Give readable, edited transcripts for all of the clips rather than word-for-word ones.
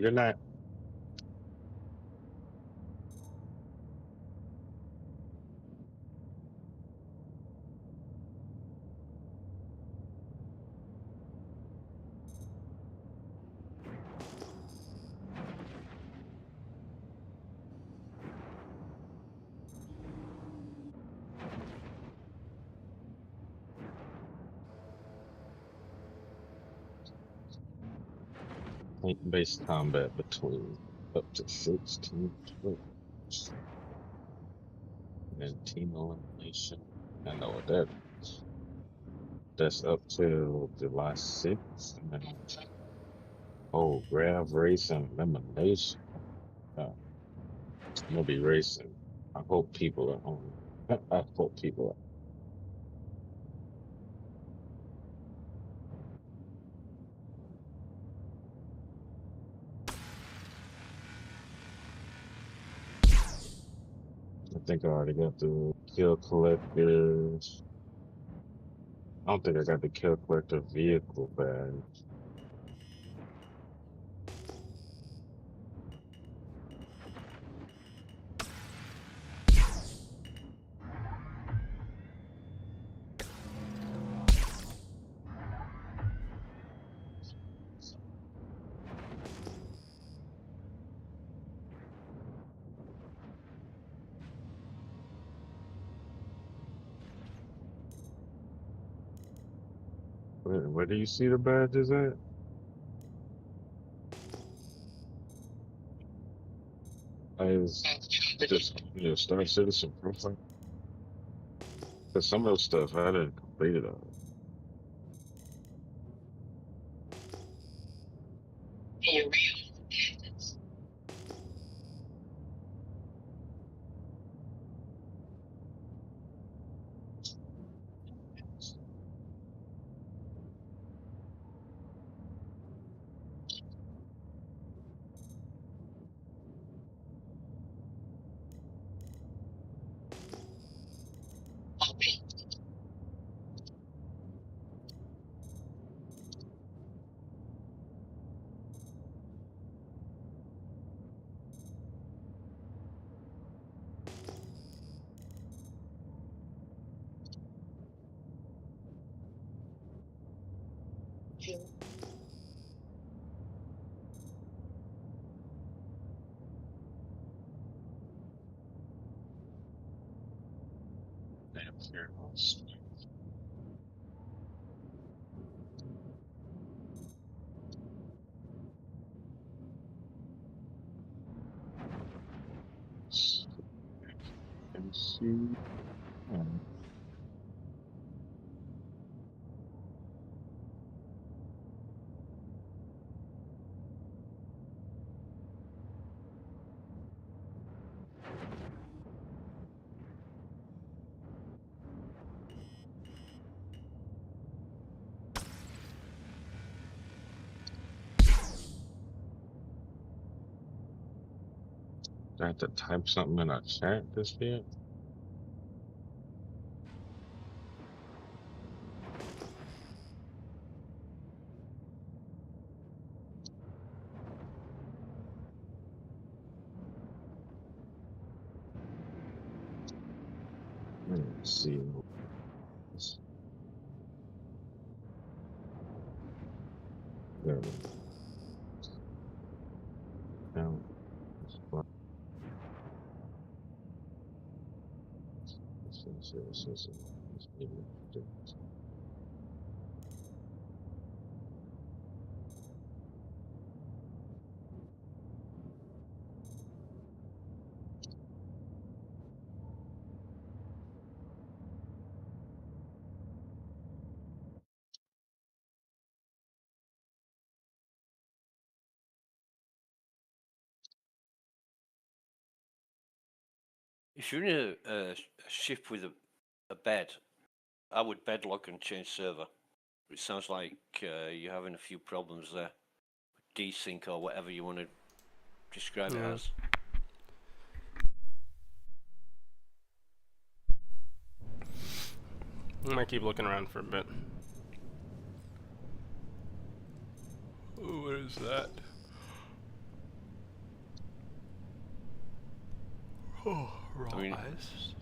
You're not. Base combat between up to 16 players and team elimination. I know what that is. That's up till July 6th. And then, oh, grab race and elimination. I'm gonna be racing. I hope people are on. I hope people are. I think I already got the kill collectors. I don't think I got the kill collector vehicle badge. Where do you see the badges at? Is just Star Citizen profile? Because some of those stuff I didn't complete it all. Damn, here it was. MC. I have to type something in our chat this year. Let's see. There we go. Now, If you're in a ship with a bed, I would bedlock and change server. It sounds like you're having a few problems there. Desync or whatever you want to describe it as. I might keep looking around for a bit. Ooh, what is that? Oh, raw I mean, ice.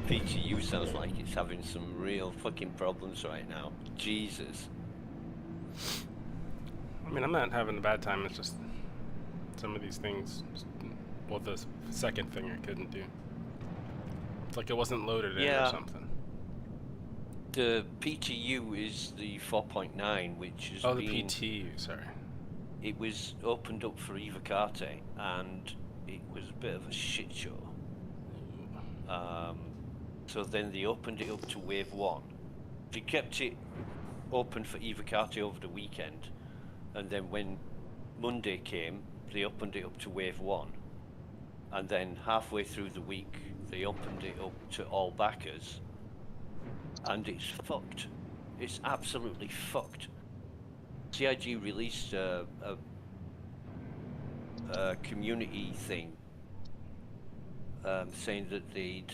PTU sounds like it's having some real fucking problems right now. Jesus. I mean, I'm not having a bad time. It's just some of these things. Well, the second thing I couldn't do. It's like it wasn't loaded in or something. The PTU is the 4.9, which has Oh, been... the PTU, sorry. It was opened up for Evocate, and it was a bit of a shit show. So then they opened it up to Wave 1. They kept it open for Evocate over the weekend, and then when Monday came, they opened it up to Wave 1. And then halfway through the week, they opened it up to all backers. And it's fucked. It's absolutely fucked. CIG released a community thing saying that they'd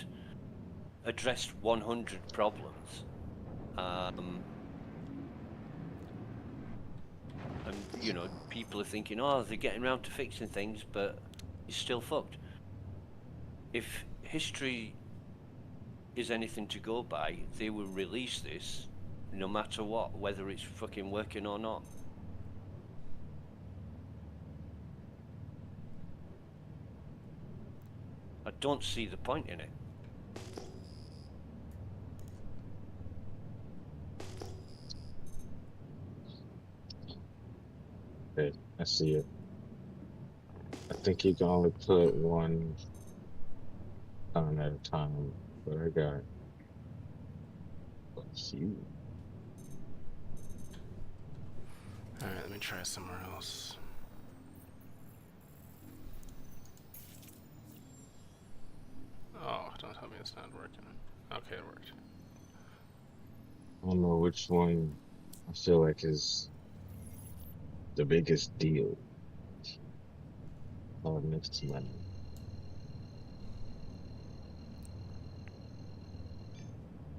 addressed 100 problems. And, you know, people are thinking, oh, they're getting around to fixing things, but it's still fucked. If history is anything to go by, they will release this no matter what, whether it's fucking working or not. I don't see the point in it. Okay, I see it. I think you can only put one on at a time, but I got it. Let's see. Alright, let me try somewhere else. Oh, don't tell me it's not working. Okay, it worked. I don't know which one I feel like is the biggest deal. Next to Mania.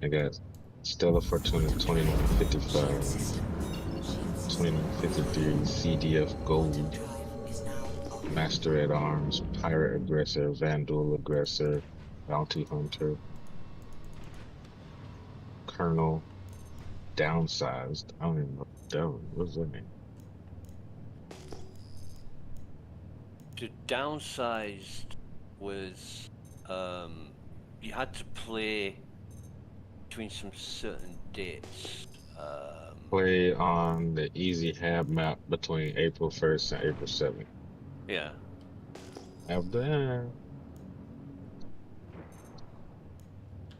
I got Stella Fortuna 2955, 2953, CDF Gold, Master at Arms, Pirate Aggressor, Vandal Aggressor, Bounty Hunter, Colonel, Downsized. I don't even know what's that name? The downsized was you had to play between some certain dates. Play on the Easy Hab map between April 1st and April 7th. Yeah. Have that.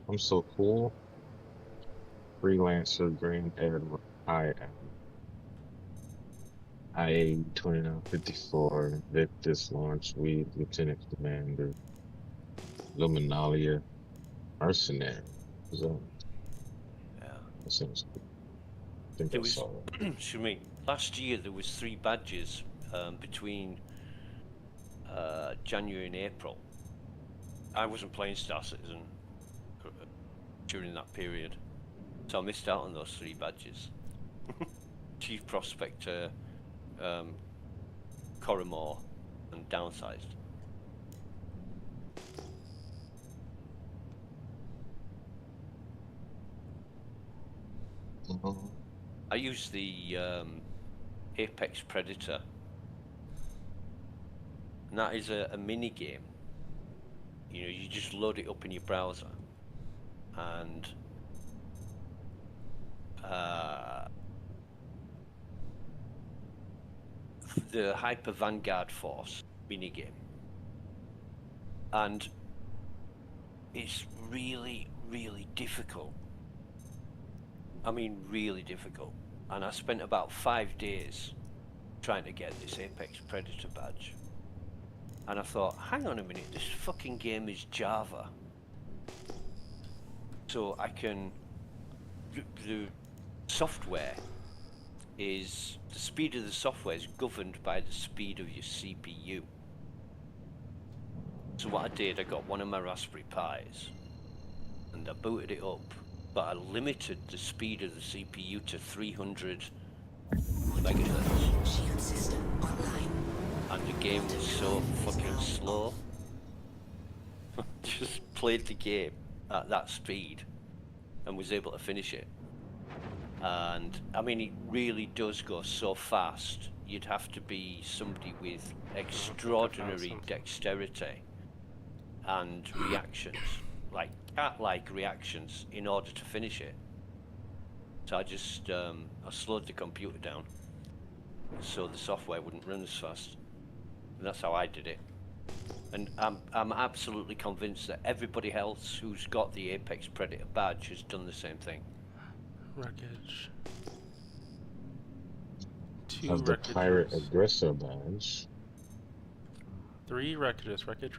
I'm so cool. Freelancer, Green Admiral, IA 2954, Victus Launch Weed, Lieutenant Commander, Luminalia, Mercenary. So, Yeah. that sounds cool. I think There I was, saw that. excuse me, last year there was 3 badges between January and April. I wasn't playing Star Citizen during that period, so I missed out on those 3 badges. Chief Prospector, Corrimore, and Downsized. I used the Apex Predator, and that is a mini game. You know, you just load it up in your browser, and the Hyper Vanguard Force minigame, and it's really, really difficult. I mean, really difficult. And I spent about 5 days trying to get this Apex Predator badge. And I thought, hang on a minute, this fucking game is Java. So I can the software is the speed of the software is governed by the speed of your CPU. So what I did, I got one of my Raspberry Pis and I booted it up, but I limited the speed of the CPU to 300 megahertz. Shield system online. And the game was so fucking slow. Just played the game at that speed and was able to finish it. And I mean, it really does go so fast. You'd have to be somebody with extraordinary dexterity and reactions, like cat-like reactions, in order to finish it. So I just I slowed the computer down so the software wouldn't run as fast. And that's how I did it. And I'm absolutely convinced that everybody else who's got the Apex Predator badge has done the same thing. Wreckage. Of the Pirate Aggressor badge. 3 wreckages. Wreckage.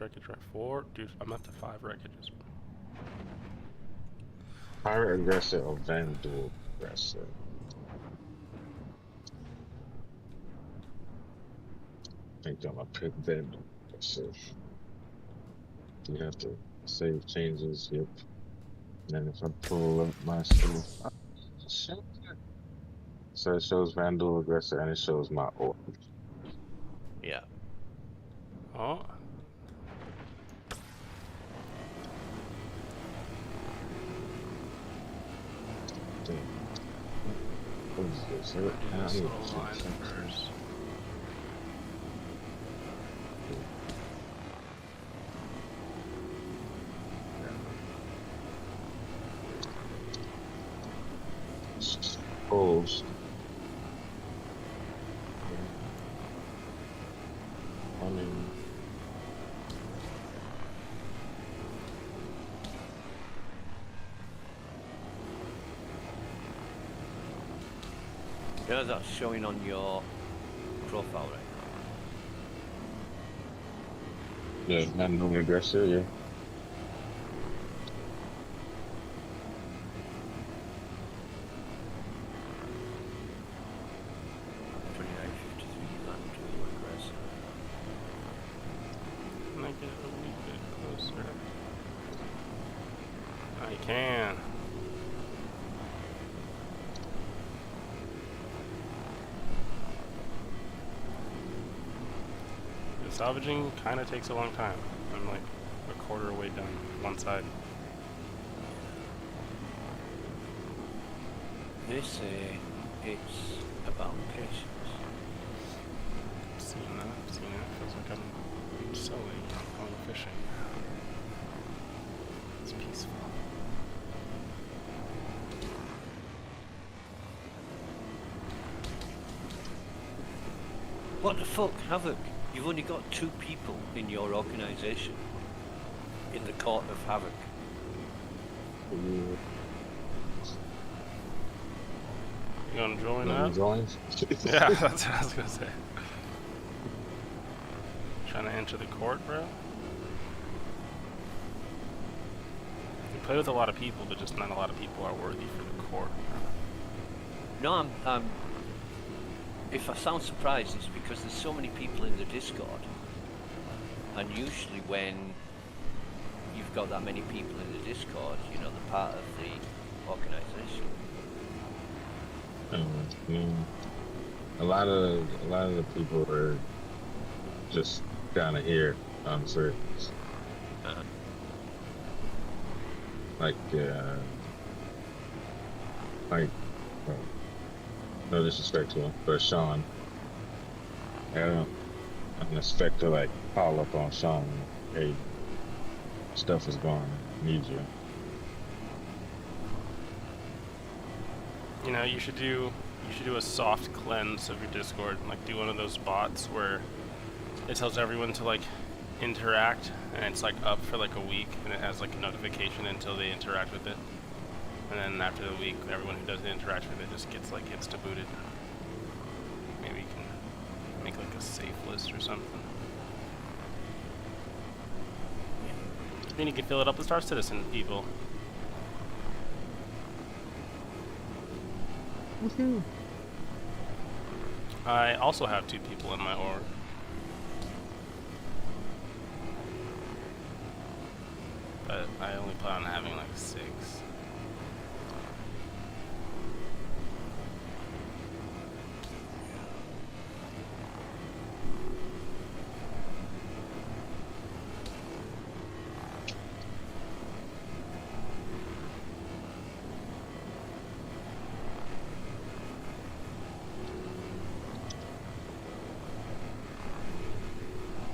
4. Dude, I'm up to 5 wreckages. Pirate Aggressor or Vandal Aggressor. I think I'm gonna pick Vandal Aggressor. You have to save changes, yep. And then if I pull up my stuff, so it shows Vandal Aggressor and it shows my orb. Yeah. Oh. Damn. What is this? Do this little line first. Pose. Yeah, that's showing on your profile right now. Yeah, Vandal Aggressor, yeah. Get a little bit closer. I can. The salvaging kind of takes a long time. I'm like a quarter way done one side. They say it's about patience. I've seen that. Feels like I'm slowly going fishing. It's peaceful. What the fuck, Havoc? You've only got 2 people in your organisation in the court of Havoc. You gonna join up? Join? Yeah, that's what I was gonna say. Trying to enter the court, bro? You play with a lot of people, but just not a lot of people are worthy for the court. No, I'm if I sound surprised, it's because there's so many people in the Discord. And usually when you've got that many people in the Discord, you know, they're part of the organisation. A lot of the people are just kind of here on service. Like no disrespect to him, but Sean, I don't expect to like call up on Sean. Hey, stuff is gone. Need you. You know, you should do a soft cleanse of your Discord. Like, do one of those bots where it tells everyone to like interact, and it's like up for like a week, and it has like a notification until they interact with it. And then after the week, everyone who doesn't interact with it just gets like insta-booted. Maybe you can make like a safe list or something. Then you can fill it up with Star Citizen people. Woohoo! I also have 2 people in my org. But I only plan on having like 6.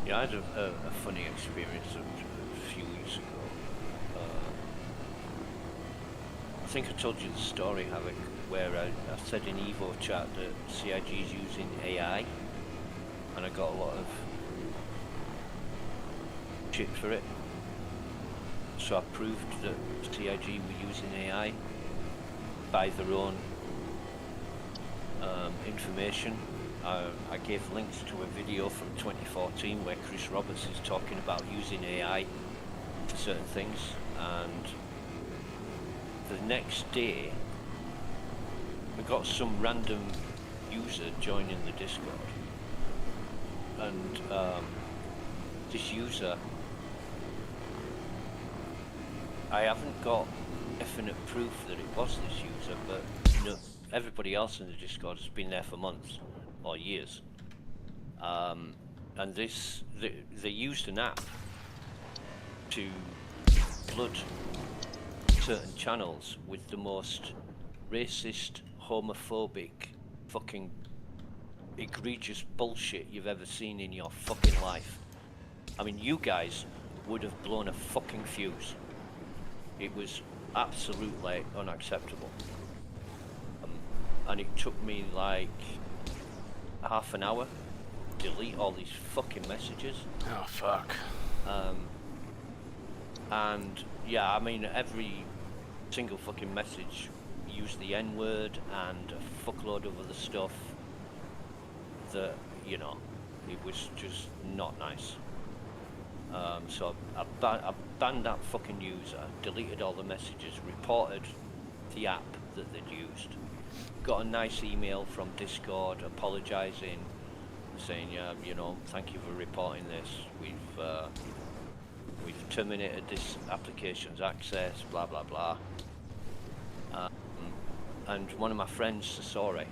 Yeah, I had a funny experience a few weeks ago. I think I told you the story, Havoc, where I said in Evo chat that CIG is using AI, and I got a lot of shit for it. So I proved that CIG were using AI by their own information. I gave links to a video from 2014 where Chris Roberts is talking about using AI for certain things, and the next day we got some random user joining the Discord, and this user, I haven't got definite proof that it was this user, but you know, everybody else in the Discord has been there for months or years, and they used an app to flood certain channels with the most racist, homophobic, fucking egregious bullshit you've ever seen in your fucking life. I mean, you guys would have blown a fucking fuse. It was absolutely unacceptable. And it took me like half an hour to delete all these fucking messages. Oh, fuck. And yeah, I mean, every single fucking message used the N-word and a fuckload of other stuff that, you know, it was just not nice. So I banned that fucking user, deleted all the messages, reported the app that they'd used, got a nice email from Discord apologising, saying, yeah, you know, thank you for reporting this. We've terminated this application's access, blah blah blah. And one of my friends, Sasori,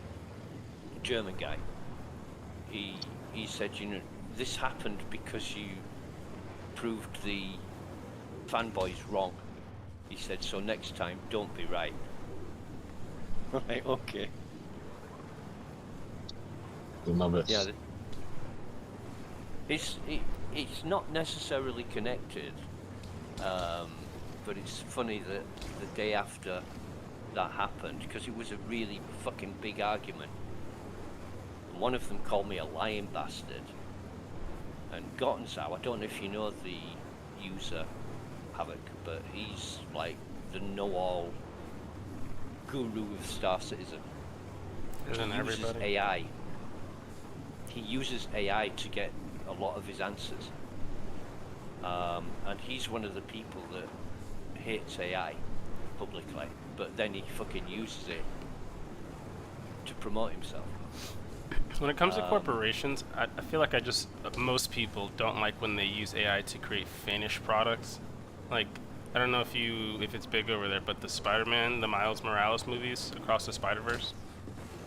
a German guy, he said, you know, this happened because you proved the fanboys wrong. He said, so next time, don't be right. Right, okay. Love it. Yeah. It's not necessarily connected, but it's funny that the day after that happened, because it was a really fucking big argument, one of them called me a lying bastard. And Gottensau, I don't know if you know the user, Havoc, but he's like the know-all guru of Star Citizen. Isn't He uses everybody? AI. He uses AI to get a lot of his answers. And he's one of the people that hates AI publicly, but then he fucking uses it to promote himself. When it comes to corporations, I feel like most people don't like when they use AI to create finished products. Like, I don't know if it's big over there, but the Spider-Man, the Miles Morales movies, Across the Spider-Verse,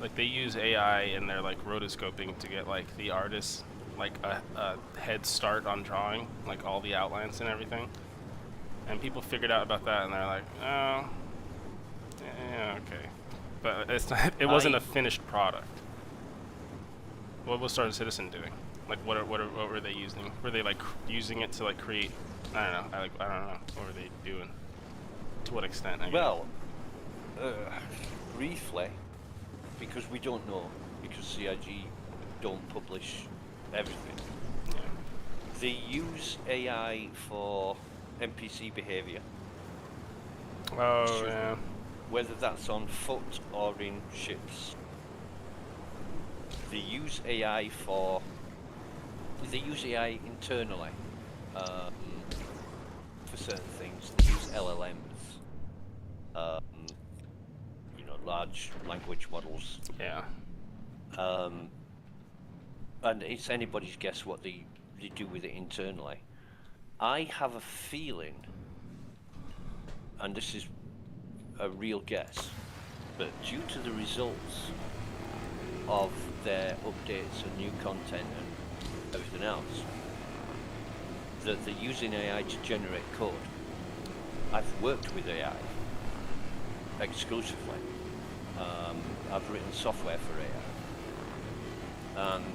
like they use AI and they're like rotoscoping to get like the artist like a head start on drawing, like all the outlines and everything. And people figured out about that and they're like, oh, yeah, okay. But it's not, it wasn't a finished product. What was Star Citizen doing? Like, what were they using? Were they like using it to like create? I don't know. I don't know. What were they doing? To what extent? Well, briefly, because we don't know, because CIG don't publish everything. Yeah. They use AI for NPC behaviour. Oh yeah. Whether that's on foot or in ships. They use AI internally for certain things. They use LLMs, you know, large language models. Yeah. And it's anybody's guess what they do with it internally. I have a feeling, and this is a real guess, but due to the results of their updates and new content and everything else, that they're using AI to generate code. I've worked with AI exclusively. I've written software for AI. And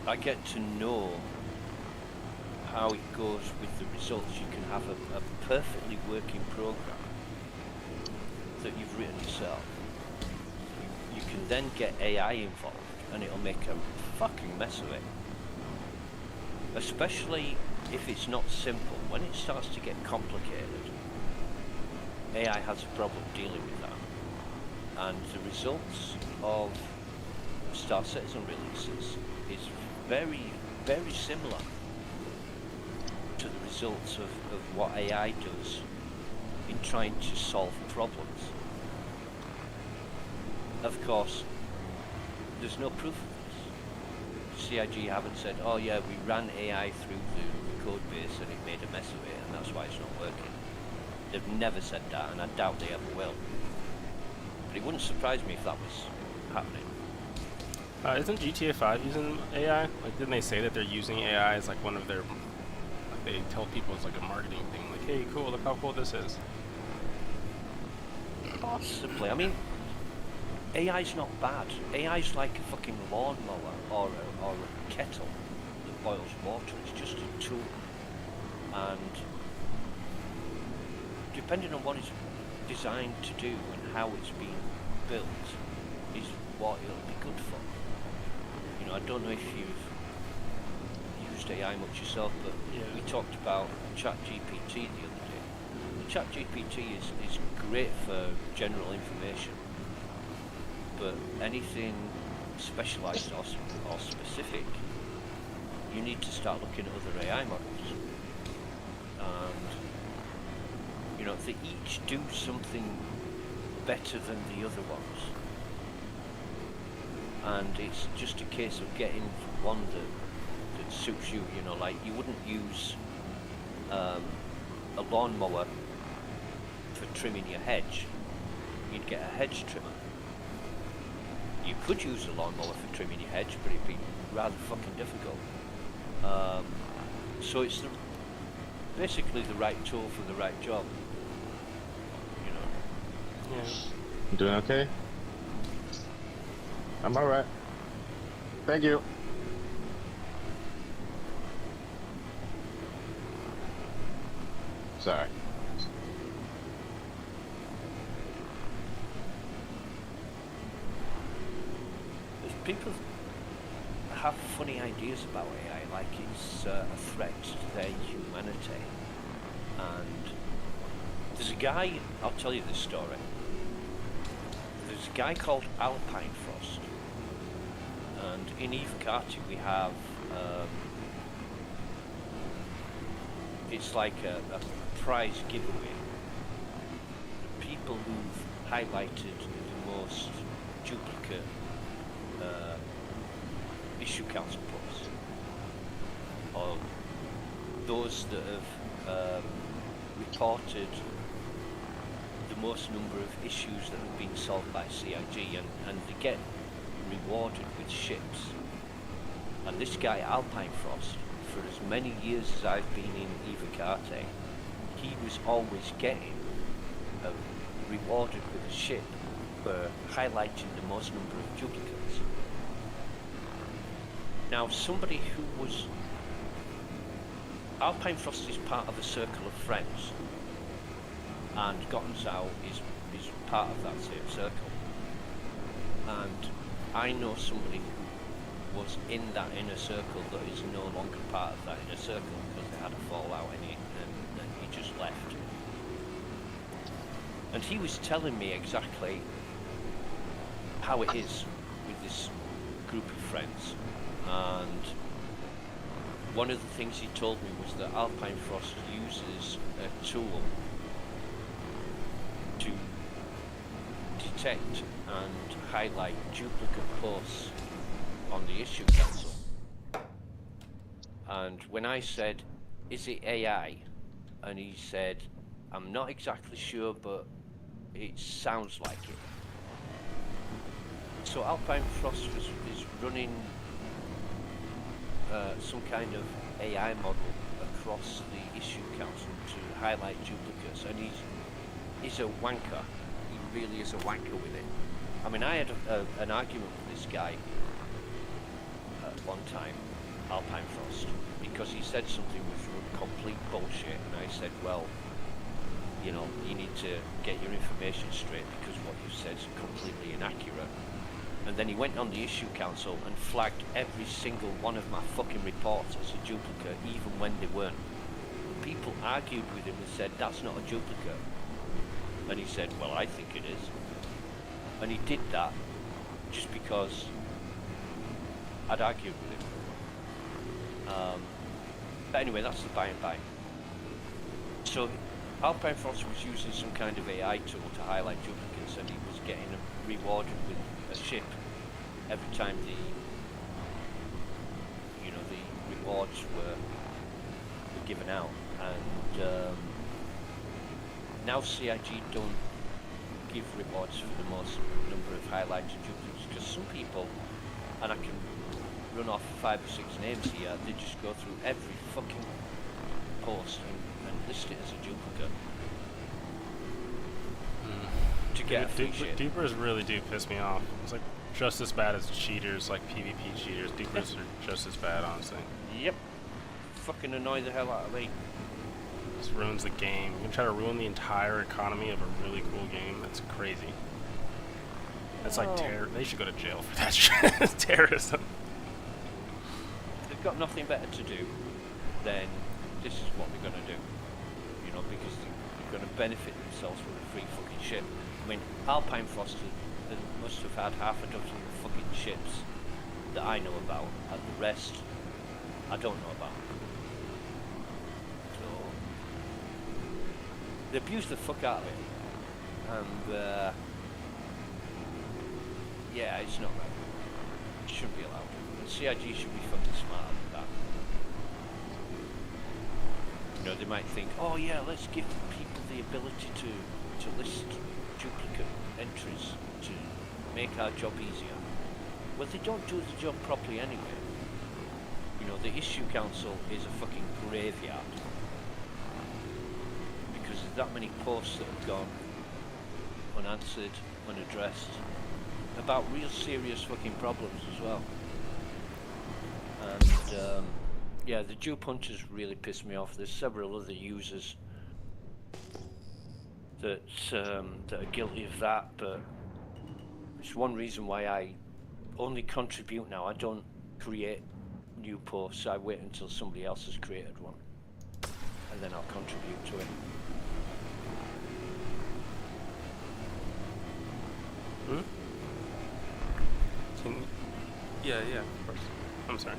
I get to know how it goes with the results. You can have a perfectly working program that you've written yourself. You can then get AI involved and it'll make a fucking mess of it. Especially if it's not simple. When it starts to get complicated, AI has a problem dealing with that. And the results of Star Citizen releases is very, very similar to the results of what AI does in trying to solve problems. Of course, there's no proof of this. CIG haven't said, oh yeah, we ran AI through the code base and it made a mess of it and that's why it's not working. They've never said that, and I doubt they ever will. But it wouldn't surprise me if that was happening. Isn't GTA 5 using AI? Like, didn't they say that they're using AI as like one of their, like they tell people it's like a marketing thing, like, hey, cool, look how cool this is. Possibly. I mean, AI's not bad. AI's like a fucking lawnmower or a kettle that boils water. It's just a tool. And depending on what it's designed to do and how it's being built is what it'll be good for. You know, I don't know if you've used AI much yourself, but Yeah. we talked about ChatGPT the other day. ChatGPT is great for general information, but anything specialised or specific, you need to start looking at other AI models. And, you know, they each do something better than the other ones. And it's just a case of getting one that suits you, you know, like you wouldn't use a lawnmower for trimming your hedge. You'd get a hedge trimmer. You could use a lawnmower for trimming your hedge, but it'd be rather fucking difficult. So it's basically the right tool for the right job. You know. Yeah. You doing okay? I'm alright. Thank you. Sorry. People have funny ideas about AI, like it's a threat to their humanity. And there's a guy, I'll tell you this story. There's a guy called Alpine Frost. And in Evocati we have, it's like a prize giveaway. The people who've highlighted the most duplicate issue council posts, or those that have reported the most number of issues that have been solved by CIG, and they get rewarded with ships. And this guy Alpine Frost, for as many years as I've been in Evocati, he was always getting rewarded with a ship for highlighting the most number of duplicates. Now, somebody who was... Alpine Frost is part of a circle of friends, and Gottensau is part of that same circle. And I know somebody who was in that inner circle that is no longer part of that inner circle because they had a fallout in it and he just left. And he was telling me exactly how it is with this group of friends. And one of the things he told me was that Alpine Frost uses a tool to detect and highlight duplicate posts on the issue council. And when I said, is it AI? And he said, I'm not exactly sure, but it sounds like it. So Alpine Frost is running some kind of AI model across the issue council to highlight duplicates, and he's a wanker. He really is a wanker with it. I mean, I had an argument with this guy at one time, Alpine Frost, because he said something was complete bullshit, and I said, well, you know, you need to get your information straight because what you said is completely inaccurate. And then he went on the issue council and flagged every single one of my fucking reports as a duplicate, even when they weren't. And people argued with him and said, that's not a duplicate. And he said, well, I think it is. And he did that just because I'd argued with him. But anyway, that's the by and by. So Alpine Frost was using some kind of AI tool to highlight duplicates, and he was getting rewarded with a ship every time the rewards were given out. And now CIG don't give rewards for the most number of highlighted duplicates, because some people, and I can run off 5 or 6 names here, they just go through every fucking post and list it as a duplicate to get a free shit. Dupers really do piss me off. It's like just as bad as cheaters, like PvP cheaters. Dupers are just as bad, honestly. Yep. Fucking annoy the hell out of me. Just ruins the game. You can try to ruin the entire economy of a really cool game. That's crazy. That's like they should go to jail for that shit. It's terrorism. They've got nothing better to do, then this is what they're going to do. You know, because they're going to benefit themselves from a free fucking ship. I mean, Alpine Frost must have had half a dozen fucking ships that I know about, and the rest I don't know about. So they abuse the fuck out of it, and yeah, it's not right. It shouldn't be allowed. And CIG should be fucking smarter than that. You know, they might think, oh yeah, let's give people the ability to list duplicate entries to make our job easier. Well, they don't do the job properly anyway. You know, the issue council is a fucking graveyard. Because there's that many posts that have gone unanswered, unaddressed, about real serious fucking problems as well. And yeah, the dupe hunters really piss me off. There's several other users that are guilty of that, but it's one reason why I only contribute now. I don't create new posts. I wait until somebody else has created one, and then I'll contribute to it. Yeah, of course. I'm sorry.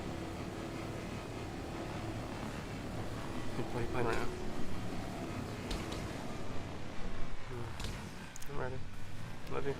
What are you playing right now? I'm ready. Love you.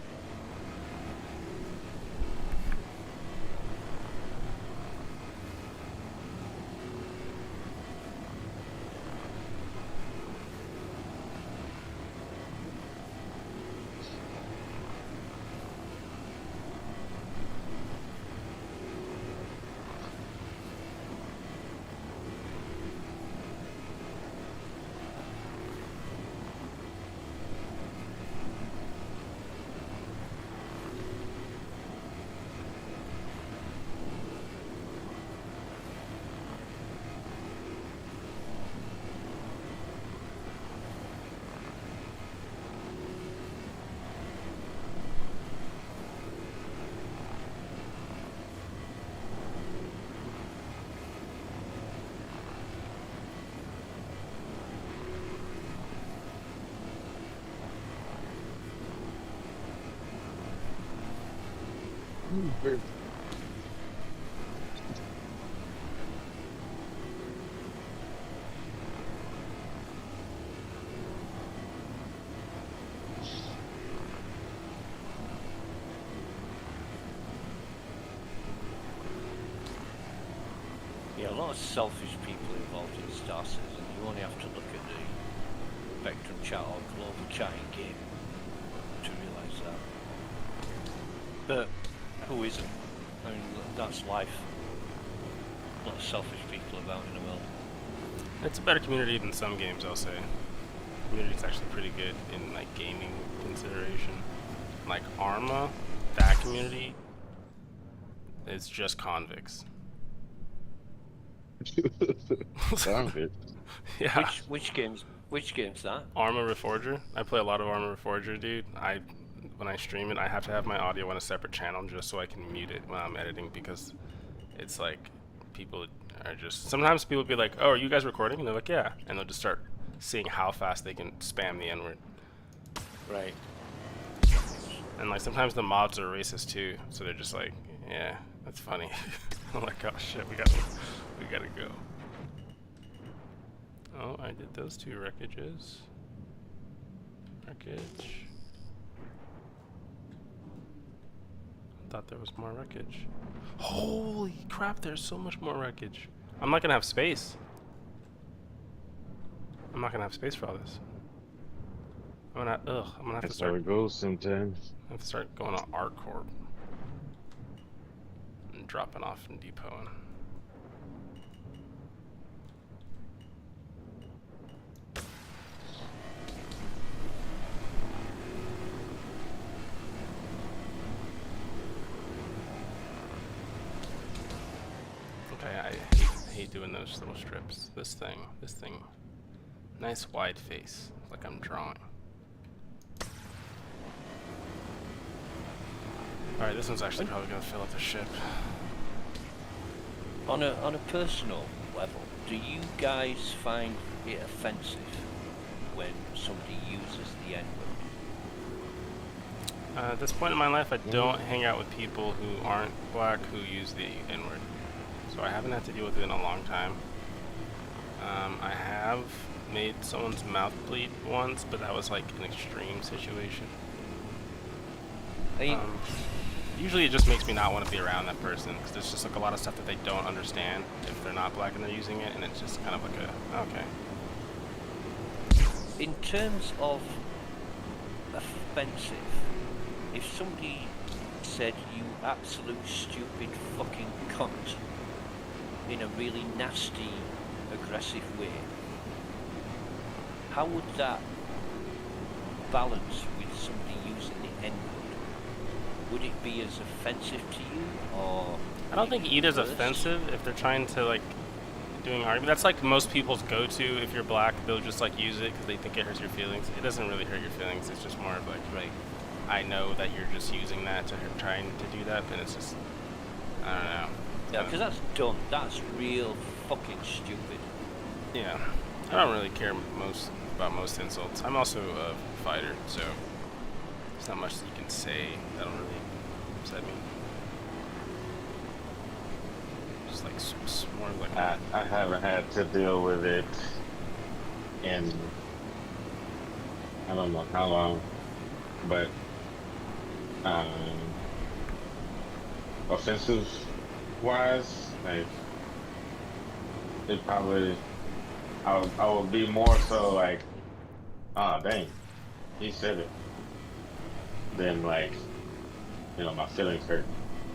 Very lot of selfish people involved in Star Citizen. You only have to look at the Spectrum chat or global chatting game to realise that. But who isn't? I mean, that's life. A lot of selfish people about in the world. It's a better community than some games, I'll say. Community's actually pretty good in like gaming consideration. Like Arma, that community is just convicts. Convict. Yeah. Which game's that? Arma Reforger. I play a lot of Arma Reforger, dude. When I stream it, I have to have my audio on a separate channel just so I can mute it when I'm editing, because it's like people are just, sometimes people be like, "Oh, are you guys recording?" And they're like, "Yeah," and they'll just start seeing how fast they can spam the N-word. Right. And like sometimes the mods are racist too, so they're just like, "Yeah, that's funny." I'm like, "Oh shit, we gotta go." Oh, I did those 2 wreckages. Wreckage. I thought there was more wreckage. Holy crap, there's so much more wreckage. I'm not gonna have space. I'm not gonna have space for all this. I'm gonna have to That's how start. it goes sometimes. I have to start going on ArtCorp and dropping off and depoting. Okay, I hate doing those little strips. This thing, nice wide face, like I'm drawing. Alright, this one's actually probably gonna fill up the ship. On a personal level, do you guys find it offensive when somebody uses the N-word? At this point in my life, I don't hang out with people who aren't black who use the N-word. So I haven't had to deal with it in a long time. I have made someone's mouth bleed once, but that was like an extreme situation. Usually it just makes me not want to be around that person, because there's just like a lot of stuff that they don't understand if they're not black and they're using it, and it's just kind of like okay. In terms of offensive, if somebody said "you absolute stupid fucking cunt" in a really nasty, aggressive way, how would that balance with somebody using the N-word? Would it be as offensive to you, or? I don't think either's worse? offensive if they're trying to like doing argument. That's like most people's go-to. If you're black, they'll just like use it because they think it hurts your feelings. It doesn't really hurt your feelings. It's just more of like, Right. I know that you're just using that to trying to do that, and it's just, I don't know. Yeah, because that's dumb. That's real fucking stupid. Yeah, I don't really care about most insults. I'm also a fighter, so there's not much that you can say that'll really upset me. Just like more of like I haven't had to deal with it in I don't know how long, but offensive wise, like it probably I would be more so like, oh dang, he said it, than like, my feelings hurt.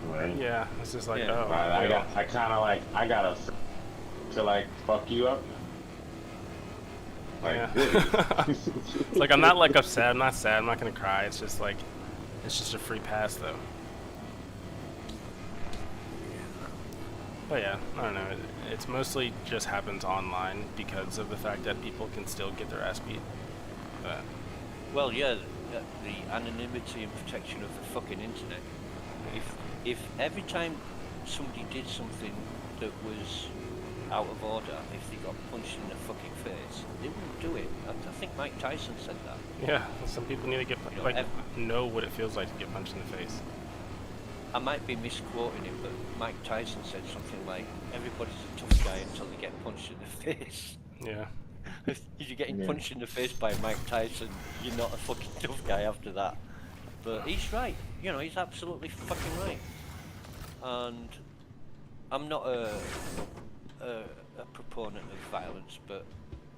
Right? yeah, it's just like, Yeah. oh, I kind of like I gotta to like fuck you up. Like, yeah. really? It's like I'm not like upset. I'm not sad. I'm not gonna cry. It's just like, it's just a free pass though. But yeah, I don't know. It's mostly just happens online because of the fact that people can still get their ass beat. But Well, yeah, the anonymity and protection of the fucking internet. If every time somebody did something that was out of order, if they got punched in the fucking face, they wouldn't do it. I think Mike Tyson said that. yeah, some people need to get You know, like know what it feels like to get punched in the face. I might be misquoting him, but Mike Tyson said something like, "Everybody's a tough guy until they get punched in the face." Yeah. If you're getting Yeah. punched in the face by Mike Tyson, you're not a fucking tough guy after that. But he's right. He's absolutely fucking right. And I'm not a a proponent of violence, but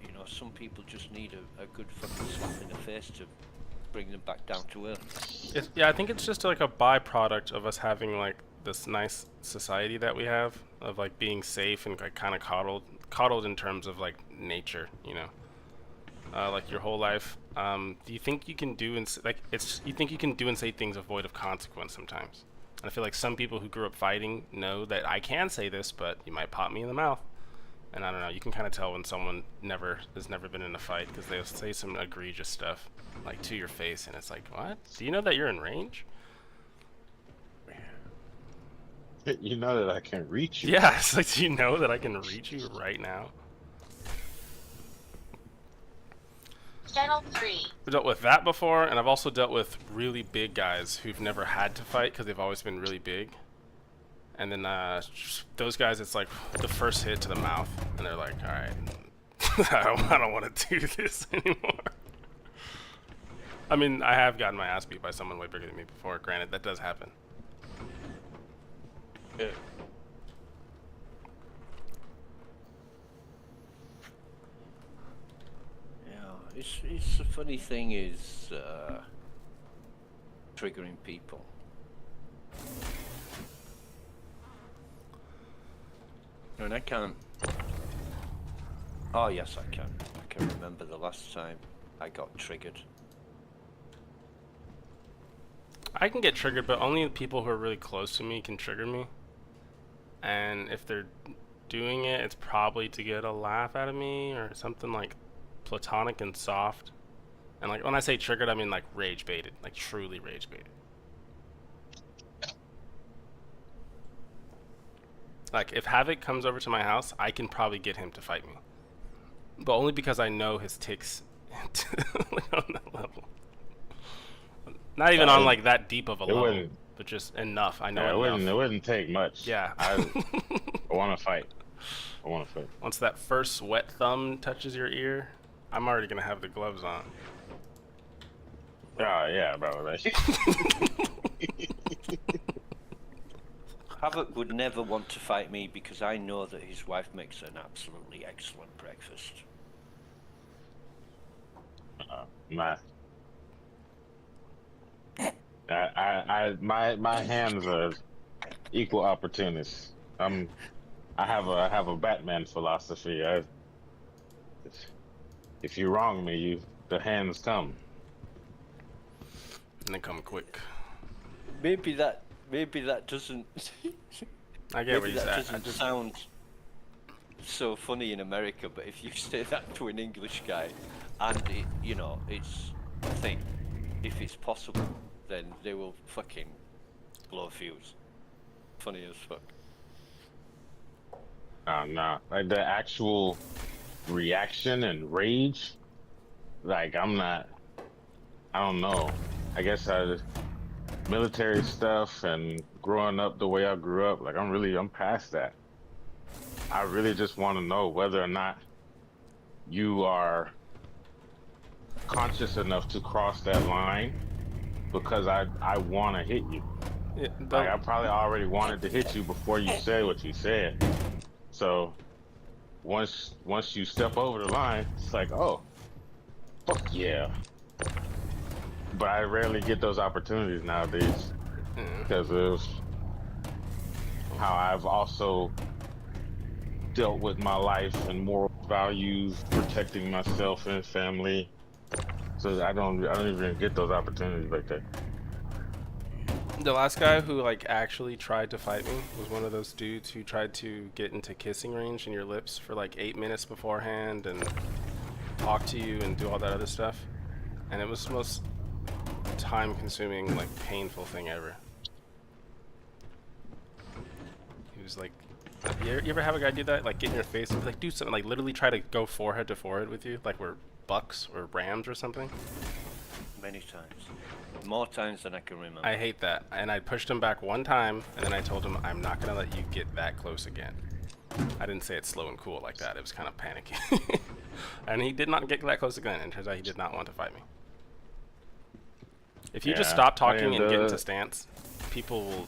you know, some people just need a good fucking slap in the face to bring them back down to earth. Yeah, I think it's just like a byproduct of us having like this nice society that we have of like being safe and like kind of coddled in terms of like nature, you know, like your whole life. Do you think you can do you think you can do and say things void of consequence sometimes? And I feel like some people who grew up fighting know that I can say this, but you might pop me in the mouth. And I don't know, you can kind of tell when someone has never been in a fight because they'll say some egregious stuff like to your face, and it's like, what? Do you know that you're in range? You know that I can reach you. Yeah, it's like, do you know that I can reach you right now? Channel 3. I've dealt with that before, and I've also dealt with really big guys who've never had to fight because they've always been really big. And then those guys, it's like the first hit to the mouth, and they're like, all right, I don't want to do this anymore. I mean, I have gotten my ass beat by someone way bigger than me before. Granted, that does happen. Yeah. Yeah, it's the funny thing is triggering people. And I can't. Oh yes, I can. I can remember the last time I got triggered. I can get triggered, but only people who are really close to me can trigger me. And if they're doing it, it's probably to get a laugh out of me or something like platonic and soft. And like when I say triggered, I mean like rage baited, like truly rage baited. Like if Havoc comes over to my house, I can probably get him to fight me, but only because I know his ticks like on that level. Not even on like that deep of a level, but just enough. I know enough. It wouldn't take much. Yeah. I want to fight. I want to fight. Once that first wet thumb touches your ear, I'm already gonna have the gloves on. Oh yeah, bro. Right. Havoc would never want to fight me because I know that his wife makes an absolutely excellent breakfast. My hands are equal opportunists. I have a Batman philosophy. If you wrong me, the hands come. And they come quick. Maybe that doesn't. I get what maybe you that said. doesn't sound so funny in America, but if you say that to an English guy, and it's a thing, if it's possible, then they will fucking blow a fuse. Funny as fuck. No, like the actual reaction and rage, like I don't know. I guess military stuff and growing up the way I grew up, like I'm past that. I really just want to know whether or not you are conscious enough to cross that line, because I want to hit you. Yeah, like I probably already wanted to hit you before you said what you said. So once you step over the line, it's like, oh, fuck yeah. But I rarely get those opportunities nowadays because of how I've also dealt with my life and moral values, protecting myself and family. So I don't even get those opportunities like that. The last guy who like actually tried to fight me was one of those dudes who tried to get into kissing range in your lips for like 8 minutes beforehand and talk to you and do all that other stuff. And it was the most time-consuming, like painful thing ever. He was like, you ever have a guy do that? Like get in your face and be like, do something, like literally try to go forehead to forehead with you, like we're bucks or rams or something? Many times. More times than I can remember. I hate that. And I pushed him back one time, and then I told him, I'm not going to let you get that close again. I didn't say it slow and cool like that. It was kind of panicky. And he did not get that close again, and it turns out he did not want to fight me. If you just stop talking and get into stance, people will,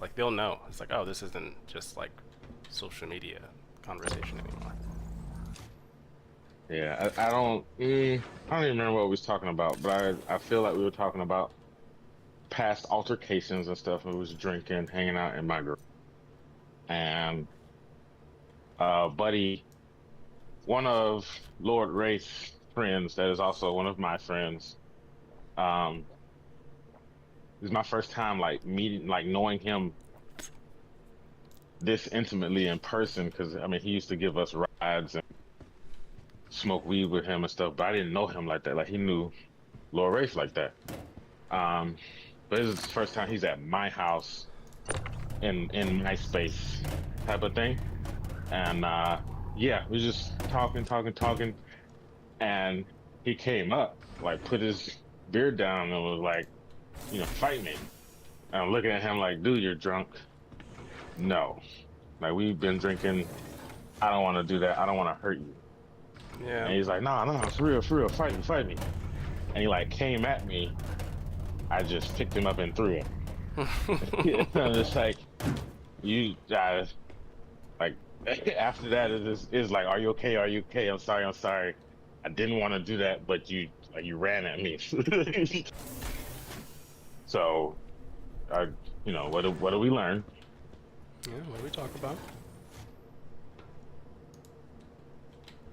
like, they'll know. It's like, oh, this isn't just, like, social media conversation anymore. Yeah, I don't even remember what we was talking about, but I feel like we were talking about past altercations and stuff. And we was drinking, hanging out in my group, and buddy, one of Lord Wraith's friends, that is also one of my friends. Um, this is my first time like meeting, like knowing him this intimately in person. Because I mean, he used to give us rides and smoke weed with him and stuff, but I didn't know him like that. Like he knew Lord Wraith like that. Um, but this is the first time he's at my house in my space type of thing. And yeah, we just talking, and he came up, like put his beard down and was like, fight me. And I'm looking at him like, dude, you're drunk. No. Like we've been drinking. I don't want to do that. I don't want to hurt you. Yeah. And he's like, nah, for real, fight me. And he like came at me. I just picked him up and threw him. I'm just like, you like after that is like, are you okay? Are you okay? I'm sorry. I didn't want to do that, but you ran at me. So what do we learn? Yeah, what do we talk about?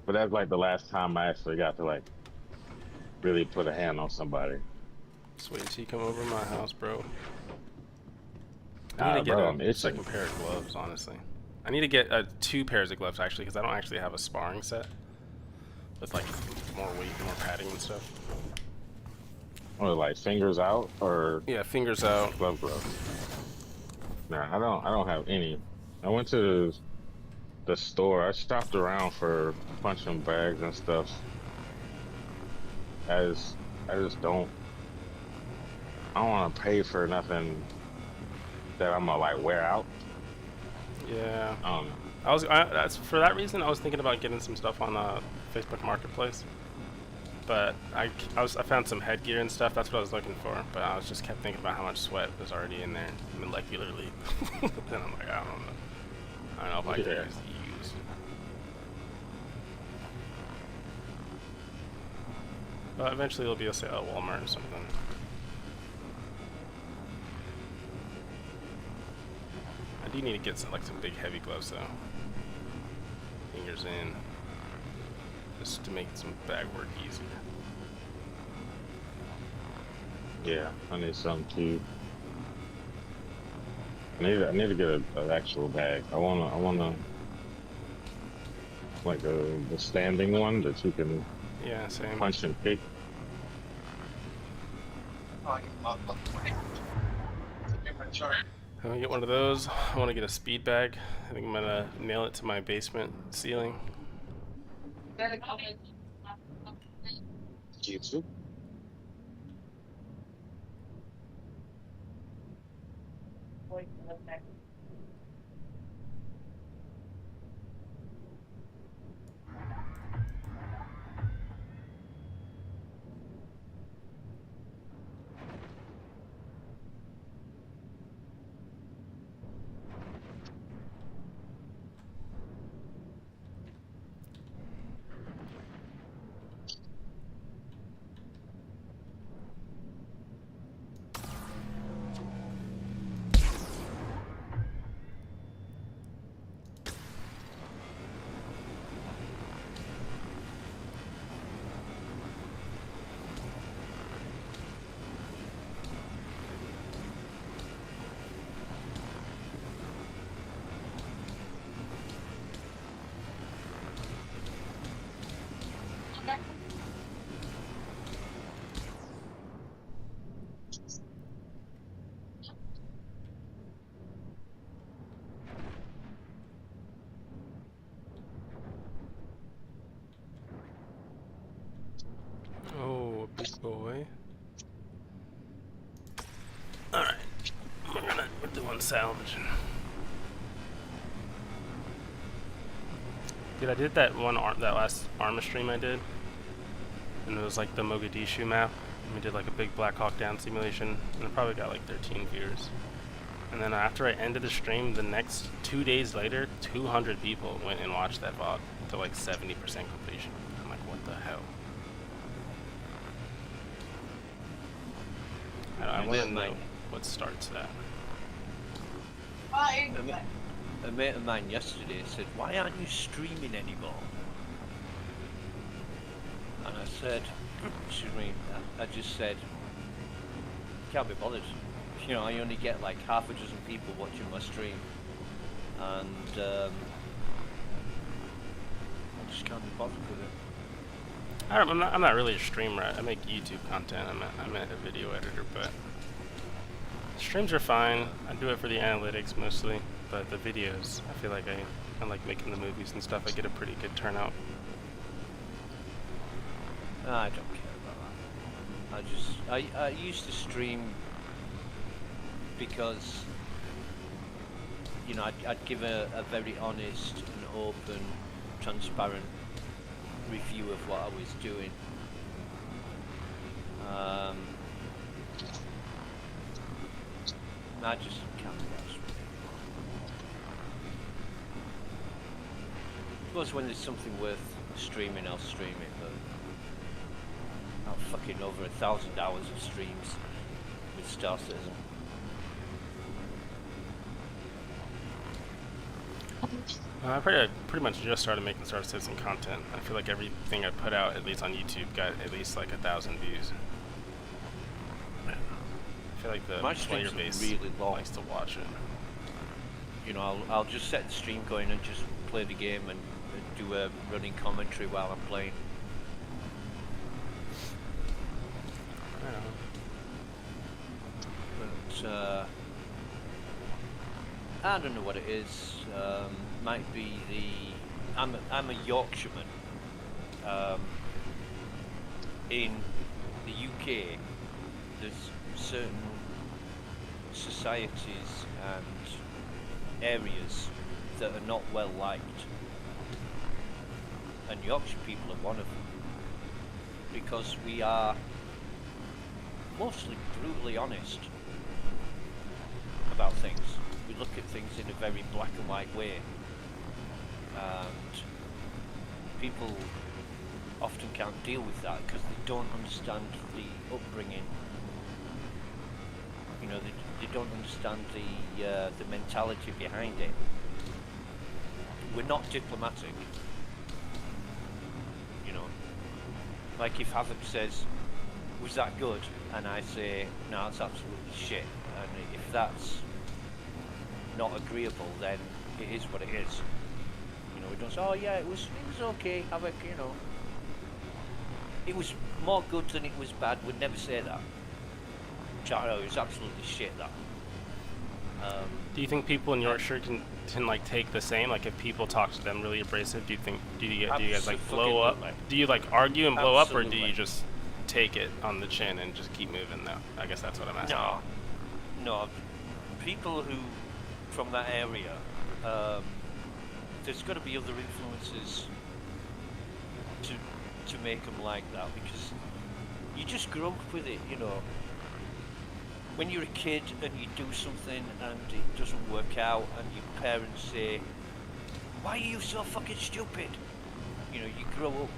But that's like the last time I actually got to like really put a hand on somebody. Just wait until you come over to my house, bro. I need to get bro, a second pair of gloves, honestly. I need to get 2 pairs of gloves, actually, because I don't actually have a sparring set with, like, more weight, more padding and stuff. Or like fingers out, or yeah, fingers out. Gloves. Nah, I don't have any. I went to the store. I shopped around for punching bags and stuff. I just don't. I don't want to pay for nothing that I'm gonna like wear out. Yeah. I don't know. That's for that reason. I was thinking about getting some stuff on Facebook Marketplace, but I found some headgear and stuff. That's what I was looking for. But I was just kept thinking about how much sweat was already in there, molecularly. Then I'm like, I don't know. I don't know if I can use these. But eventually there'll be a sale at Walmart or something. I do need to get some big heavy gloves though. Fingers in, just to make some bag work easier. Yeah, I need some too. I need to get an actual bag. I wanna like the standing one that you can same. punch and kick. I'm gonna get one of those. I want to get a speed bag. I think I'm gonna nail it to my basement ceiling. Jutsu. Oh, big boy. Alright. We're doing salvage. Dude, I did that last Arma stream I did. And it was like the Mogadishu map. And we did like a big Black Hawk Down simulation. And it probably got like 13 viewers. And then after I ended the stream, the next 2 days later, 200 people went and watched that VOD to like 70% completion. I'm like, what the hell? I want to know what starts that. A mate of mine yesterday said, "Why aren't you streaming anymore?" And I said, excuse me, I just said, can't be bothered. You know, I only get like half a dozen people watching my stream, and I just can't be bothered with it. I'm not really a streamer. I make YouTube content. I'm a video editor, but streams are fine. I do it for the analytics mostly, but the videos, I feel like I like making the movies and stuff. I get a pretty good turnout. I don't care about that. I used to stream because, you know, I'd give a very honest and open, transparent review of what I was doing. I just can't be asked. I suppose when there's something worth streaming, I'll stream it, but not fucking over 1,000 hours of streams with Star Citizen. I pretty much just started making Star Citizen content. I feel like everything I put out, at least on YouTube, got at least like 1,000 views. I feel like the player base really likes to watch it. You know, I'll just set the stream going and just play the game and do a running commentary while I'm playing. But I don't know what it is. Might be I'm a Yorkshireman. In the UK, there's certain societies and areas that are not well liked, and Yorkshire people are one of them, because we are mostly brutally honest about things. We look at things in a very black and white way, and people often can't deal with that because they don't understand the upbringing. You know, they don't understand the mentality behind it. We're not diplomatic. You know, like if Havoc says, "Was that good?" and I say, "No, it's absolutely shit," and if that's not agreeable, then it is what it is. You know, we don't say, "Oh yeah, it was okay, Havoc," you know. It was more good than it was bad. We'd never say that. It was absolutely shit, that. Do you think people in Yorkshire can like take the same? Like if people talk to them really abrasive, do you guys like blow up? Do you like argue and blow up, or do you just take it on the chin and just keep moving though? I guess that's what I'm asking. No. People who from that area, there's got to be other influences to make them like that, because you just grow up with it, you know. When you're a kid and you do something and it doesn't work out and your parents say, "Why are you so fucking stupid?" You know, you grow up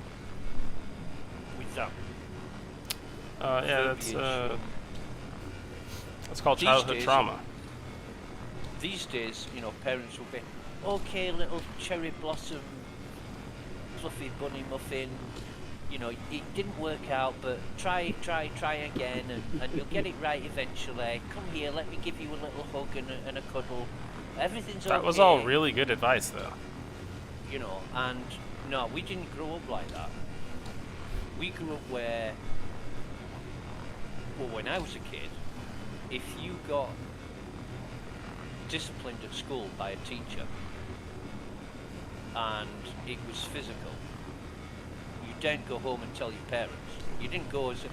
with that. Yeah, that's called childhood trauma. These days, you know, parents will be, "Okay, little cherry blossom, fluffy bunny muffin, you know, it didn't work out, but try again, and you'll get it right eventually. Come here, let me give you a little hug and a cuddle. Everything's okay." That was all really good advice, though. You know, and no, we didn't grow up like that. We grew up where, well, when I was a kid, if you got disciplined at school by a teacher and it was physical, you didn't go home and tell your parents. You didn't go and say,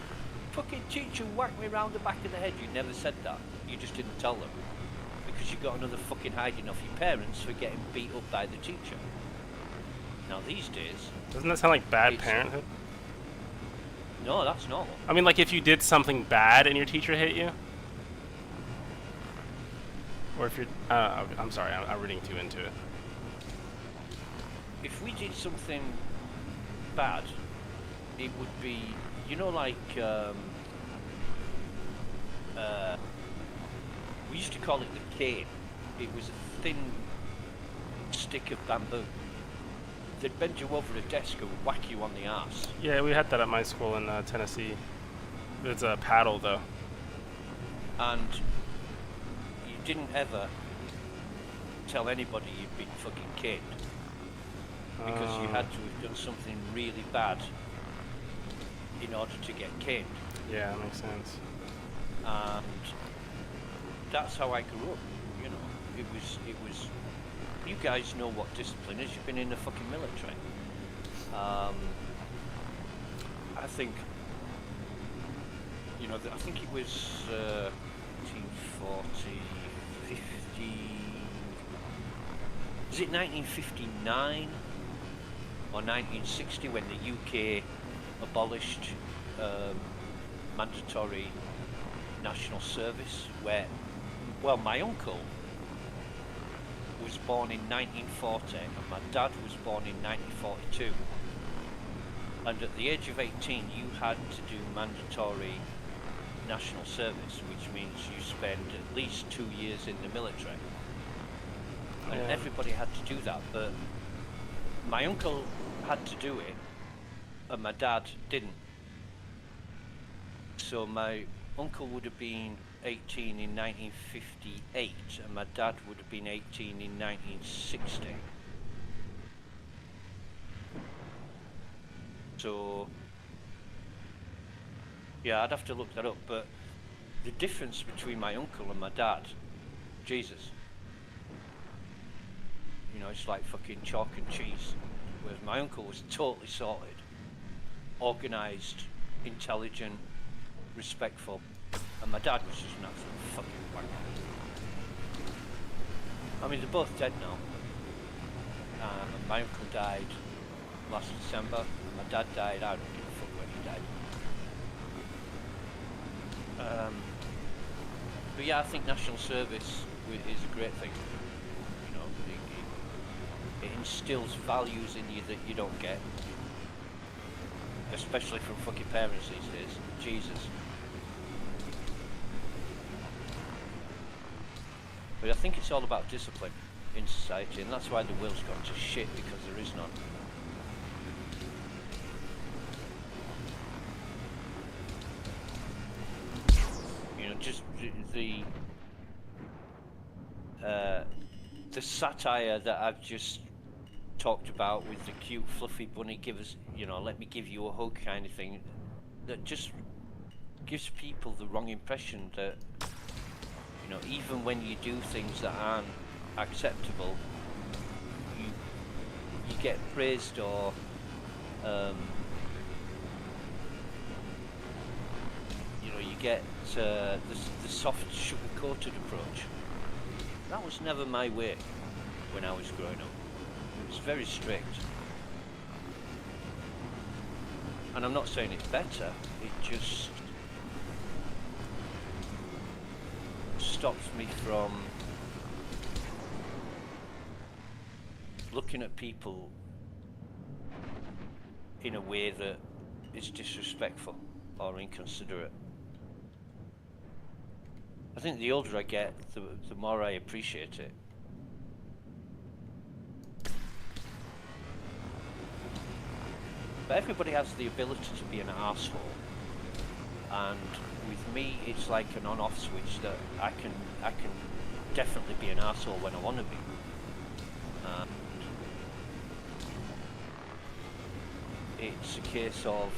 "Fucking teacher whacked me round the back of the head." You never said that. You just didn't tell them, because you got another fucking hiding off your parents for getting beat up by the teacher. Now these days, doesn't that sound like bad parenthood? No, that's normal. I mean, like if you did something bad and your teacher hit you. Or if you're, I'm sorry, I'm reading too into it. If we did something bad, it would be, you know, like we used to call it the cane. It was a thin stick of bamboo. They'd bend you over a desk and whack you on the arse. Yeah, we had that at my school in Tennessee. It's a paddle though. And you didn't ever tell anybody you'd been fucking caned. Because you had to have done something really bad in order to get caned. Yeah, that makes sense. And that's how I grew up, you know. It was you guys know what discipline is. You've been in the fucking military. I think, you know, I think it was 1940, 50, is it 1959 or 1960 when the UK abolished mandatory national service, where, well, my uncle was born in 1940 and my dad was born in 1942, and at the age of 18 you had to do mandatory national service, which means you spend at least 2 years in the military, and everybody had to do that, but my uncle had to do it and my dad didn't. So my uncle would have been 18 in 1958 and my dad would have been 18 in 1960. So yeah, I'd have to look that up, but the difference between my uncle and my dad, Jesus, you know, it's like fucking chalk and cheese. Whereas my uncle was totally sorted, organised, intelligent, respectful, and my dad was just an absolute fucking wanker. I mean, they're both dead now. My uncle died last December. My dad died, I don't give a fuck when he died. But yeah, I think national service is a great thing. You know, it instills values in you that you don't get, especially from fucking parents these days. Jesus. But I think it's all about discipline in society, and that's why the world's gone to shit, because there is none. You know, just the satire that I've just talked about with the cute fluffy bunny, give us, you know, let me give you a hug kind of thing, that just gives people the wrong impression that, you know, even when you do things that aren't acceptable, you get praised, or you know, you get the soft, sugar-coated approach. That was never my way when I was growing up. It was very strict. And I'm not saying it's better, it just stops me from looking at people in a way that is disrespectful or inconsiderate. I think the older I get, the more I appreciate it. But everybody has the ability to be an arsehole, and with me it's like an on-off switch that I can definitely be an arsehole when I want to be. It's a case of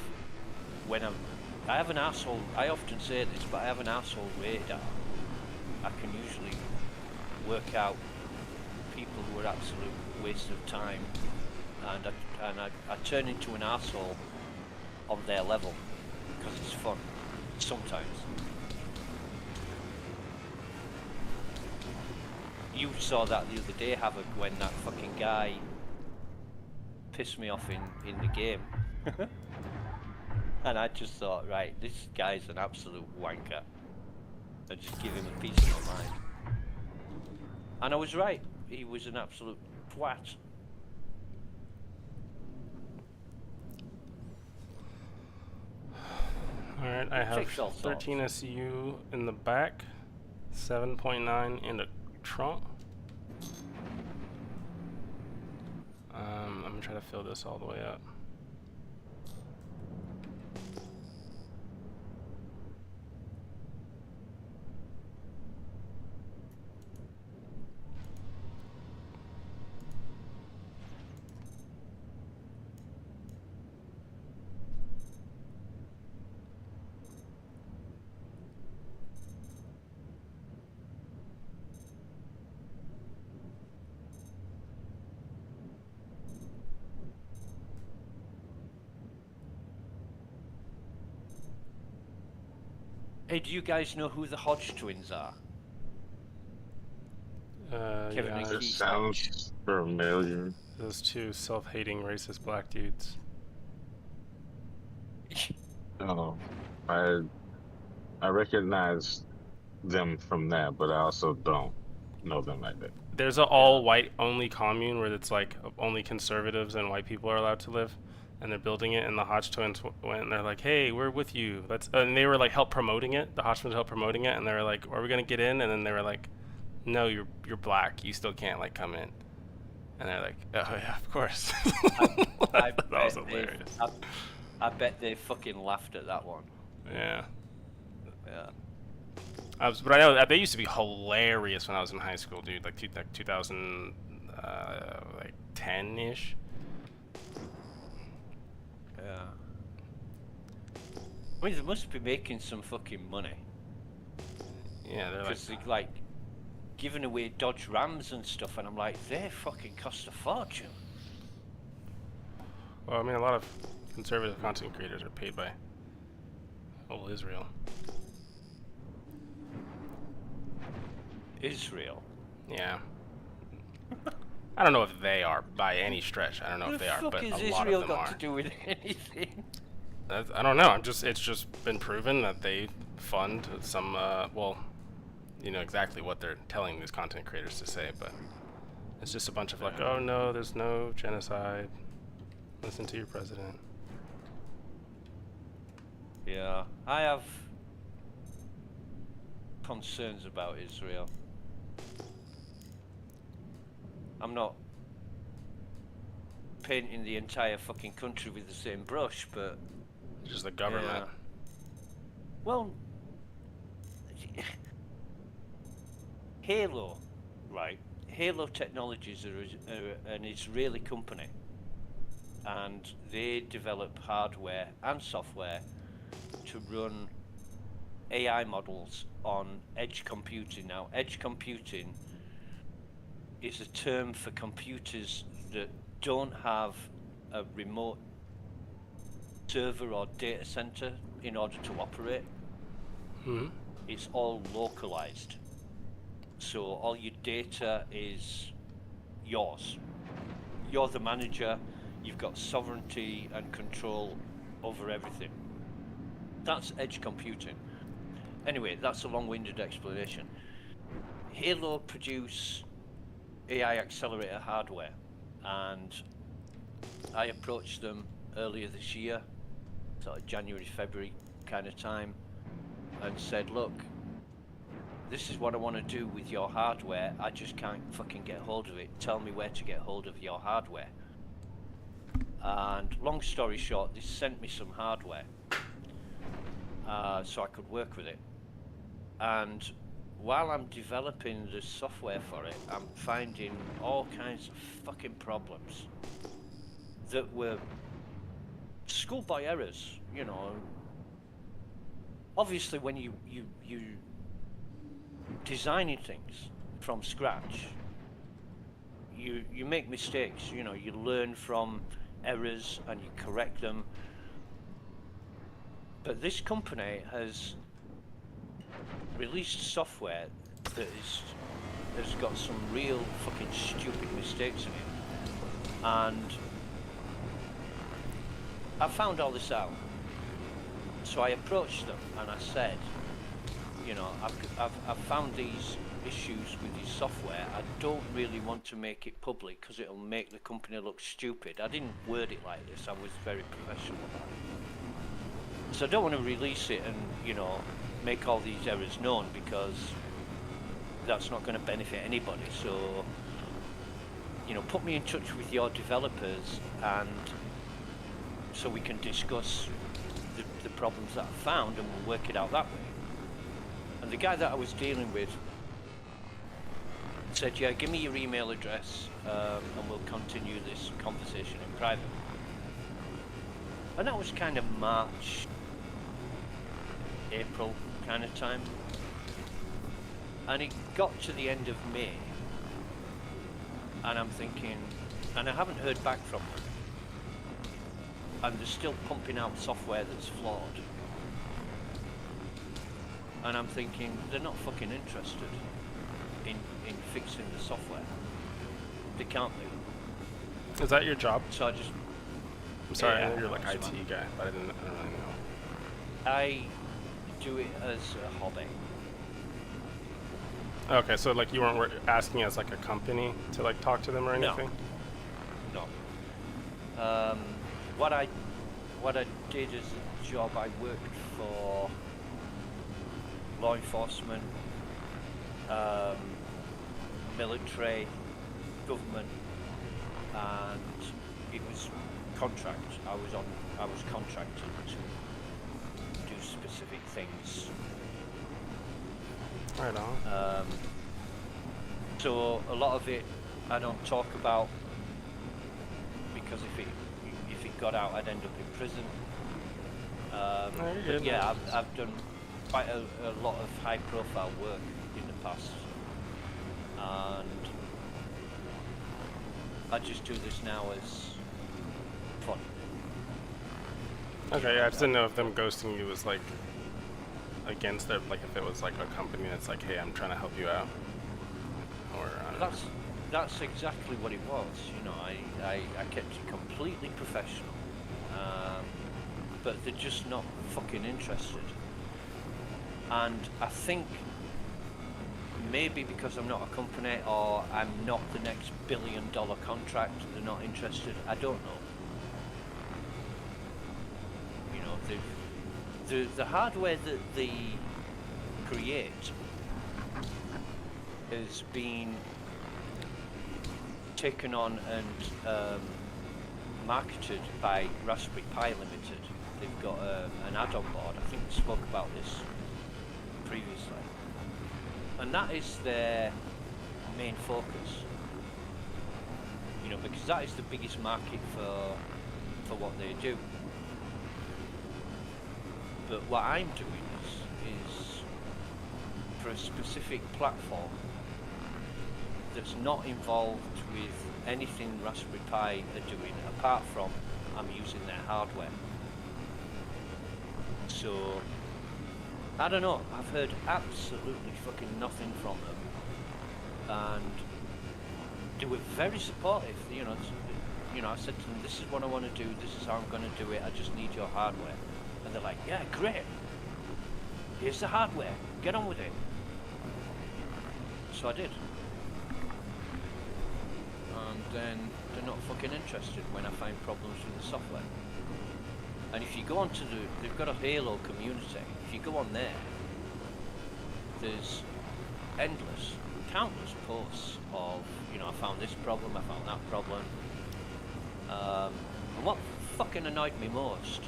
when I have an arsehole, I often say this, but I have an arsehole radar. I can usually work out people who are absolute waste of time, and I turn into an arsehole on their level because it's fun sometimes. You saw that the other day, Havoc, when that fucking guy pissed me off in the game. And I just thought, right, this guy's an absolute wanker. I just give him a piece of my mind. And I was right. He was an absolute twat. Alright, I have Takes all 13 SU in the back, 7.9 in the trunk. I'm gonna try to fill this all the way up. Hey, do you guys know who the Hodge twins are? Kevin Yeah, and It Keith sounds familiar. those two self-hating racist black dudes. Oh, I recognize them from that, but I also don't know them like that. There's an all-white only commune where it's like only conservatives and white people are allowed to live, and they're building it. And the Hodge twins went and they're like, "Hey, we're with you." And they were like help promoting it. The Hodge twins helped promoting it, and they were like, "Are we gonna get in?" And then they were like, "No, you're black. You still can't like come in." And they're like, "Oh yeah, of course." I That bet was hilarious. I bet they fucking laughed at that one. Yeah. Yeah. But I know they used to be hilarious when I was in high school, dude. Like 2000, like 10-ish. Yeah. I mean, they must be making some fucking money. Yeah, they're like, Because they're like giving away Dodge Rams and stuff, and I'm like, they fucking cost a fortune. well, I mean, a lot of conservative content creators are paid by old Israel. Israel. Yeah. I don't know if they are by any stretch. I don't know What if the they are, fuck but has a lot Israel of them got are. to do with anything? I don't know. It's just been proven that they fund some. Well, you know exactly what they're telling these content creators to say, but it's just a bunch of like, oh no, there's no genocide. Listen to your president. Yeah, I have concerns about Israel. I'm not painting the entire fucking country with the same brush, but Just the government. yeah. Well, Halo, right? Halo Technologies are an Israeli company, and they develop hardware and software to run AI models on edge computing. Now, edge computing is a term for computers that don't have a remote server or data center in order to operate. Hmm. It's all localized. So all your data is yours. You're the manager, you've got sovereignty and control over everything. That's edge computing. Anyway, that's a long-winded explanation. Halo produce AI accelerator hardware, and I approached them earlier this year, sort of January, February kind of time, and said, look, this is what I want to do with your hardware. I just can't fucking get hold of it. Tell me where to get hold of your hardware. And long story short, they sent me some hardware so I could work with it. And while I'm developing the software for it, I'm finding all kinds of fucking problems that were schoolboy errors, you know. Obviously, when you designing things from scratch, you make mistakes, you know, you learn from errors and you correct them. But this company has released software that has got some real fucking stupid mistakes in it. And I found all this out. So I approached them and I said, you know, I've found these issues with his software. I don't really want to make it public because it'll make the company look stupid. I didn't word it like this. I was very professional about it. So I don't want to release it and, you know, make all these errors known because that's not going to benefit anybody. So, you know, put me in touch with your developers and so we can discuss the problems that I found and we'll work it out that way. And the guy that I was dealing with said, yeah, give me your email address and we'll continue this conversation in private. And that was kind of March, April kind of time. And it got to the end of May. And I'm thinking, and I haven't heard back from them. And they're still pumping out software that's flawed. And I'm thinking, they're not fucking interested in fixing the software. They can't be. Is that your job? So I just... I'm sorry, Yeah, I know you're like that's IT fine. guy, but I don't really know. I do it as a hobby. Okay, so like you weren't asking as like a company to like talk to them or No. anything? No. What I did as a job, I worked for law enforcement, military, government, and it was contract. I was contracted to do specific things. Right on. So a lot of it I don't talk about because if it got out, I'd end up in prison. No, you're But good. yeah, I've done quite a lot of high-profile work in the past, and I just do this now as fun. Okay, yeah, I just didn't know if them ghosting you was like against it, like if it was like a company that's like, hey, I'm trying to help you out, or I don't know. That's exactly what it was. You know, I kept it completely professional, but they're just not fucking interested. And I think maybe because I'm not a company or I'm not the next billion-dollar contract, they're not interested. I don't know. You know, the hardware that they create has been taken on and marketed by Raspberry Pi Limited. They've got an add-on board. I think we spoke about this previously. And that is their main focus. You know, because that is the biggest market for what they do. But what I'm doing is for a specific platform that's not involved with anything Raspberry Pi are doing apart from I'm using their hardware. So I don't know, I've heard absolutely fucking nothing from them, and they were very supportive. You know, I said to them, this is what I want to do, this is how I'm going to do it, I just need your hardware. And they're like, yeah, great, here's the hardware, get on with it. So I did. And then they're not fucking interested when I find problems with the software. And if you go onto they've got a Halo community. If you go on there, there's countless posts of, you know, I found this problem, I found that problem. And what fucking annoyed me most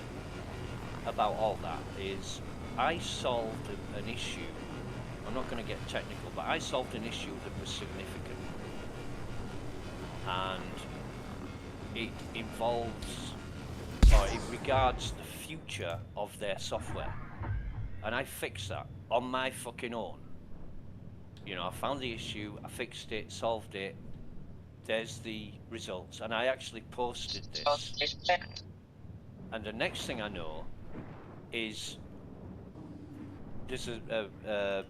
about all that is I solved an issue. I'm not going to get technical, but I solved an issue that was significant. And it involves, or it regards the future of their software. And I fixed that on my fucking own. You know, I found the issue, I fixed it, solved it. There's the results. And I actually posted this. And the next thing I know is there's a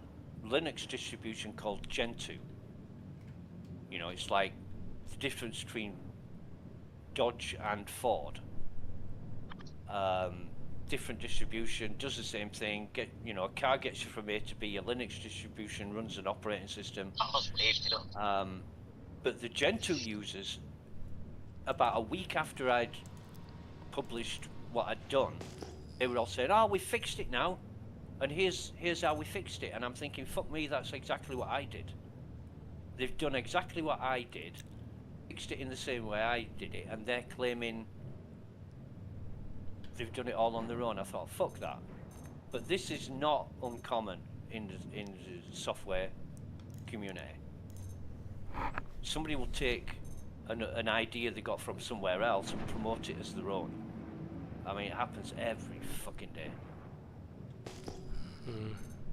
Linux distribution called Gentoo. You know, it's like the difference between Dodge and Ford. different distribution, does the same thing. A car gets you from A to B. A Linux distribution runs an operating system. But the Gentoo users, about a week after I'd published what I'd done, they were all saying, "Oh, we fixed it now, and here's how we fixed it." And I'm thinking, fuck me, that's exactly what I did. They've done exactly what I did, fixed it in the same way I did it, and they're claiming they've done it all on their own. I thought, fuck that. But this is not uncommon in the software community. Somebody will take an idea they got from somewhere else and promote it as their own. I mean, it happens every fucking day.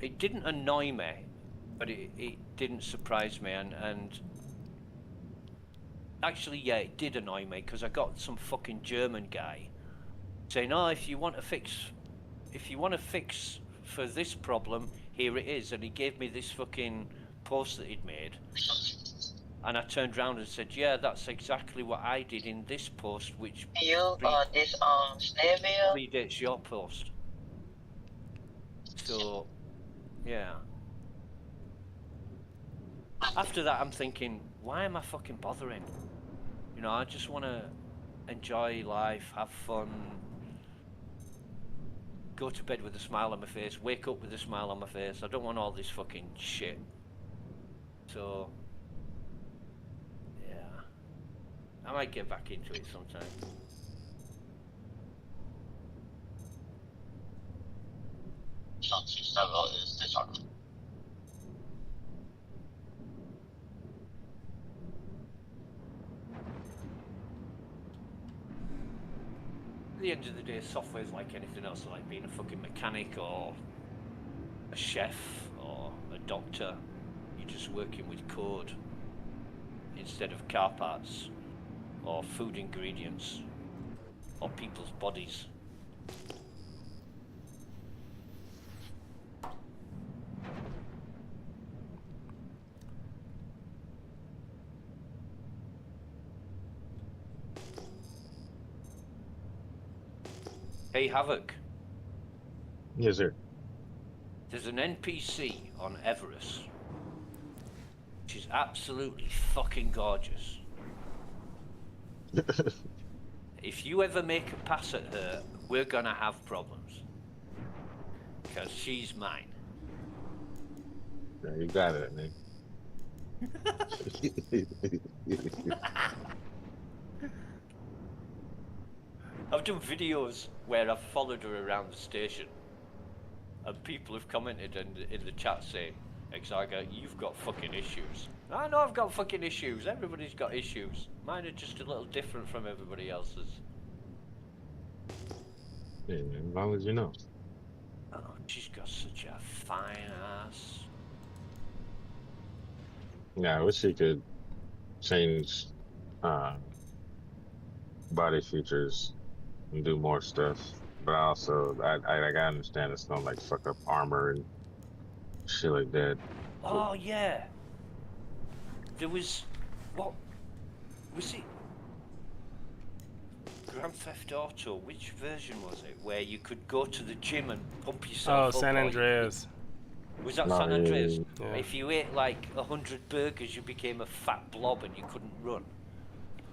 It didn't annoy me, but it didn't surprise me, and actually, yeah, it did annoy me, because I got some fucking German guy saying, "Oh, if you want to fix for this problem, here it is," and he gave me this fucking post that he'd made. And I turned around and said, "Yeah, that's exactly what I did in this post, which predates your post." So, yeah. After that, I'm thinking, why am I fucking bothering? I just want to enjoy life, have fun, go to bed with a smile on my face, wake up with a smile on my face. I don't want all this fucking shit. So... I might get back into it sometime. At the end of the day, software is like anything else, like being a fucking mechanic or a chef or a doctor. You're just working with code instead of car parts, or food ingredients, or people's bodies. Hey, Havoc. Yes, sir. There's an NPC on Everest, which is absolutely fucking gorgeous. If you ever make a pass at her, we're gonna have problems. Because she's mine. Yeah, you got it, man. I've done videos where I've followed her around the station, and people have commented in the chat saying, "Exarga, you've got fucking issues." I know I've got fucking issues. Everybody's got issues. Mine are just a little different from everybody else's. Yeah, as long as you know. Oh, she's got such a fine ass. Yeah, I wish she could change body features and do more stuff. But also, I understand it's gonna like fuck up armor and shit like that. Oh yeah. There was, what was it? Grand Theft Auto. Which version was it? Where you could go to the gym and pump yourself up. Oh, San Andreas. Was that San Andreas? Yeah. If you ate like 100 burgers, you became a fat blob and you couldn't run.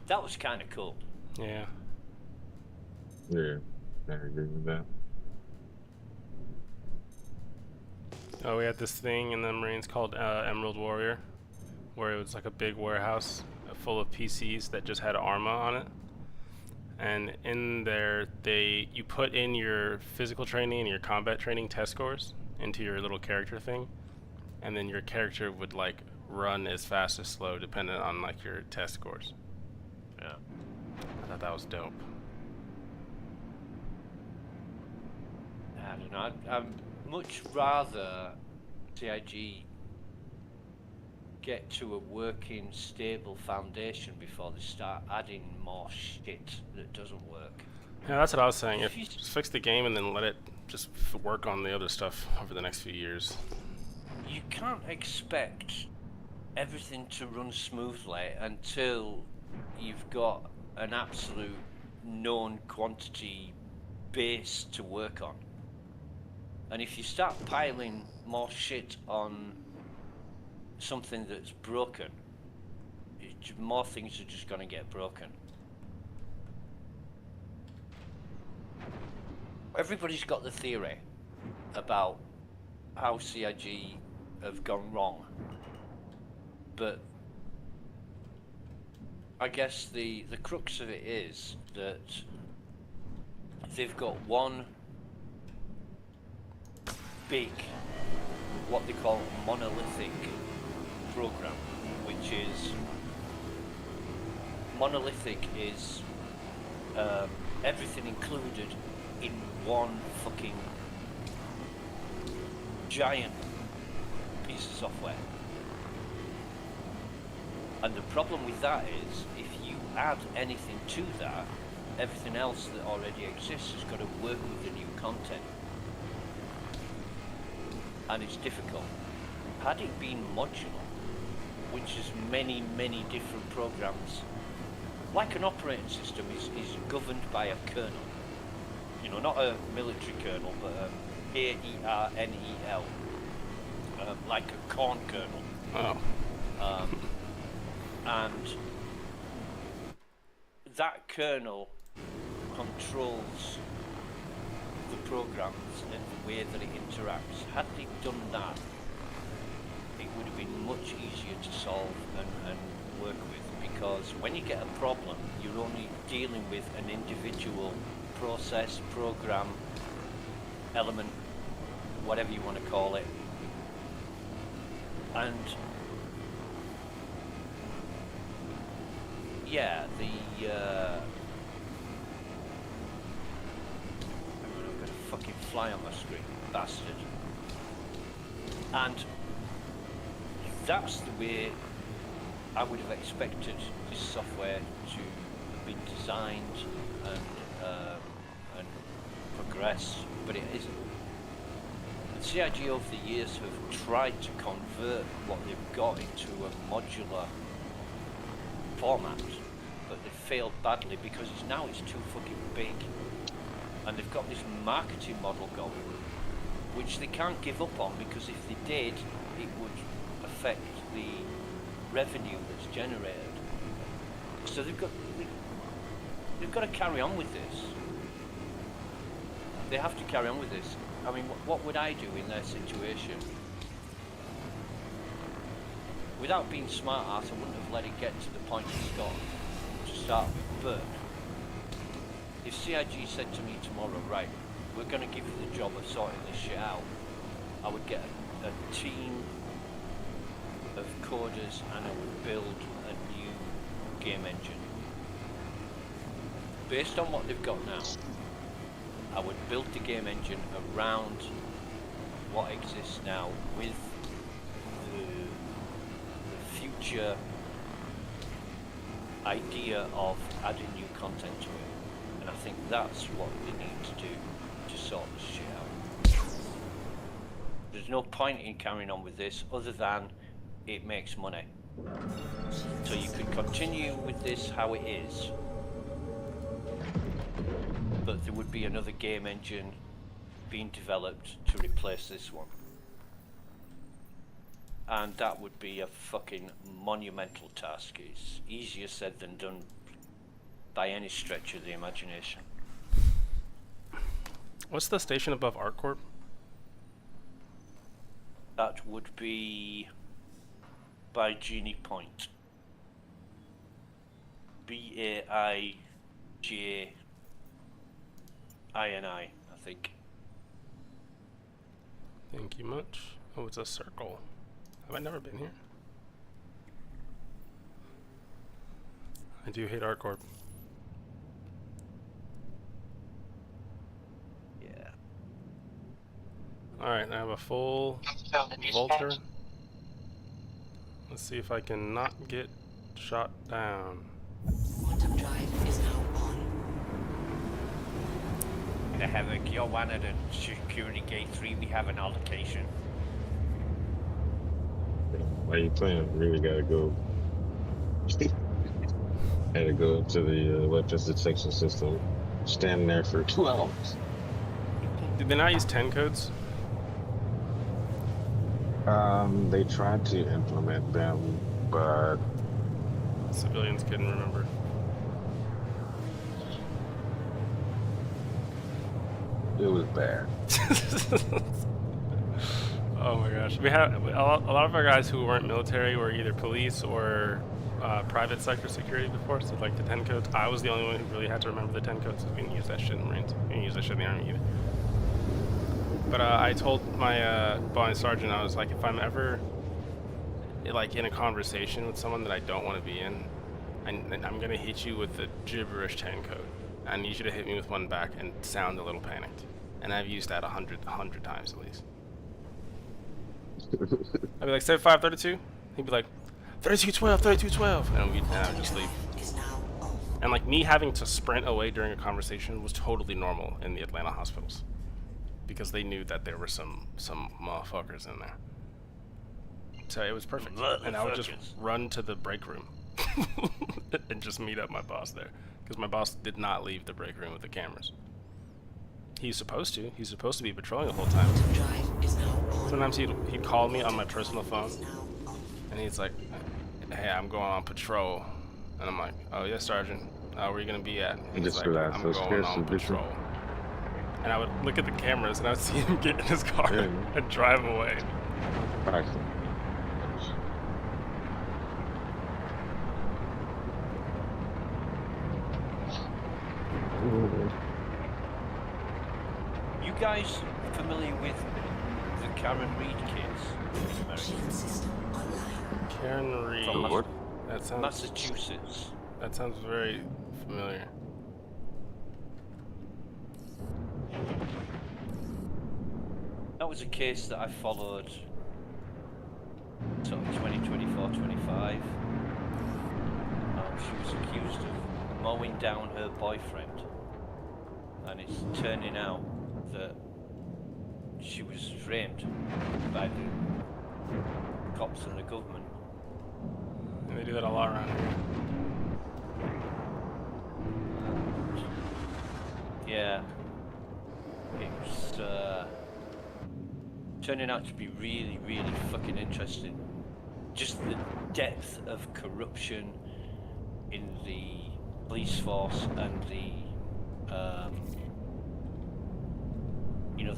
That was kind of cool. Yeah. Yeah, I agree with that. Oh, we had this thing in the Marines called Emerald Warrior, where it was like a big warehouse full of PCs that just had Arma on it. And in there, you put in your physical training and your combat training test scores into your little character thing, and then your character would like run as fast as slow depending on like your test scores. Yeah. I thought that was dope. I don't know. I'd much rather CIG get to a working, stable foundation before they start adding more shit that doesn't work. Yeah, that's what I was saying. If just fix the game and then let it just work on the other stuff over the next few years. You can't expect everything to run smoothly until you've got an absolute known quantity base to work on. And if you start piling more shit on something that's broken, more things are just going to get broken. Everybody's got the theory about how CIG have gone wrong, but I guess the crux of it is that they've got one big, what they call monolithic program, which is monolithic is everything included in one fucking giant piece of software. And the problem with that is, if you add anything to that, everything else that already exists has got to work with the new content. And it's difficult. Had it been modular, which is many, many different programs, like an operating system is governed by a kernel. You know, not a military kernel, but K-E-R-N-E-L. Like a corn kernel. Oh. And that kernel controls the programs and the way that it interacts. Had they done that, it would have been much easier to solve and work with, because when you get a problem, you're only dealing with an individual process, program, element, whatever you want to call it. And yeah, I've got a fucking fly on my screen, bastard. And that's the way I would have expected this software to have been designed and progress, but it isn't. And CIG over the years have tried to convert what they've got into a modular format, but they failed badly because it's too fucking big, and they've got this marketing model going, which they can't give up on, because if they did, it would affect the revenue that's generated. So they've got to carry on with this. They have to carry on with this. I mean, what would I do in their situation? Without being smart ass, I wouldn't have let it get to the point it's got to start with. But if CIG said to me tomorrow, right, we're going to give you the job of sorting this shit out, I would get a team of coders and I would build a new game engine. Based on what they've got now, I would build the game engine around what exists now, with the future idea of adding new content to it. And I think that's what they need to do to sort this shit out. There's no point in carrying on with this other than it makes money. So you could continue with this how it is, but there would be another game engine being developed to replace this one. And that would be a fucking monumental task. It's easier said than done by any stretch of the imagination. What's the station above ArtCorp? That would be by Genie Point. BAIJINI, I think. Thank you much. Oh, it's a circle. Have I never been here? I do hate ArtCorp. Yeah. Alright, I have a full Vulture. Let's see if I can not get shot down. Quantum drive is now on. Havoc, you're one of the security gate 3. We have an allocation. Why you playing? Really gotta go. Had to go to the weapons detection system. Standing there for 2 hours. Did they not use 10 codes? They tried to implement them, but Civilians couldn't remember. it was bad. Oh my gosh. We have a lot of our guys who weren't military were either police or private sector security before, so like the 10 codes. I was the only one who really had to remember the 10 codes, because we didn't use that shit in the Marines. We didn't use that shit in the Army either. But I told my battalion sergeant, I was like, if I'm ever like in a conversation with someone that I don't want to be in, I'm gonna hit you with the gibberish 10 code. I need you to hit me with one back and sound a little panicked. And I've used that 100 times at least. I'd be like, 7532. He'd be like, 3212, 3212, and I would just leave. And like me having to sprint away during a conversation was totally normal in the Atlanta hospitals, because they knew that there were some motherfuckers in there. So it was perfect. And I would just run to the break room and just meet up my boss there, because my boss did not leave the break room with the cameras. He's supposed to. He's supposed to be patrolling the whole time. Sometimes he'd call me on my personal phone, and he's like, "Hey, I'm going on patrol," and I'm like, "Oh yes, Sergeant. Where are you gonna be at?" And he's like, "I'm going on patrol." And I would look at the cameras, and I would see him get in his car and drive away. You guys familiar with the Karen Reed case in America? Karen Reed. From what? That sounds. Massachusetts. That sounds very familiar. That was a case that I followed sort of 2024, 25. She was accused of mowing down her boyfriend, and it's turning out that she was framed by the cops and the government. And they do that a lot around here. Yeah, it's turning out to be really, really fucking interesting. Just the depth of corruption in the police force and the,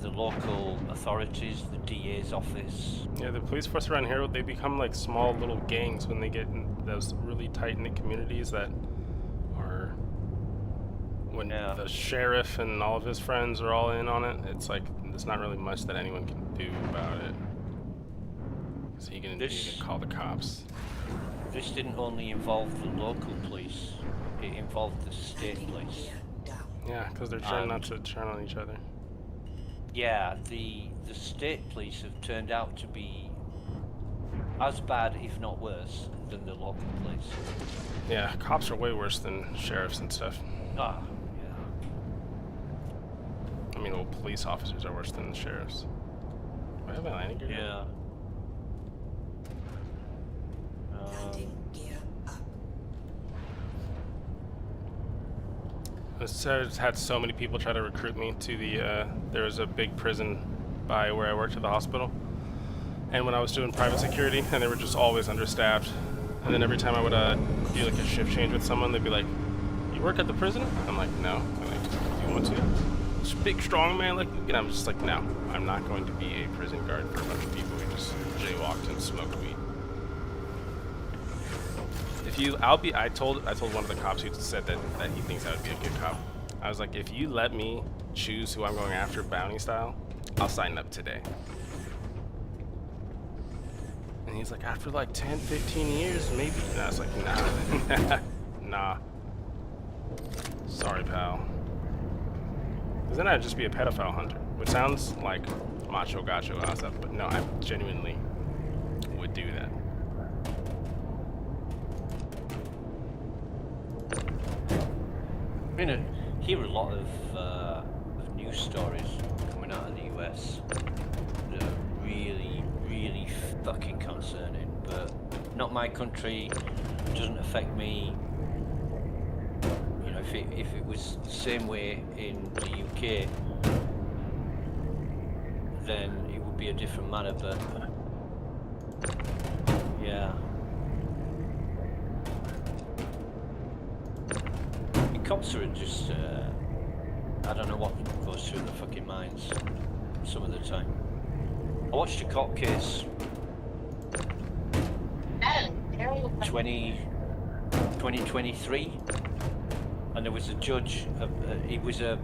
the local authorities, the DA's office. Yeah, the police force around here, they become like small little gangs when they get in those really tight-knit communities that are... When the sheriff and all of his friends are all in on it, it's like there's not really much that anyone can do about it. So you can call the cops. This didn't only involve the local police, it involved the state police. Yeah, because they're trying not to turn on each other. Yeah, the state police have turned out to be as bad, if not worse, than the local police. Yeah, cops are way worse than sheriffs and stuff. Ah, yeah. I mean, well, police officers are worse than the sheriffs. Do I have my landing gear? Yeah. I've had so many people try to recruit me to the, there was a big prison by where I worked at the hospital. And when I was doing private security, and they were just always understaffed. And then every time I would do like a shift change with someone, they'd be like, "You work at the prison?" I'm like, "No." I'm like, "Do you want to?" This big, strong man like you. And I'm just like, "No, I'm not going to be a prison guard for a bunch of people who just jaywalked and smoked weed." I told one of the cops who said that he thinks I would be a good cop. I was like, if you let me choose who I'm going after bounty style, I'll sign up today. And he's like, after like 10, 15 years, maybe. And I was like, nah. Nah. Sorry, pal. Because then I'd just be a pedophile hunter, which sounds like macho gacho stuff, but no, I genuinely would do that. I mean, I hear a lot of news stories coming out of the US that are really, really fucking concerning, but not my country, doesn't affect me. You know, if it was the same way in the UK, then it would be a different matter. But yeah, the cops are just I don't know what goes through their fucking minds some of the time. I watched a court case 2023, and there was a judge, he was a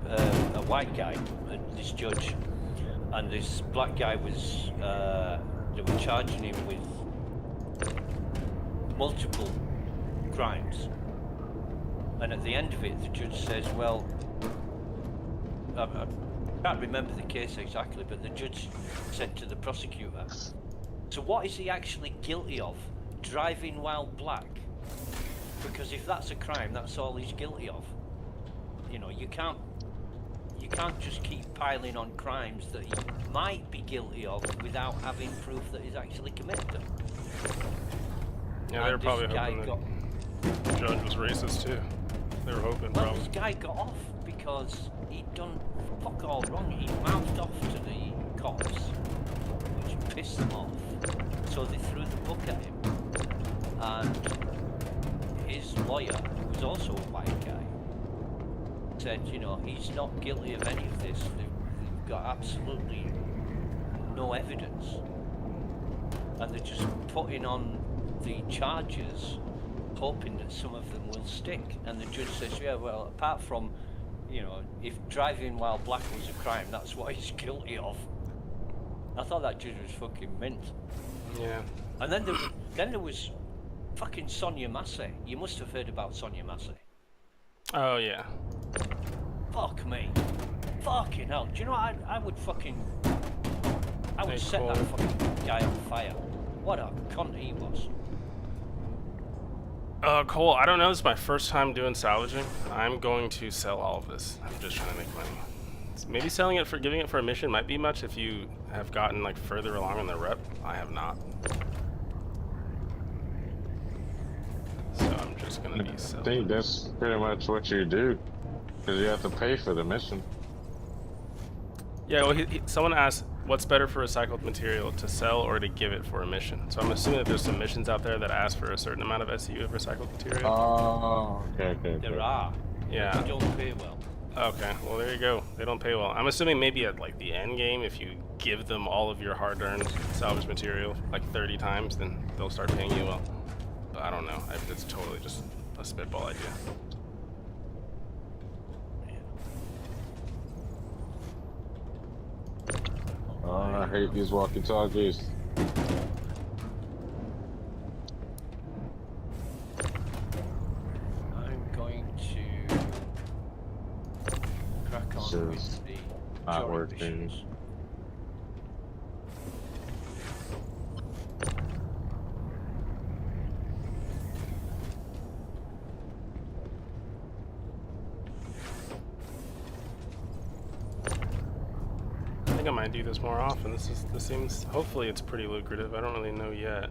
white guy, this judge, and this black guy was, they were charging him with multiple crimes, and at the end of it the judge says, well, I can't remember the case exactly, but the judge said to the prosecutor, so what is he actually guilty of? Driving while black? Because if that's a crime, that's all he's guilty of. You know, you can't just keep piling on crimes that he might be guilty of without having proof that he's actually committed them. Yeah, they were probably hoping that the judge was racist too. They were hoping, well, probably. this guy got off because he'd done fuck all wrong. He mouthed off to the cops, which pissed them off. So they threw the book at him. And his lawyer, who was also a white guy, said, you know, he's not guilty of any of this. They've got absolutely no evidence. And they're just putting on the charges, hoping that some of them will stick. And the judge says, yeah, well, apart from, you know, if driving while black was a crime, that's what he's guilty of. I thought that judge was fucking mint. Yeah. And then there was fucking Sonia Massey. You must have heard about Sonia Massey. Oh, yeah. Fuck me. Fucking hell. Do you know what? I would fucking... I would Hey, set Cole. that fucking guy on fire. What a cunt he was. Cole, I don't know. This is my first time doing salvaging. I'm going to sell all of this. I'm just trying to make money. Maybe selling it for giving it for a mission might be much if you have gotten like further along in the rep. I have not. So I'm just gonna be I selling. think that's pretty much what you do, because you have to pay for the mission. Yeah, well, someone asked, what's better for recycled material, to sell or to give it for a mission? So I'm assuming that there's some missions out there that ask for a certain amount of SU of recycled material. Oh, okay. There are. Yeah. They don't pay well. Okay, well there you go. They don't pay well. I'm assuming maybe at like the end game, if you give them all of your hard-earned salvage material like 30 times, then they'll start paying you well. But I don't know. It's totally just a spitball idea. Oh, I hate these walkie-talkies. I'm going to crack on Sure. with the Not jury working. missions. I think I might do this more often. This seems, hopefully it's pretty lucrative. I don't really know yet.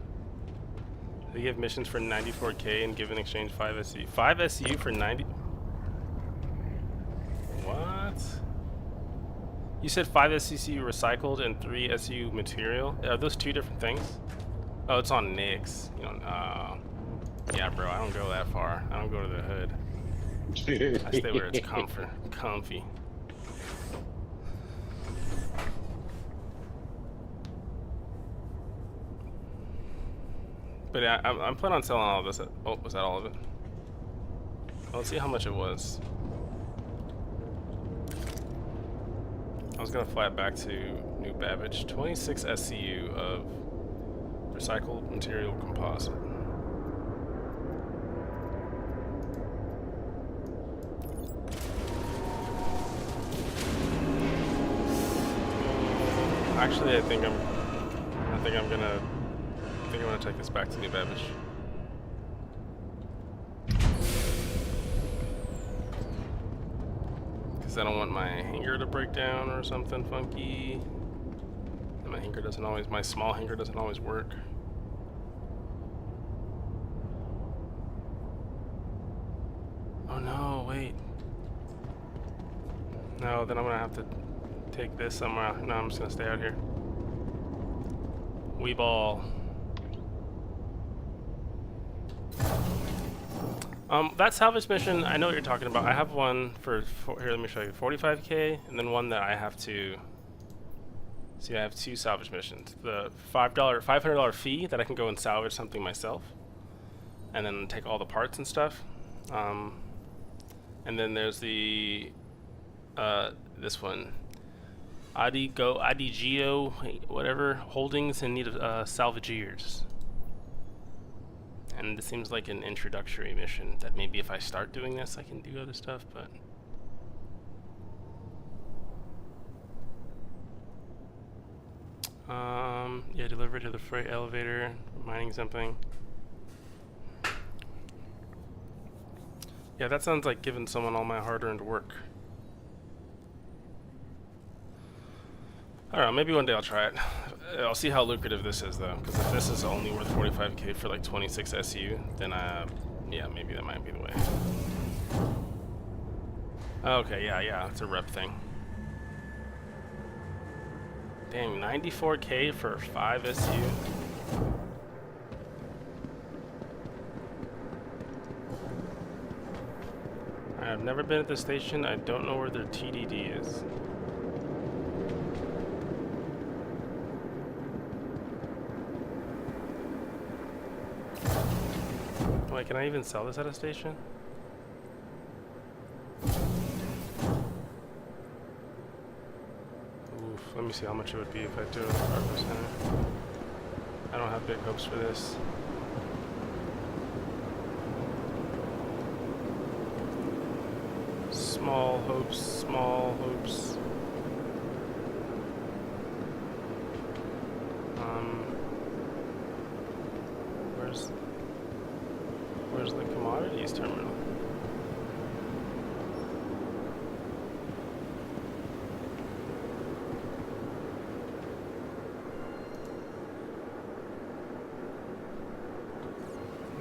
They give missions for 94k and give in exchange 5 SU. 5 SU for 90? What? You said 5 SCCU recycled and 3 SU material? Are those two different things? Oh, it's on Nix. You know, yeah, bro, I don't go that far. I don't go to the hood. I stay where it's comfy. But yeah, I'm planning on selling all of this. Oh, was that all of it? Well, let's see how much it was. I was gonna fly it back to New Babbage. 26 SCU of recycled material composite. Actually, I think I'm gonna take this back to New Babbage. Because I don't want my hanger to break down or something funky. And my small hanger doesn't always work. Oh no, wait. No, then I'm gonna have to take this somewhere. No, I'm just gonna stay out here. Weeball. That salvage mission, I know what you're talking about. I have one for here, let me show you, 45k, and then one that I have to, see, I have 2 salvage missions. The $500 fee that I can go and salvage something myself, and then take all the parts and stuff. And then there's the, this one, Adigio, whatever, holdings in need of salvageers. And this seems like an introductory mission that maybe if I start doing this I can do other stuff, but yeah, deliver to the freight elevator, mining something. Yeah, that sounds like giving someone all my hard-earned work. I don't know, maybe one day I'll try it. I'll see how lucrative this is though, because if this is only worth 45k for like 26 SU, then yeah, maybe that might be the way. Okay, yeah, it's a rep thing. Dang, 94k for 5 SU. I've never been at this station. I don't know where their TDD is. Wait, can I even sell this at a station? Oof, let me see how much it would be if I do it at the cargo center. I don't have big hopes for this. Small hopes, small hopes. Where's the commodities terminal?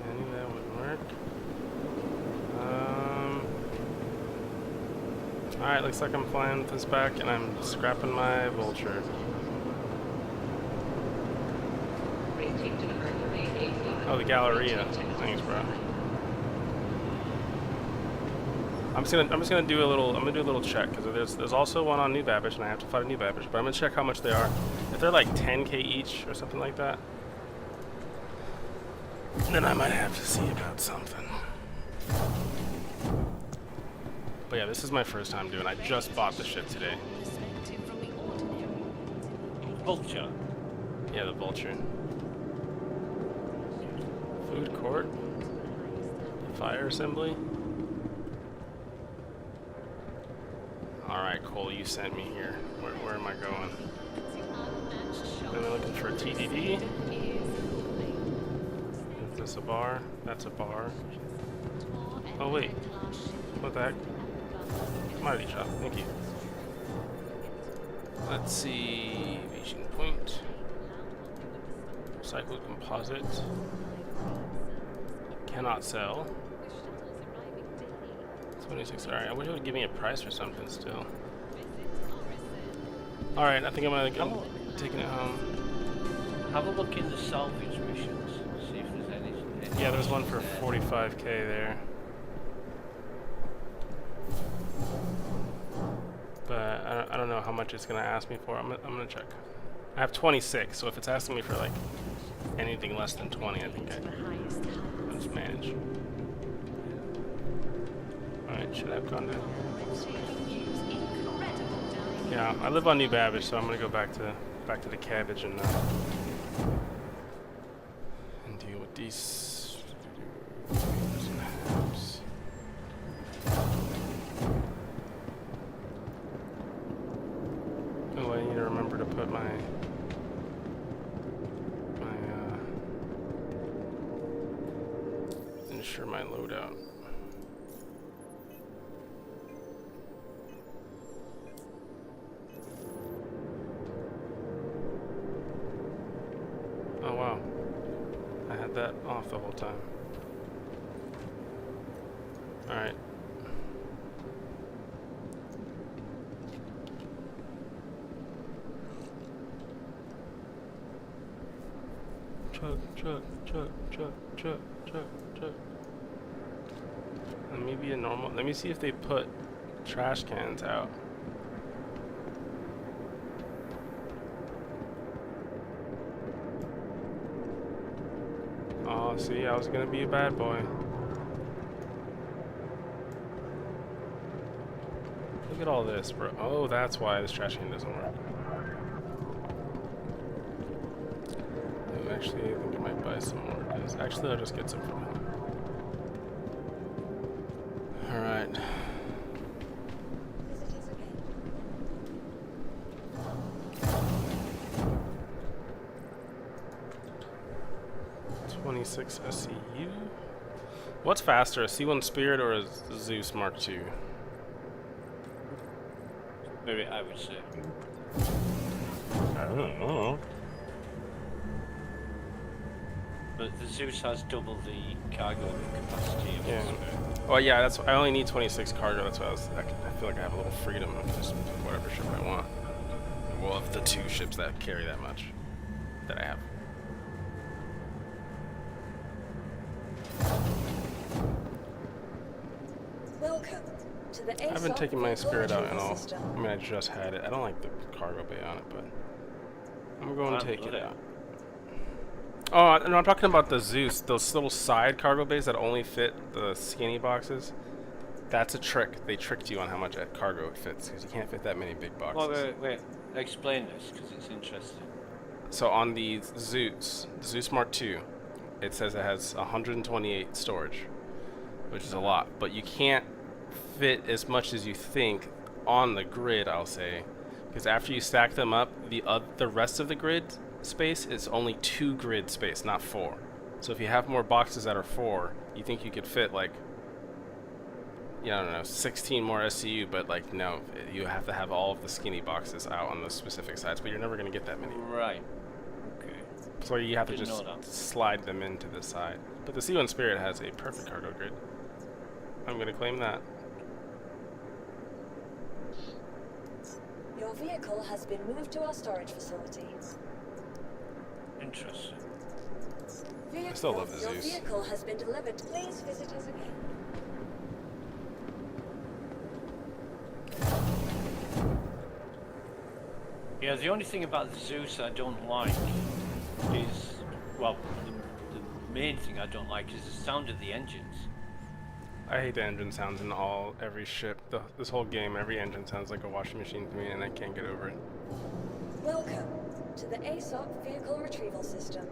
I knew that wouldn't work. Alright, looks like I'm flying this back and I'm scrapping my vulture. Oh, the Galleria. Thanks, bro. I'm just gonna do a little check because there's also one on New Babbage and I have to fight a New Babbage, but I'm gonna check how much they are. If they're like 10k each or something like that, then I might have to see about something. But yeah, this is my first time doing it. I just bought the shit today. Vulture. Yeah, the Vulture. Food court. Fire assembly. Alright, Cole, you sent me here. Where am I going? Am I looking for a TDD? Is this a bar? That's a bar. Oh wait. What the heck? Commodity shop, thank you. Let's see. Aviation point. Recycled composite. Cannot sell. 26. Alright, I wish it would give me a price or something still. Alright, I think I'm taking it home. Have a look in the salvage missions. See if there's any. Yeah, there's one for 45k there. But I don't know how much it's gonna ask me for. I'm gonna check. I have 26, so if it's asking me for like anything less than 20, I think I'll just manage. Alright, should I have gone down? Yeah, I live on New Babbage, so I'm gonna go back to the cabbage and deal with these. Oh, I need to remember to put my ensure my loadout. Oh wow, I had that off the whole time. Alright. Truck. Let me be a normal. Let me see if they put trash cans out. Oh, see, I was gonna be a bad boy. Look at all this, bro. Oh, that's why this trash can doesn't work. Actually, I think I might buy some more. Actually, I'll just get some from him. Alright. Visitors again. 26 SCU. What's faster, a C1 Spirit or a Zeus Mark II? Spirit, I would say. I don't know. But the Zeus has double the cargo capacity of Yeah. the Spirit. Well, yeah, that's. I only need 26 cargo. That's why I feel like I have a little freedom of just pick whatever ship I want. Well, of the 2 ships that carry that much that I have. Welcome to the I haven't taken my Spirit out at all. system. I mean, I just had it. I don't like the cargo bay on it, but I'm going to take it out. Oh, no, I'm talking about the Zeus. Those little side cargo bays that only fit the skinny boxes. That's a trick. They tricked you on how much cargo it fits, because you can't fit that many big boxes. Well, wait. Explain this, because it's interesting. So on the Zeus Mark II, it says it has 128 storage, which is a lot. But you can't fit as much as you think on the grid, I'll say, because after you stack them up, the rest of the grid space is only 2 grid space, not 4. So if you have more boxes that are 4, you think you could fit like, yeah, I don't know, 16 more SCU, but like no, you have to have all of the skinny boxes out on the specific sides, but you're never going to get that many. Right. Okay. So you have to Didn't just know that. slide them into the side. But the C1 Spirit has a perfect cargo grid. I'm going to claim that. Your vehicle has been moved to our storage facility. Interesting. Vehicle, still love the your Zeus. vehicle has been delivered. Please visit us again. Yeah, the only thing about the Zeus I don't like is, well, the main thing I don't like is the sound of the engines. I hate the engine sounds in every ship. This whole game, every engine sounds like a washing machine to me, and I can't get over it. Welcome to the ASOP vehicle retrieval system.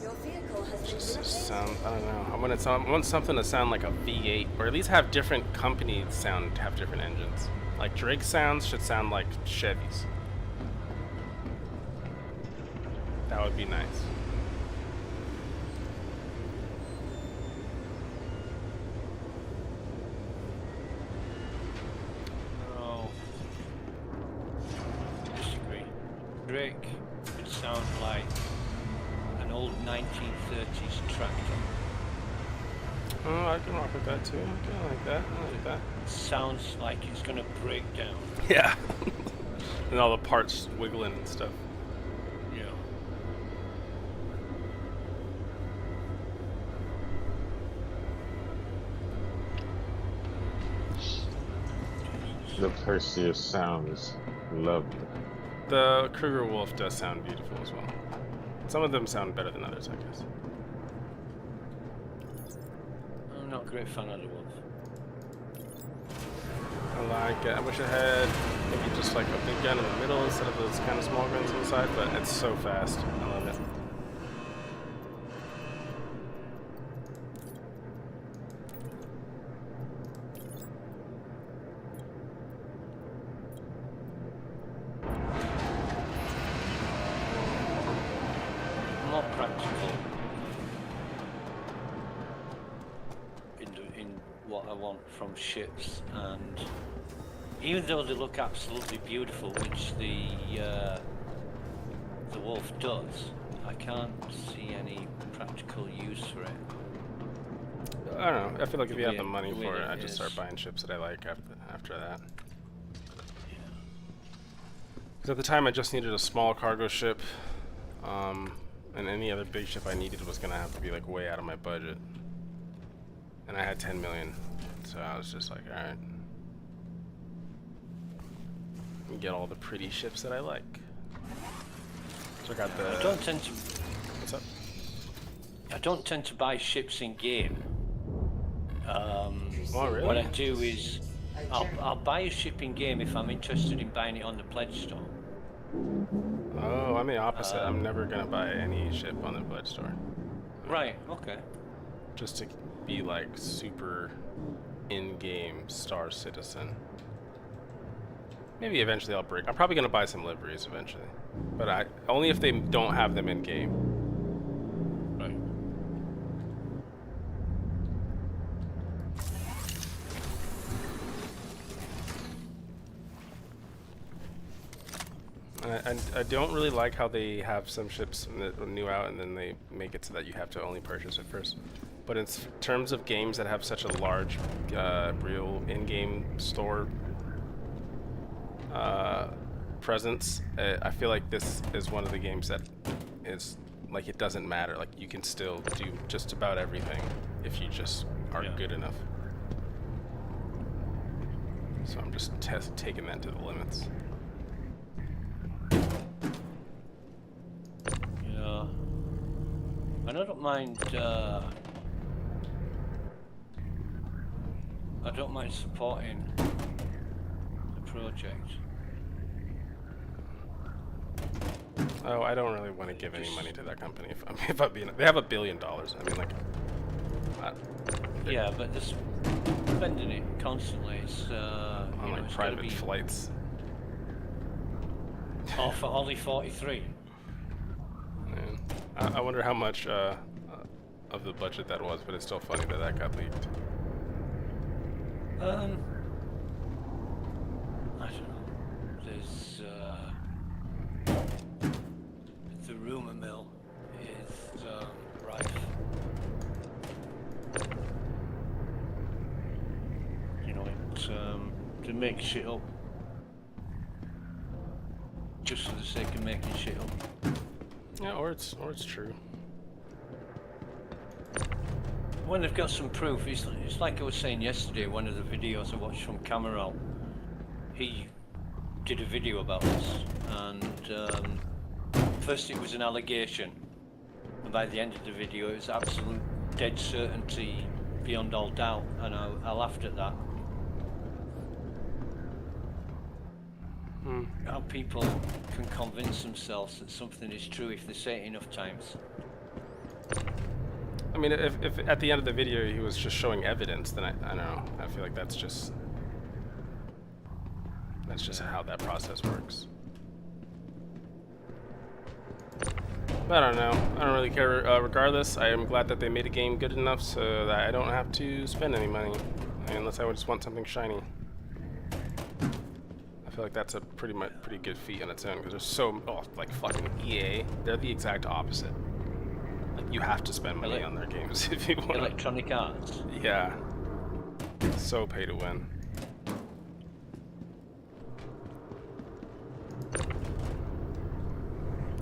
Your vehicle has been Just moved. sound, I don't know. I want something to sound like a V8, or at least have different companies have different engines. Like Drake sounds should sound like Chevys. That would be nice. No. Disagree. Drake would sound like an old 1930s tractor. Oh, I can rock with that too. I like that. I like that. Sounds like it's gonna break down. Yeah. And all the parts wiggling and stuff. Yeah. The Perseus sounds lovely. The Kruger Wolf does sound beautiful as well. Some of them sound better than others, I guess. I'm not a great fan of the Wolf. I like it. I wish I had maybe just like a big gun in the middle instead of those kind of small guns on the side, but it's so fast. I love it. More practical in what I want from ships, and even though they look absolutely beautiful, which the Wolf does, I can't see any practical use for it. I don't know. I feel like if The you have way the money the way for it, it I just start is. buying ships that I like after that. Because at the time I just needed a small cargo ship. And any other big ship I needed was gonna have to be like way out of my budget. And I had 10 million, so I was just like, all right. And get all the pretty ships that I like. So I got the. I don't tend to. What's up? I don't tend to buy ships in game. Oh, really? What I do is, I'll buy a ship in game if I'm interested in buying it on the pledge store. Oh, I'm the opposite. I'm never gonna buy any ship on the pledge store. Right. Okay. Just to be like super in-game Star Citizen. Maybe eventually I'll break. I'm probably gonna buy some liveries eventually, but only if they don't have them in game. Right. And I don't really like how they have some ships that are new out and then they make it so that you have to only purchase it first. But in terms of games that have such a large, real in-game store presence, I feel like this is one of the games that is like it doesn't matter. Like you can still do just about everything if you just are good enough. So I'm just taking that to the limits. Yeah. And I don't mind. I don't mind supporting the project. Oh, I don't really want to give any money to that company. If I'm being, they have $1 billion. I mean, like, yeah, but this spending it constantly. It's on like private flights. Oh, for only 43. Man, I wonder how much of the budget that was, but it's still funny that that got leaked. I don't know. There's the rumor mill is rife. You know, it's to make shit up, just for the sake of making shit up. Yeah, or it's true. When they've got some proof, it's like I was saying yesterday, one of the videos I watched from Cameron, he did a video about this, and first it was an allegation, and by the end of the video it was absolute dead certainty beyond all doubt, and I laughed at that. How people can convince themselves that something is true if they say it enough times. I mean, if at the end of the video he was just showing evidence, then I don't know. I feel like that's just how that process works. But I don't know. I don't really care. Regardless, I am glad that they made a game good enough so that I don't have to spend any money, unless I just want something shiny. I feel like that's a pretty good feat on its own because there's like fucking EA. They're the exact opposite. Like you have to spend money on their games if you want. Electronic Arts. Yeah. So pay to win.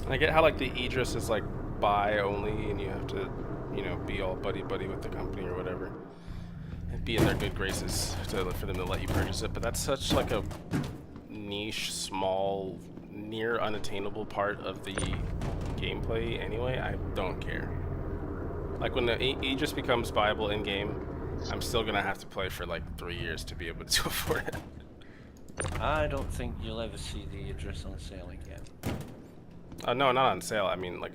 I get how like the Idris is like buy only and you have to, you know, be all buddy with the company or whatever. And be in their good graces for them to let you purchase it, but that's such like a niche, small, near unattainable part of the gameplay anyway. I don't care. Like when the Aegis becomes viable in game, I'm still gonna have to play for like 3 years to be able to afford it. I don't think you'll ever see the address on sale again. No, not on sale. I mean, like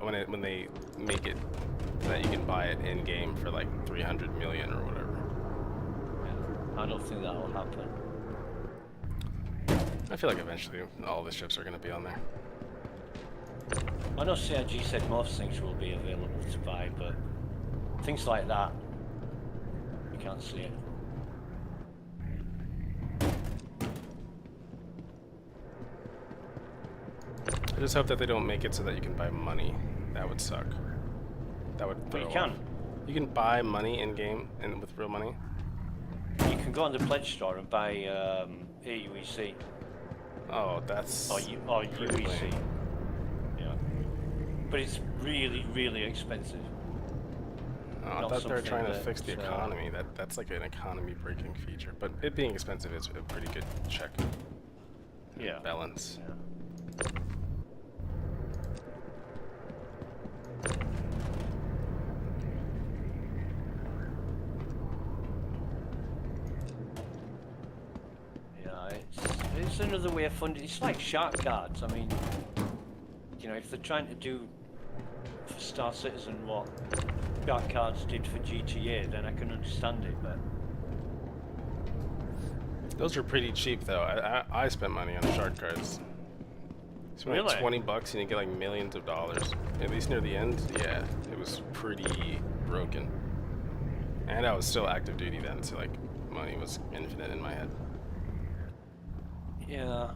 when they make it that you can buy it in game for like 300 million or whatever. Yeah, I don't think that will happen. I feel like eventually all the ships are going to be on there. I know CIG said most things will be available to buy, but things like that, you can't see it. I just hope that they don't make it so that you can buy money. That would suck. That would throw But you can. off. You can buy money in game and with real money. You can go on the pledge store and buy AUEC. Oh, that's Or UEC. Yeah. but it's really, really expensive. I Not thought they were something trying to fix the that, economy. That's like an economy-breaking feature. But it being expensive is a pretty good check. Yeah. Balance. Yeah. Yeah, it's another way of funding. It's like shark cards. I mean, you know, if they're trying to do for Star Citizen what shark cards did for GTA, then I can understand it. But Those are pretty cheap, though. I spent money on shark cards. Spent Really? like $20 and you get like millions of dollars. At least near the end, yeah, it was pretty broken. And I was still active duty then, so like money was infinite in my head. yeah,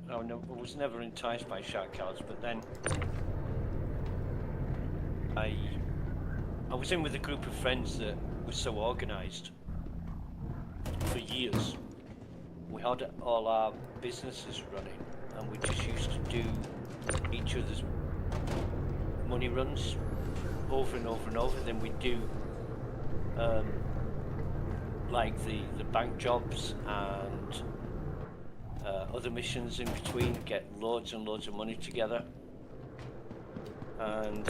I was never enticed by shark cards. But then I was in with a group of friends that was so organised for years. We had all our businesses running, and we just used to do each other's money runs over and over and over. Then we'd do like the bank jobs and other missions in between, get loads and loads of money together. And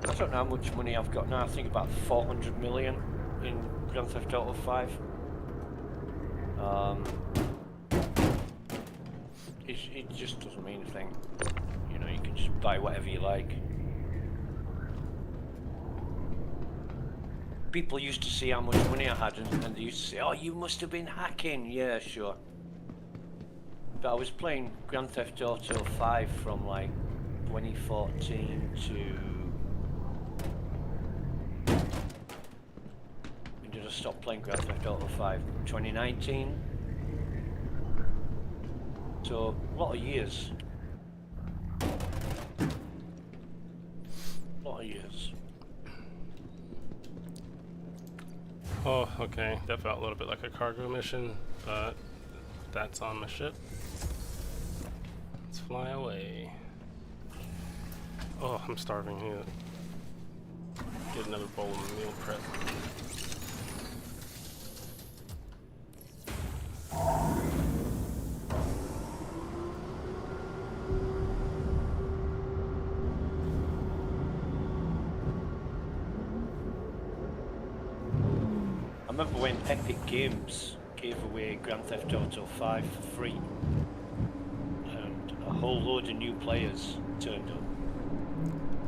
I don't know how much money I've got now. I think about 400 million in Grand Theft Auto 5. It just doesn't mean a thing. You know, you can just buy whatever you like. People used to see how much money I had, and they used to say, "Oh, you must have been hacking." Yeah, sure. But I was playing Grand Theft Auto 5 from like 2014 to... When did I stop playing Grand Theft Auto 5? 2019? So, a lot of years. A lot of years. Oh, okay. That felt a little bit like a cargo mission, but that's on my ship. Let's fly away. Oh, I'm starving here. Get another bowl of meal prep. I remember when Epic Games gave away Grand Theft Auto 5 for free, and a whole load of new players turned up,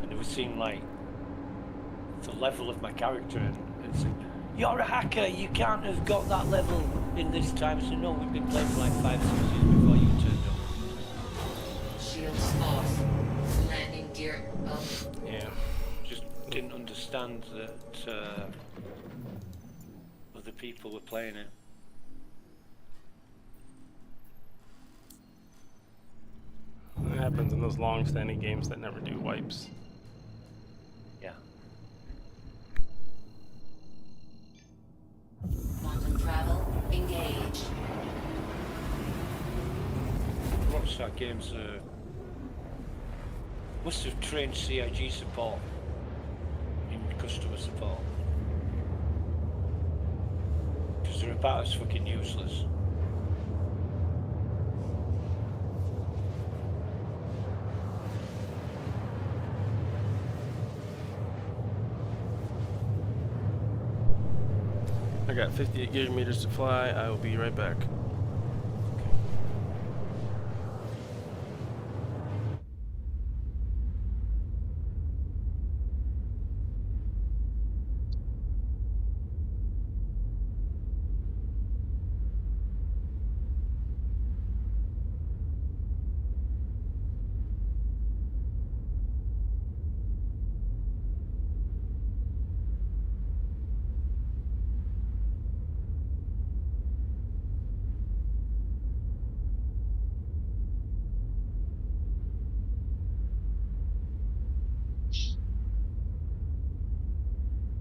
and it would seem like the level of my character, and said, "You're a hacker, you can't have got that level in this time." So no, we've been playing for like 5-6 years before you turned up. Shields off. Landing gear up. Yeah. Just didn't understand that other people were playing it. It happens in those long-standing games that never do wipes. Yeah. Quantum travel engaged. Rockstar Games must have trained CIG support in customer support, because they're about as fucking useless. I got 58 gigameters to fly. I will be right back.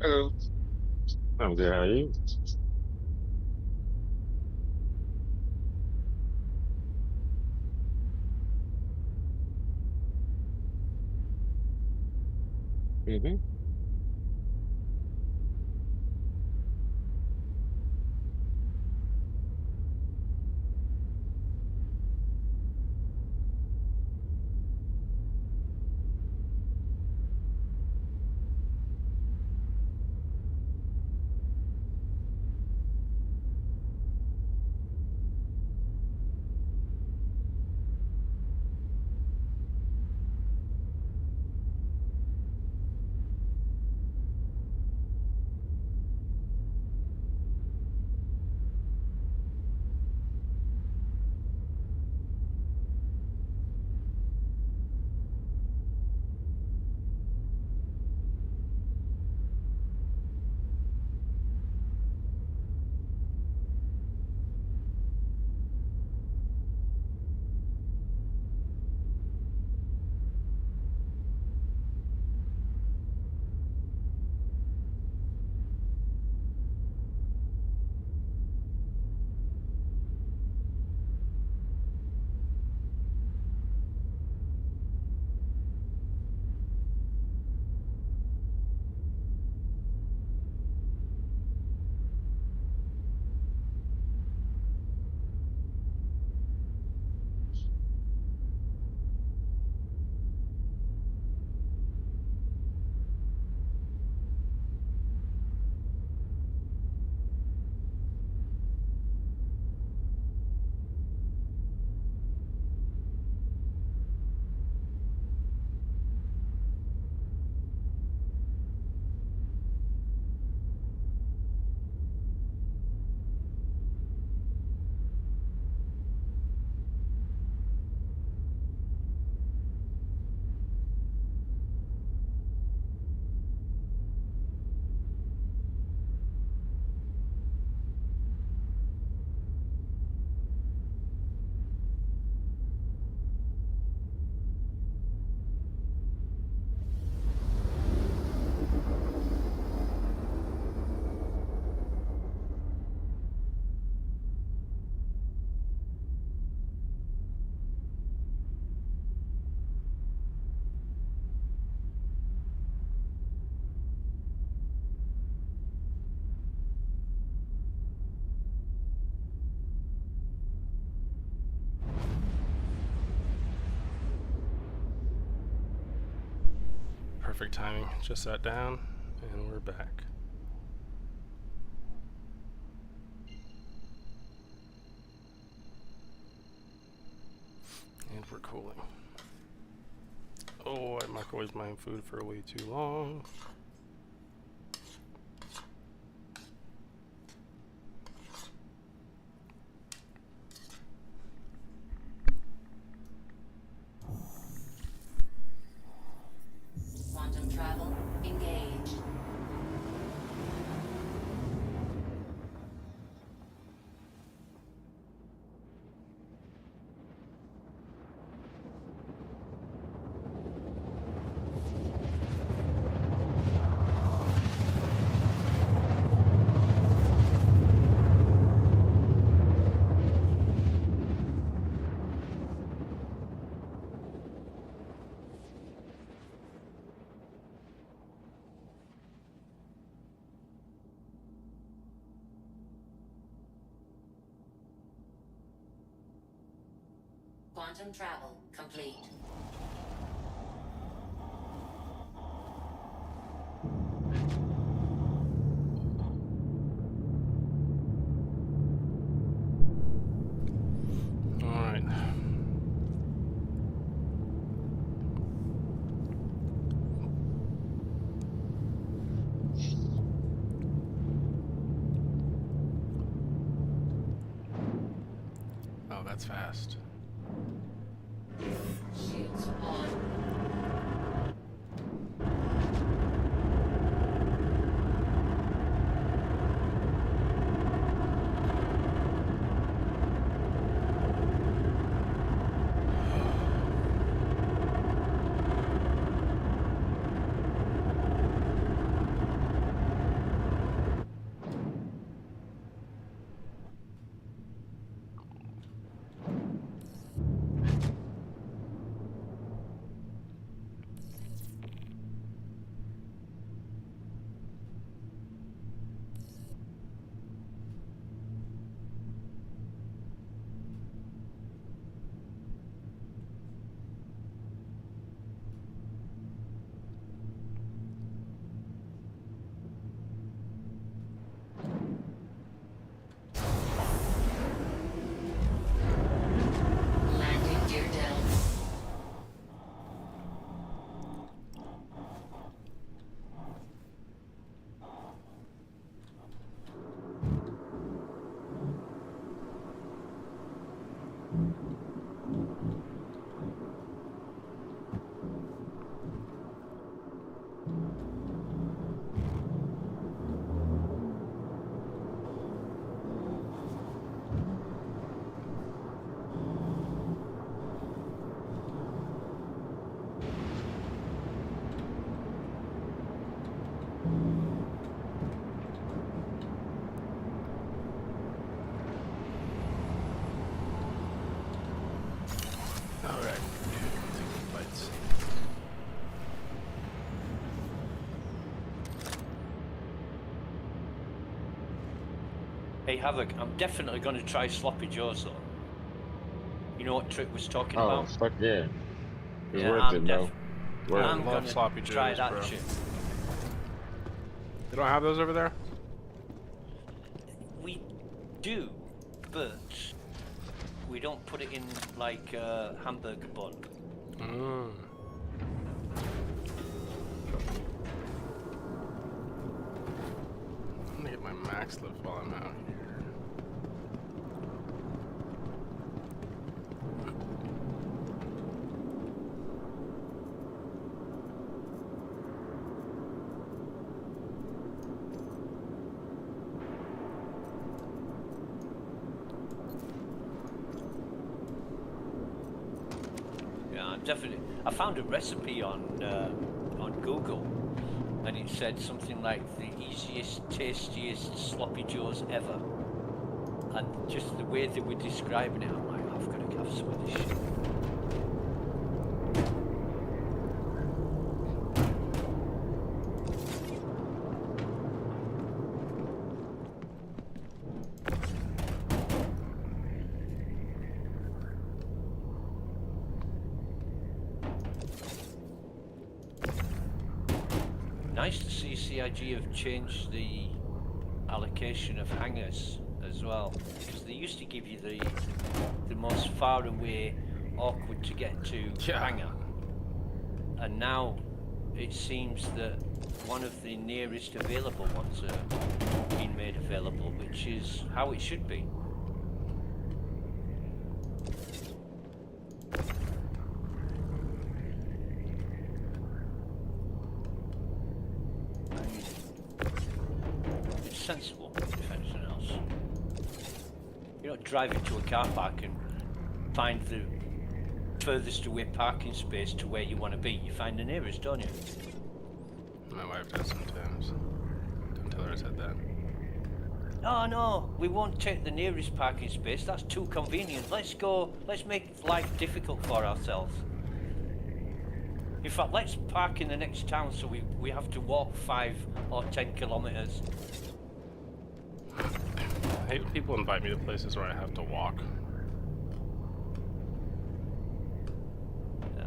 Hello. I'm good. How are you? Mm-hmm. Perfect timing. Just sat down, and we're back. And we're cooling. Oh, I microwaved my food for way too long. Quantum travel engaged. Quantum travel complete. All right. Oh, that's fast. Shields on. Hey Havoc, I'm definitely going to try Sloppy Joe's though. You know what Trick was talking Oh, about? fuck yeah. It's Yeah, worth it, though. Worth I I'm it. love gonna sloppy try joes, that bro. shit. You don't have those over there? We do, but we don't put it in like a hamburger bun. Mm. I'm gonna get my max lift while I'm out here. Definitely. I found a recipe on Google, and it said something like the easiest, tastiest sloppy joes ever. And just the way they were describing it, I'm like, I've got to have some of this shit. Nice to see CIG have changed the allocation of hangars as well, because they used to give you the most far away, awkward to get to hangar, and now it seems that one of the nearest available ones are being made available, which is how it should be. Sensible, if anything else. You don't drive into a car park and find the furthest away parking space to where you want to be. You find the nearest, don't you? My wife does sometimes. Don't tell her I said that. Oh no, we won't take the nearest parking space. That's too convenient. Let's make life difficult for ourselves. In fact, let's park in the next town so we have to walk 5 or 10 kilometers. I hate when people invite me to places where I have to walk. Yeah.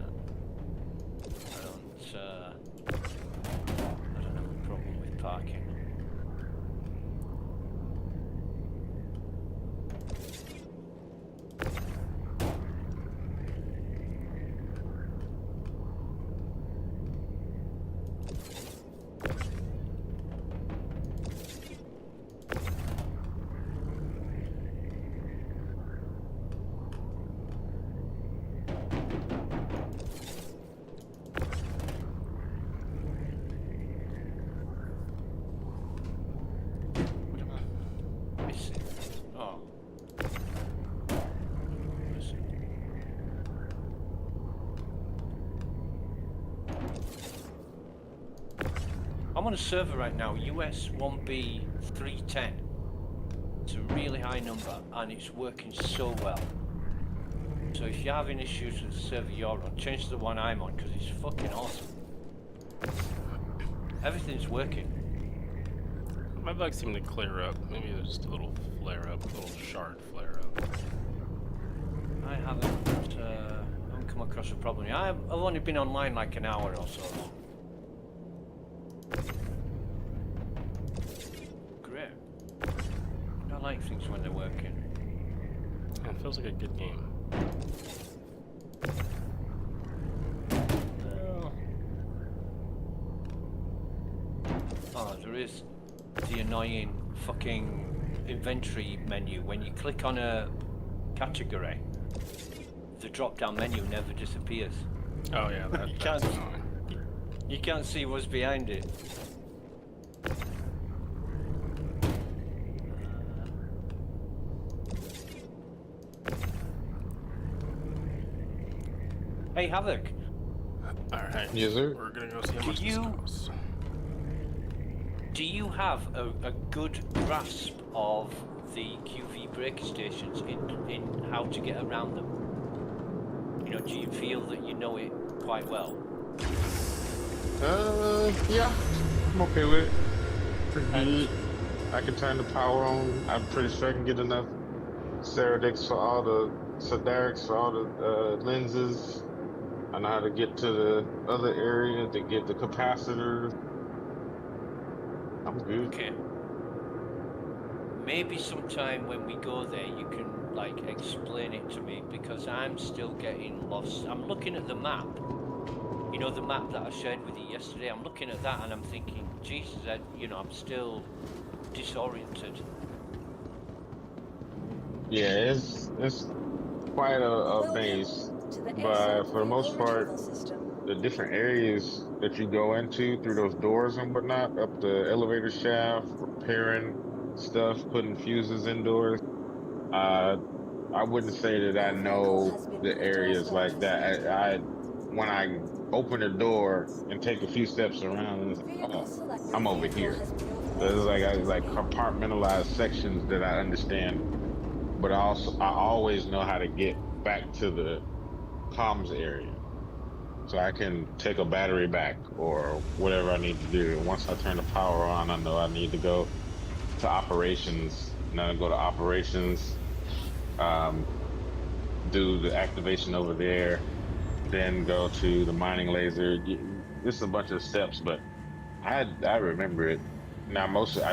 I don't have a problem with parking. I'm on a server right now, US 1B 310. It's a really high number and it's working so well. So if you're having issues with the server you're on, change to the one I'm on because it's fucking awesome. Everything's working. My bugs seem to clear up. Maybe there's just a little flare up, a little shard flare up. I haven't come across a problem yet. I've only been online like an hour or so. Great. I like things when they're working. Yeah, it feels like a good game. Oh, there is the annoying fucking inventory menu. When you click on a category, the drop-down menu never disappears. Oh yeah, that's annoying. You can't see what's behind it. Hey, Havoc. Alright. Yes, sir. We're gonna go see how much this costs. Do you have a good grasp of the QV breaker stations in how to get around them? You know, do you feel that you know it quite well? Yeah. I'm okay with it. Pretty good. I can turn the power on. I'm pretty sure I can get enough Ceradics for all the Cedarics for all the lenses. I know how to get to the other area to get the capacitors. I'm good. Okay. Maybe sometime when we go there, you can like explain it to me because I'm still getting lost. I'm looking at the map. You know, the map that I shared with you yesterday. I'm looking at that and I'm thinking, Jesus, I'm still disoriented. Yeah, it's quite a base, Welcome to the but ASOP for the vehicle most part, retrieval system. the different areas that you go into through those doors and whatnot, up the elevator shaft, repairing stuff, putting fuses indoors. Uh, I wouldn't say that Your I vehicle know has been the areas like pre-authorized. that. When I open the door and take a few steps around, it's like, Vehicle oh, select. Your I'm over vehicle here. has been So it's authorized like to I like participate. compartmentalized sections that I understand, but I always know how to get back to the comms area. So I can take a battery back or whatever I need to do. And once I turn the power on, I know I need to go to operations. And then I go to operations, um, do the activation over there, then go to the mining laser. This is a bunch of steps, but I remember it. Now,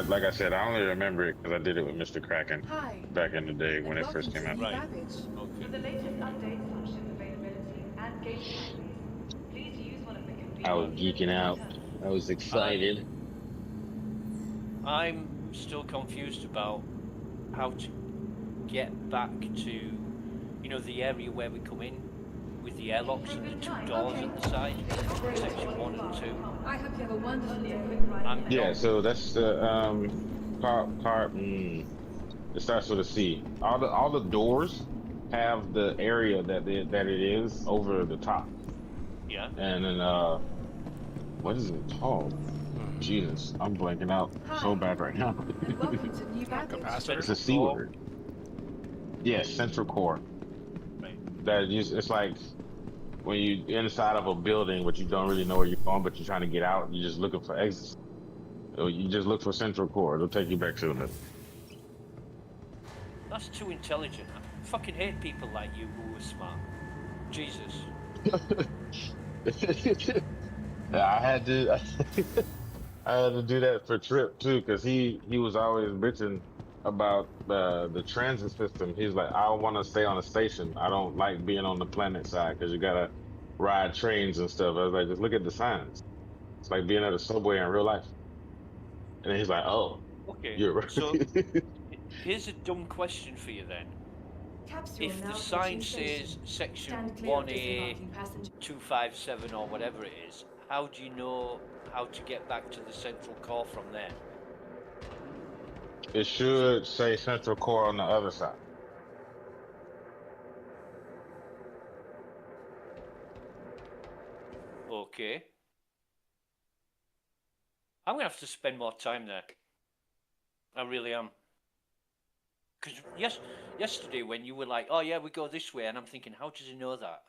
like I said, I only remember it because I did it with Mr. Kraken Hi, back in the day when and it welcome first to came out. New Right. Babbage. Okay. For the latest updates on ship availability and gate boundaries, please use one of the I was conveniently geeking available out. terminals. I was excited. I'm still confused about how to get back to, the area where we come in with the airlocks and the two doors Okay. at the side, section 1 and 2. I hope you have a wonderful day. I'm Yeah, not. so that's the it starts with a C. All the doors have the area that it is over the top. Yeah. And then what is it called? Jesus, I'm blanking out so Hi, bad right now. and welcome to New Babbage. Capacitor. It's a Central C core. word. Yes, central core. Right. It's like when you inside of a building, but you don't really know where you're going, but you're trying to get out, you're just looking for exits. So you just look for central core. It'll take you back to the middle. That's too intelligent. I fucking hate people like you who are smart. Jesus. Yeah, I had to do that for Trip too, because he was always bitching about the transit system. He's like, I want to stay on a station. I don't like being on the planet side because you gotta ride trains and stuff. I was like, just look at the signs. It's like being at a subway in real life. And then he's like, oh, Okay, you're so right. here's a dumb question for you then. Capsule If the now sign approaching station. says section Stand clear of 1A disembarking passengers. 257 or whatever it is, how do you know how to get back to the central core from there? It should say central core on the other side. Okay. I'm gonna have to spend more time there. I really am. Because yesterday when you were like, "Oh yeah, we go this way," and I'm thinking, how does he know that?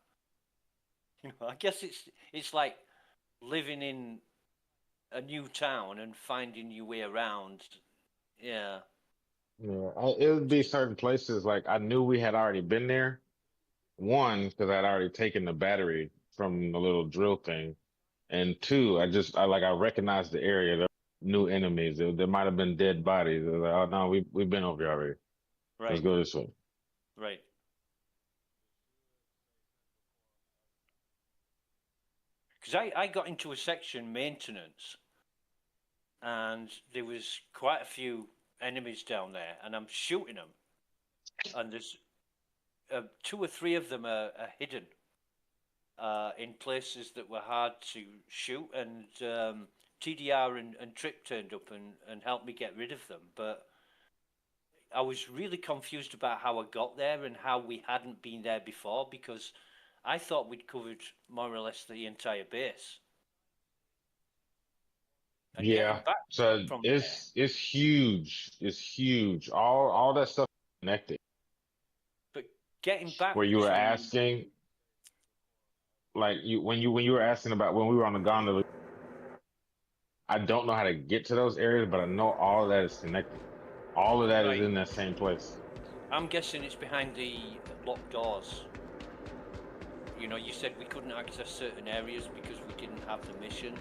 I guess it's like living in a new town and finding your way around. Yeah. Yeah, it would be certain places like I knew we had already been there. One, because I'd already taken the battery from the little drill thing, and two, I recognized the area. There were new enemies. There might have been dead bodies. I was like, oh no, we've been over here already. Let's Right. go this way. Right. Because I got into a section maintenance, and there was quite a few enemies down there, and I'm shooting them, and there's two or three of them are hidden in places that were hard to shoot, and TDR and Trip turned up and helped me get rid of them, but I was really confused about how I got there and how we hadn't been there before, because I thought we'd covered more or less the entire base. And getting Yeah. back So from there, it's huge. It's huge. All that stuff connected. but getting back Where you were to asking, like when you were asking about when we were on the gondola, I don't know how to get to those areas, but I know all of that is connected. All of that is Right. in that same place. I'm guessing it's behind the locked doors. You know, you said we couldn't access certain areas because we didn't have the mission.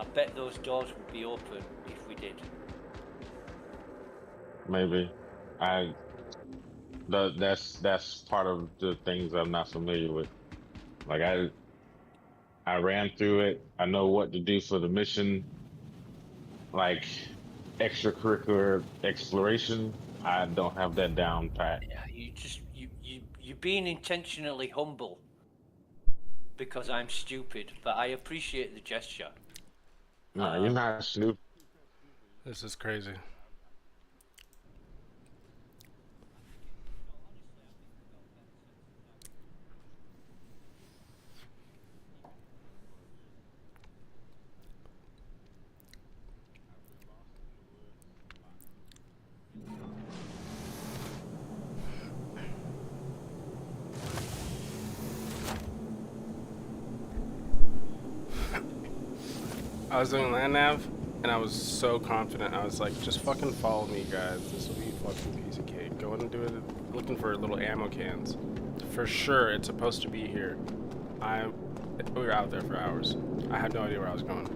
I bet those doors would be open if we did. Maybe. That's part of the things I'm not familiar with. Like I ran through it. I know what to do for the mission, like extracurricular exploration. I don't have that down pat. You're being intentionally humble because I'm stupid, but I appreciate the gesture. No, you're not Snoop. This is crazy. I was doing land nav, and I was so confident. I was like, just fucking follow me, guys. This will be a fucking piece of cake. Go in and do it. Looking for little ammo cans. For sure, it's supposed to be here. We were out there for hours. I had no idea where I was going.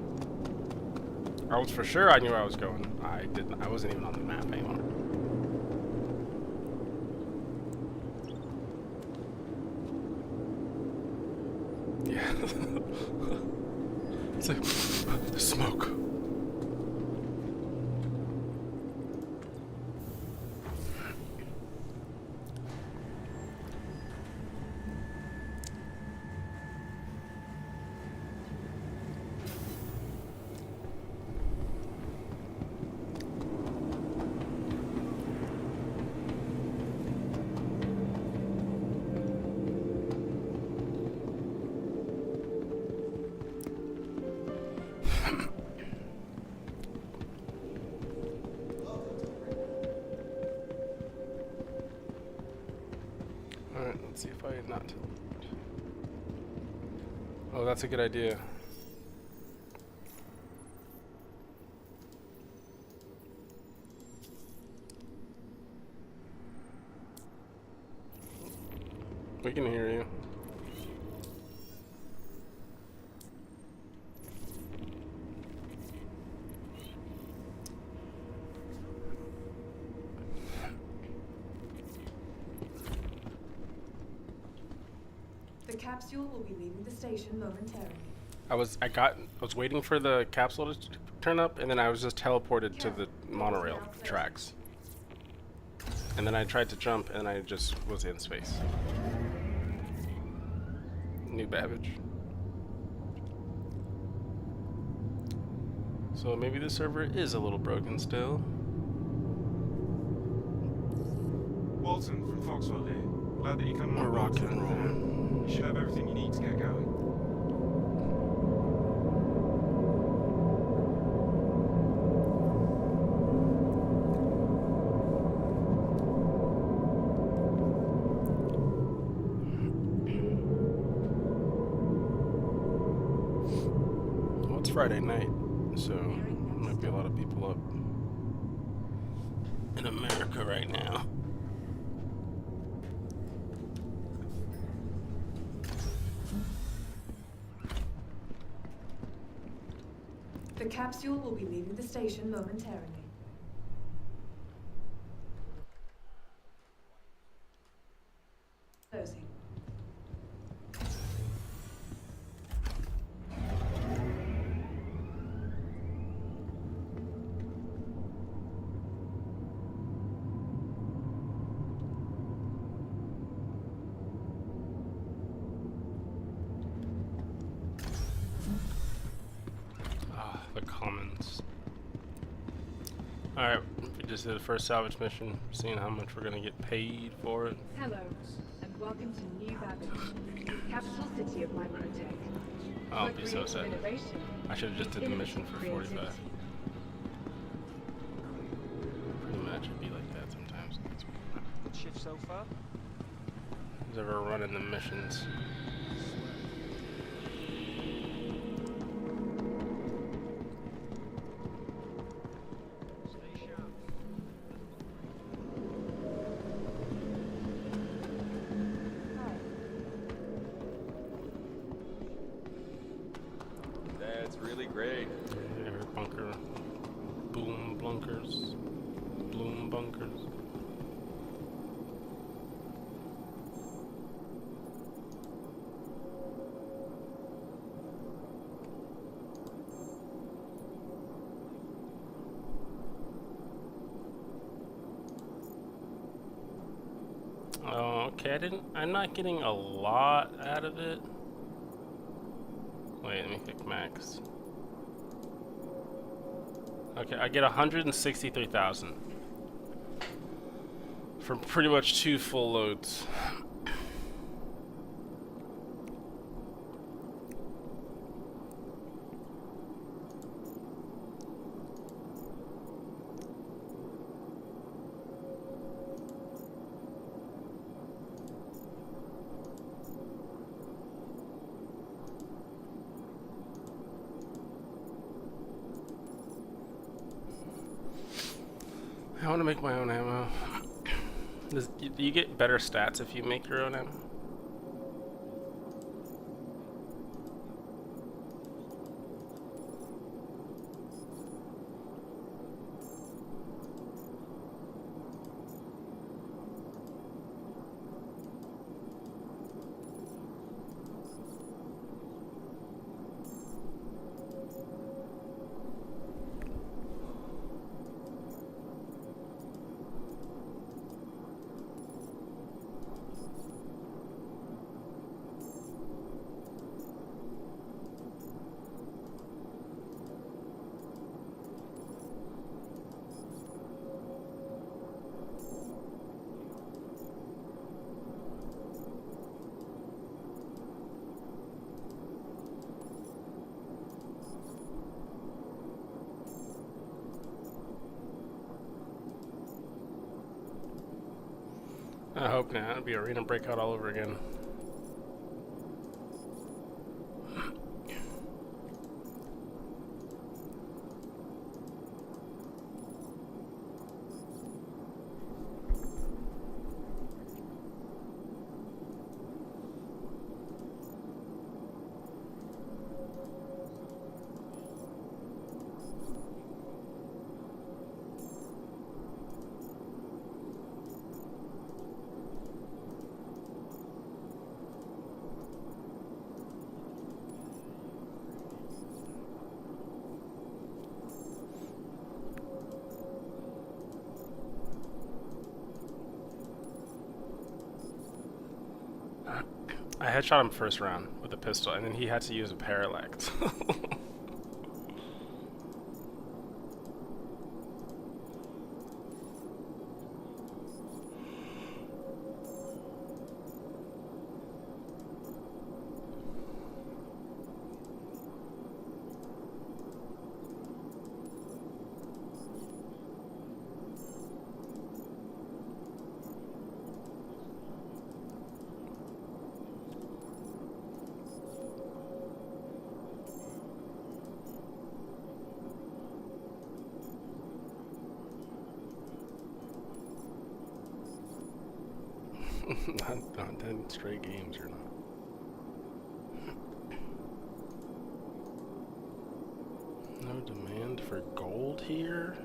I was for sure I knew where I was going. I wasn't even on the map anymore. Yeah. It's like the smoke. Alright, let's see if I not teleport. Oh, that's a good idea. We can hear you. The capsule will be leaving the station momentarily. I was waiting for the capsule to turn up, and then I was just teleported to the monorail tracks. And then I tried to jump, and I just was in space. New Babbage. So maybe the server is a little broken still. Walton from Foxwell here. Glad that you come We're on board. rock and rolling. You should have everything you need to get going. Well, it's Friday night, so might be a lot of people up in America right now. The capsule will be leaving the station momentarily. Closing. The commons. Alright, we just did the first salvage mission, seeing how much we're gonna get paid for it. Hello, and welcome to New Babylon, capital city of microtech. I'll Where be so creative sad. innovation I should have just did the mission for 45. creativity. Pretty much it'd be like that sometimes. Good shift so far. Who's ever running the missions? That's really great. Air bunker. Boom bunkers. Bloom bunkers. Okay, I'm not getting a lot out of it. Wait, let me click max. Okay, I get 163,000 from pretty much 2 full loads. I want to make my own ammo. Do you get better stats if you make your own ammo? I hope not. It'll be arena breakout all over again. I headshot him first round with a pistol, and then he had to use a parallax. not 10 straight games or not. No demand for gold here.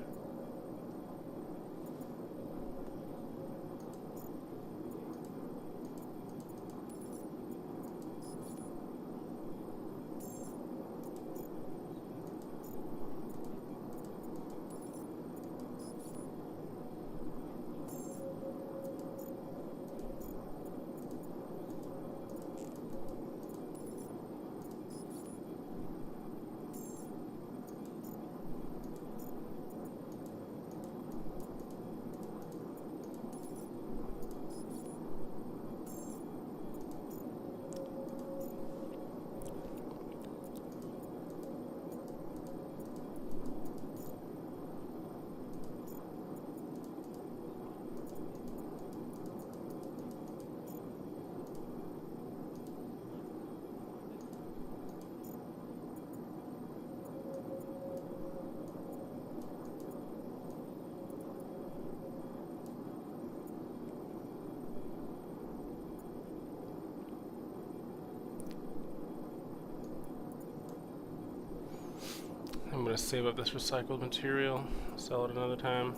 I'm gonna save up this recycled material, sell it another time.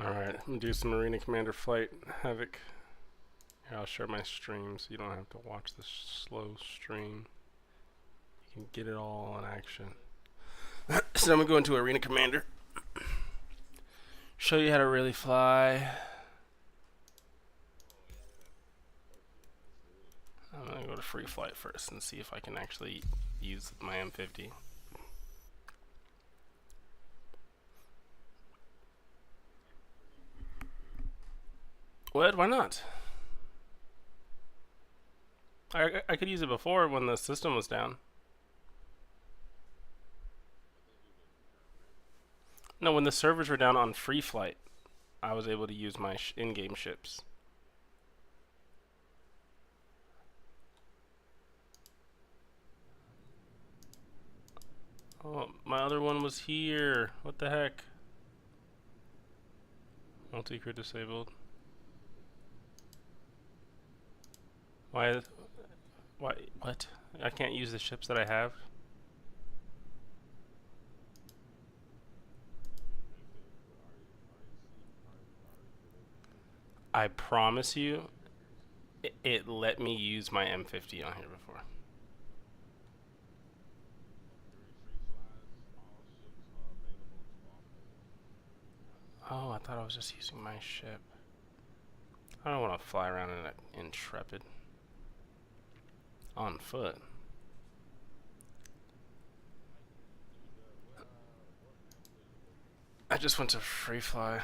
Alright, I'm gonna do some Marina Commander Flight Havoc. Here, I'll share my stream so you don't have to watch this slow stream. You can get it all in action. So I'm gonna go into Arena Commander. Show you how to really fly. I'm gonna go to free flight first and see if I can actually use my M50. What? Why not? I could use it before when the system was down. No, when the servers were down on free flight, I was able to use my in-game ships. Oh, my other one was here. What the heck? Multi-crew disabled. Why? What? I can't use the ships that I have? I promise you, it let me use my M50 on here before. Oh, I thought I was just using my ship. I don't want to fly around in an Intrepid. On foot. I just went to free fly.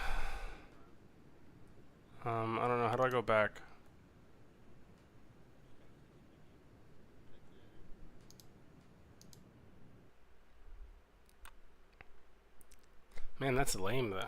I don't know, how do I go back? Man, that's lame though.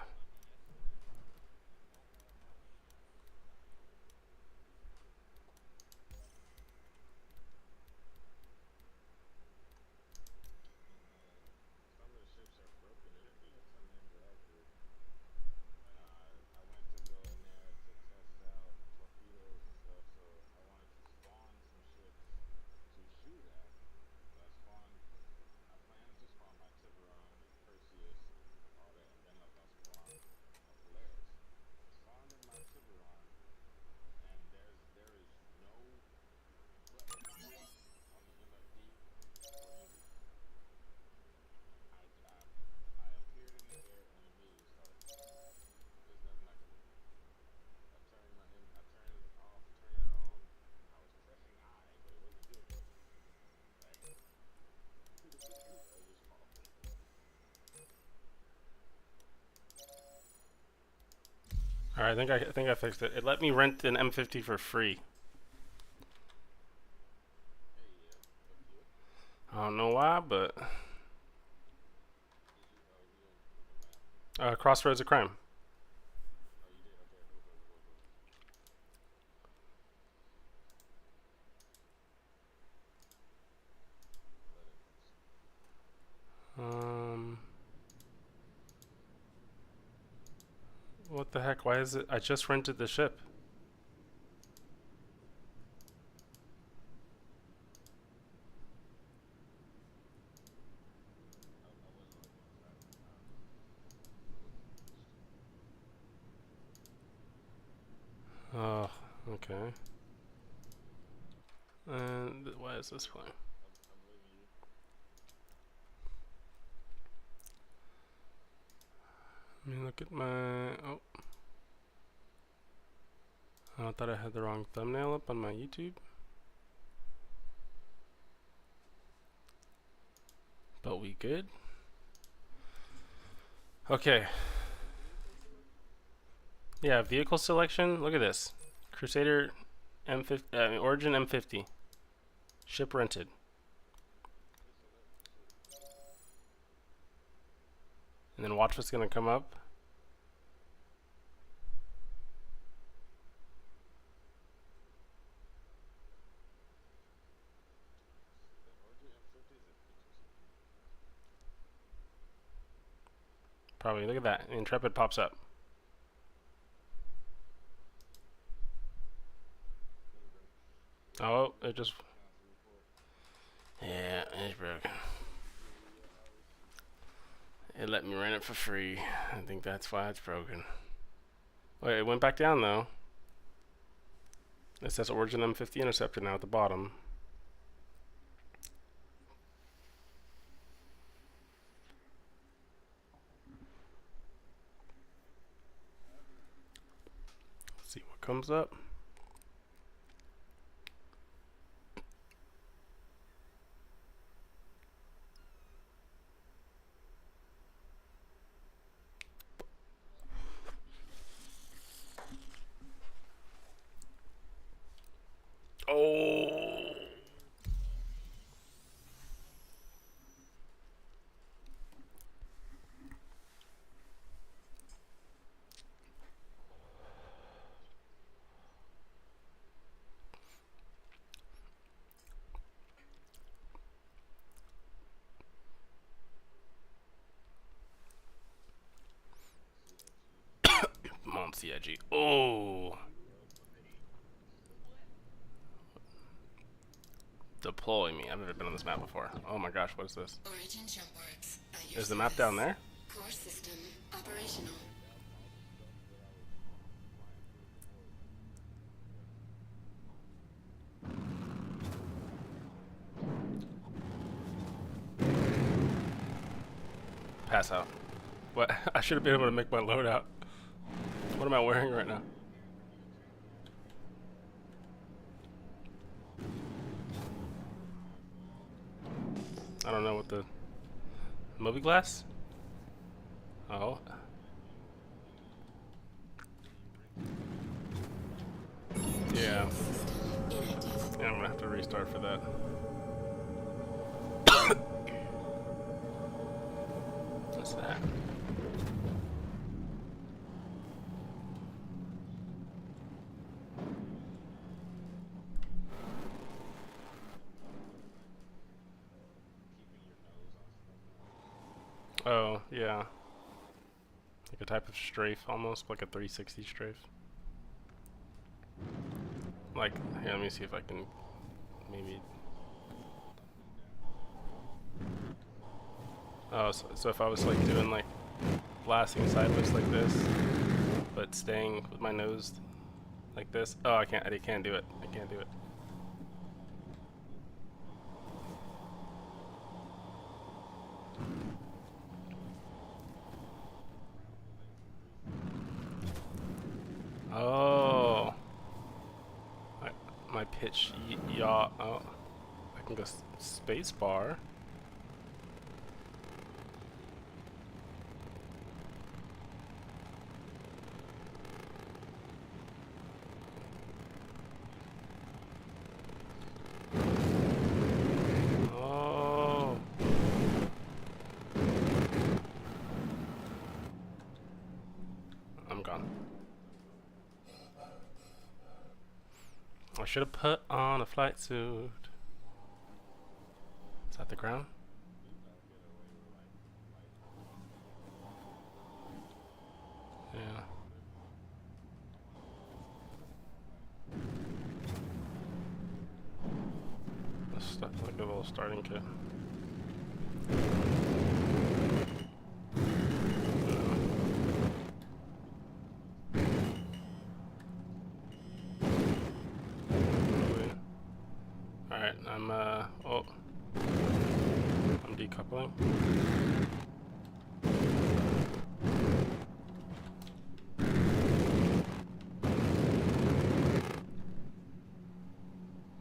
Alright, I think I fixed it. It let me rent an M50 for free. I don't know why, but Crossroads of Crime. What the heck? Why is it? I just rented the ship. Oh, okay. And why is this playing? Let me look at my... Oh. I thought I had the wrong thumbnail up on my YouTube. But we good? Okay. Yeah, vehicle selection. Look at this. Crusader M50, Origin M50. Ship rented. And then watch what's gonna come up. Probably. Look at that. Intrepid pops up. Oh, it just... Yeah, it's broken. It let me rent it for free. I think that's why it's broken. Wait, it went back down though. It says Origin M50 Interceptor now at the bottom. Let's see what comes up. Oh. Come on, CIG. Oh. Deploy me. I've never been on this map before. Oh my gosh, what is this? Is the map down there? Core system operational. Pass out. What? I should have been able to make my loadout. What am I wearing right now? I don't know what the... Movie glass? Oh. Yeah. Yeah, I'm gonna have to restart for that. What's that? Oh, yeah. Like a type of strafe, almost like a 360 strafe. Like, here, let me see if I can maybe... Oh, so if I was like doing like blasting sideways like this, but staying with my nose like this. Oh, I can't do it. I can't do it. Oh, my pitch yaw. Oh, I can go space bar. Oh, I'm gone. I should have put on a flight suit. Is that the ground? Yeah. That's like a little starting kit. Alright, I'm decoupling.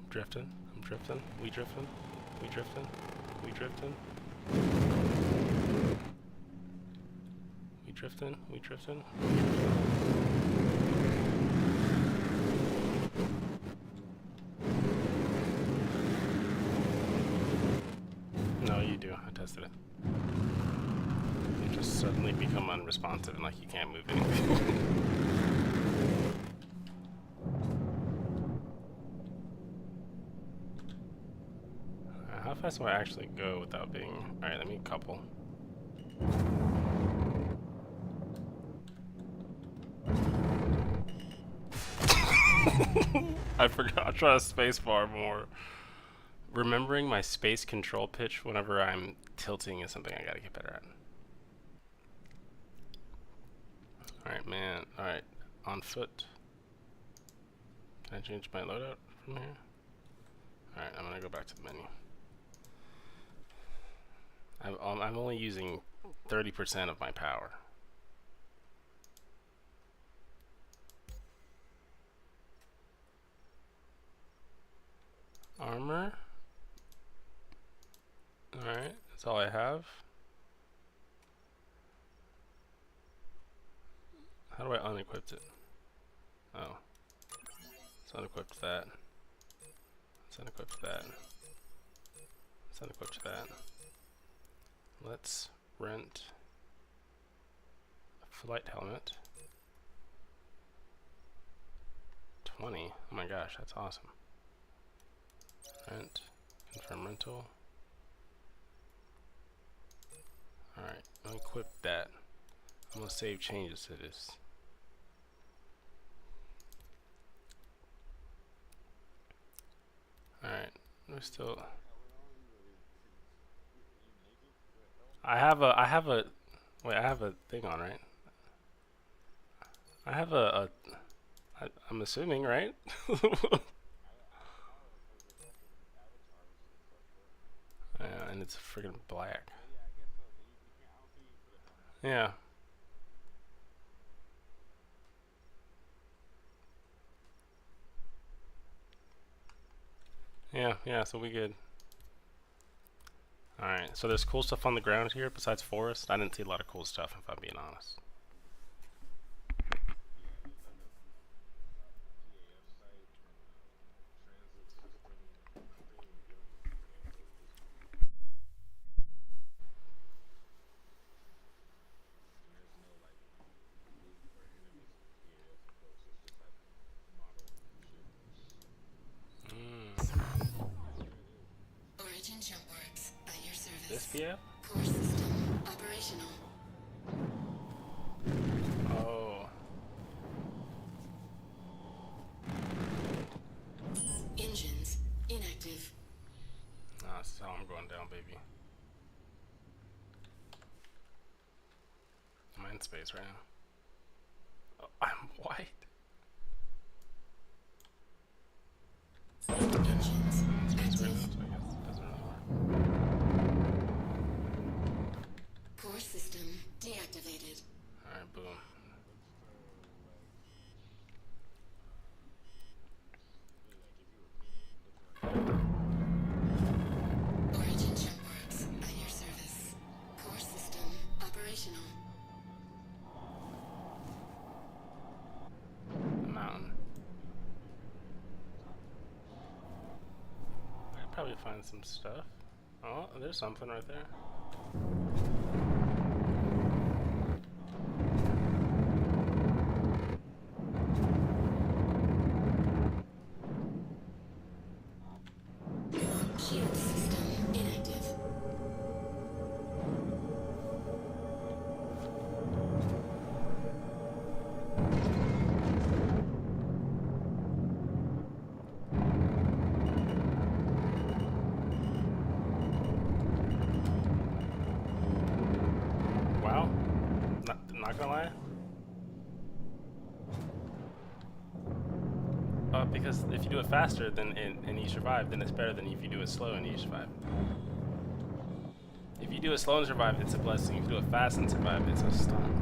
I'm drifting, we drifting, we drifting. We drifting? We drifting? No, you do. I tested it. You just suddenly become unresponsive and like you can't move anything. How fast do I actually go without being... Alright, let me couple. I forgot to try to space bar more. Remembering my space control pitch whenever I'm tilting is something I gotta get better at. Alright, man. Alright, on foot. Can I change my loadout from here? Alright, I'm gonna go back to the menu. I'm only using 30% of my power. Armor. Alright, that's all I have. How do I unequip it? Oh. Let's unequip that. Let's unequip that. Let's unequip that. Let's rent a flight helmet. 20. Oh my gosh, that's awesome. Rent. Confirm rental. Alright, unequip that. I'm gonna save changes to this. Alright, we're still... I have a thing on, right? I'm assuming, right? Yeah, and it's freaking black. Yeah. Yeah, so we good. Alright, so there's cool stuff on the ground here besides forest. I didn't see a lot of cool stuff, if I'm being honest. Origin jump works at your service. This PF? Core system operational. Oh. Engines inactive. Nah, this is how I'm going down, baby. Am I in space right now? Oh, I'm white. Engines Space right now, active. so I guess it doesn't really work. Core system deactivated. Alright, boom. Origin jump works at your service. Core system operational. The mountain. I could probably find some stuff. Oh, there's something right there. Shield system inactive. Wow. Not gonna lie. Because if you do it faster and you survive, then it's better than if you do it slow and you survive. If you do it slow and survive, it's a blessing. If you do it fast and survive, it's a stun.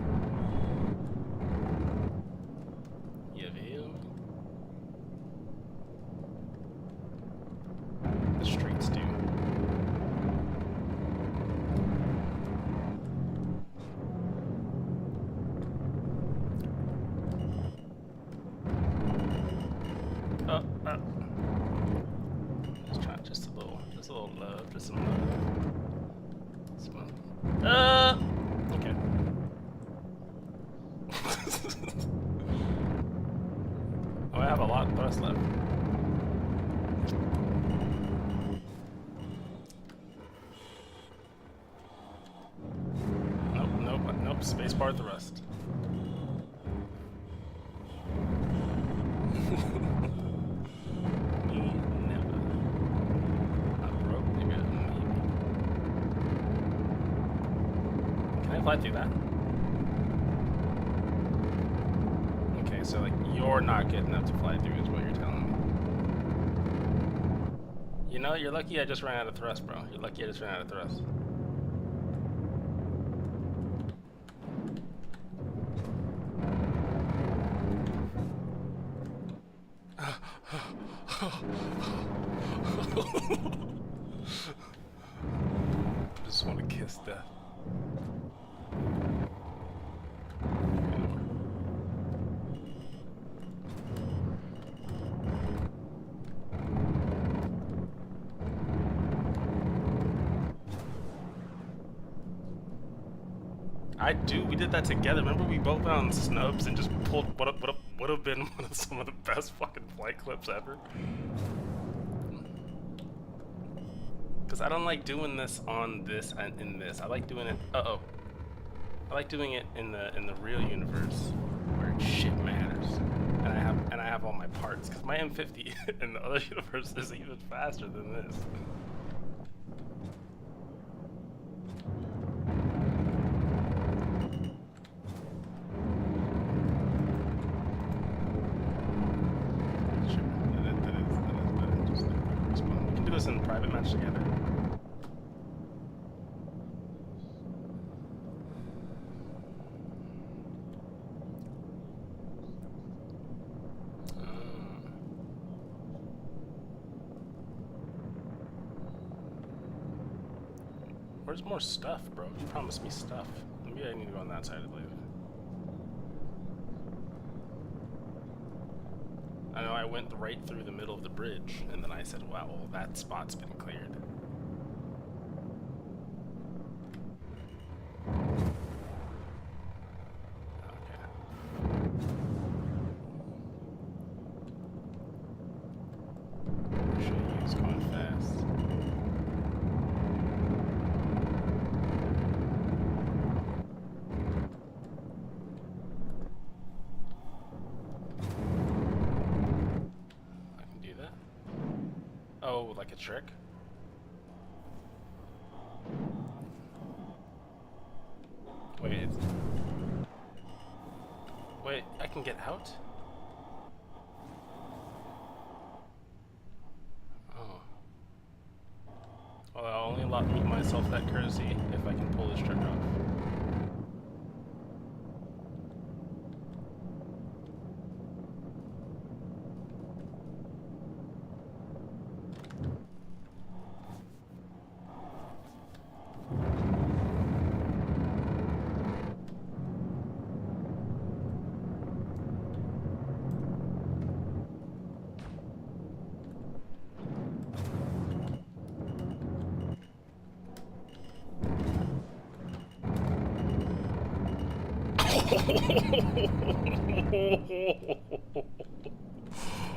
You feel me? The streets do. Just trying, just a little love, just some love. Okay. Oh, I have a lot of thrust left. Nope, spacebar thrust. Me never. I broke nigga, maybe. Can I fly through that? Okay, so like you're not good enough to fly through is what you're telling me. You know, you're lucky I just ran out of thrust, bro. You're lucky I just ran out of thrust. Just want to kiss death. I do. We did that together. Remember, we both found snubs and just pulled what would have been one of some of the best fucking flight clips ever. Because I don't like doing this on this and in this. I like doing it. I like doing it in the real universe where shit matters. And I have all my parts. Because my M50 in the other universe is even faster than this. In private match together. Where's more stuff, bro? You promised me stuff. Maybe I need to go on that side of it later. I know I went right through the middle of the bridge, and then I said, wow, well, that spot's been cleared. Okay. What should I use going fast? Oh, like a trick? Wait, I can get out? Oh. Well, I'll only allow myself that courtesy if I can pull this trick off.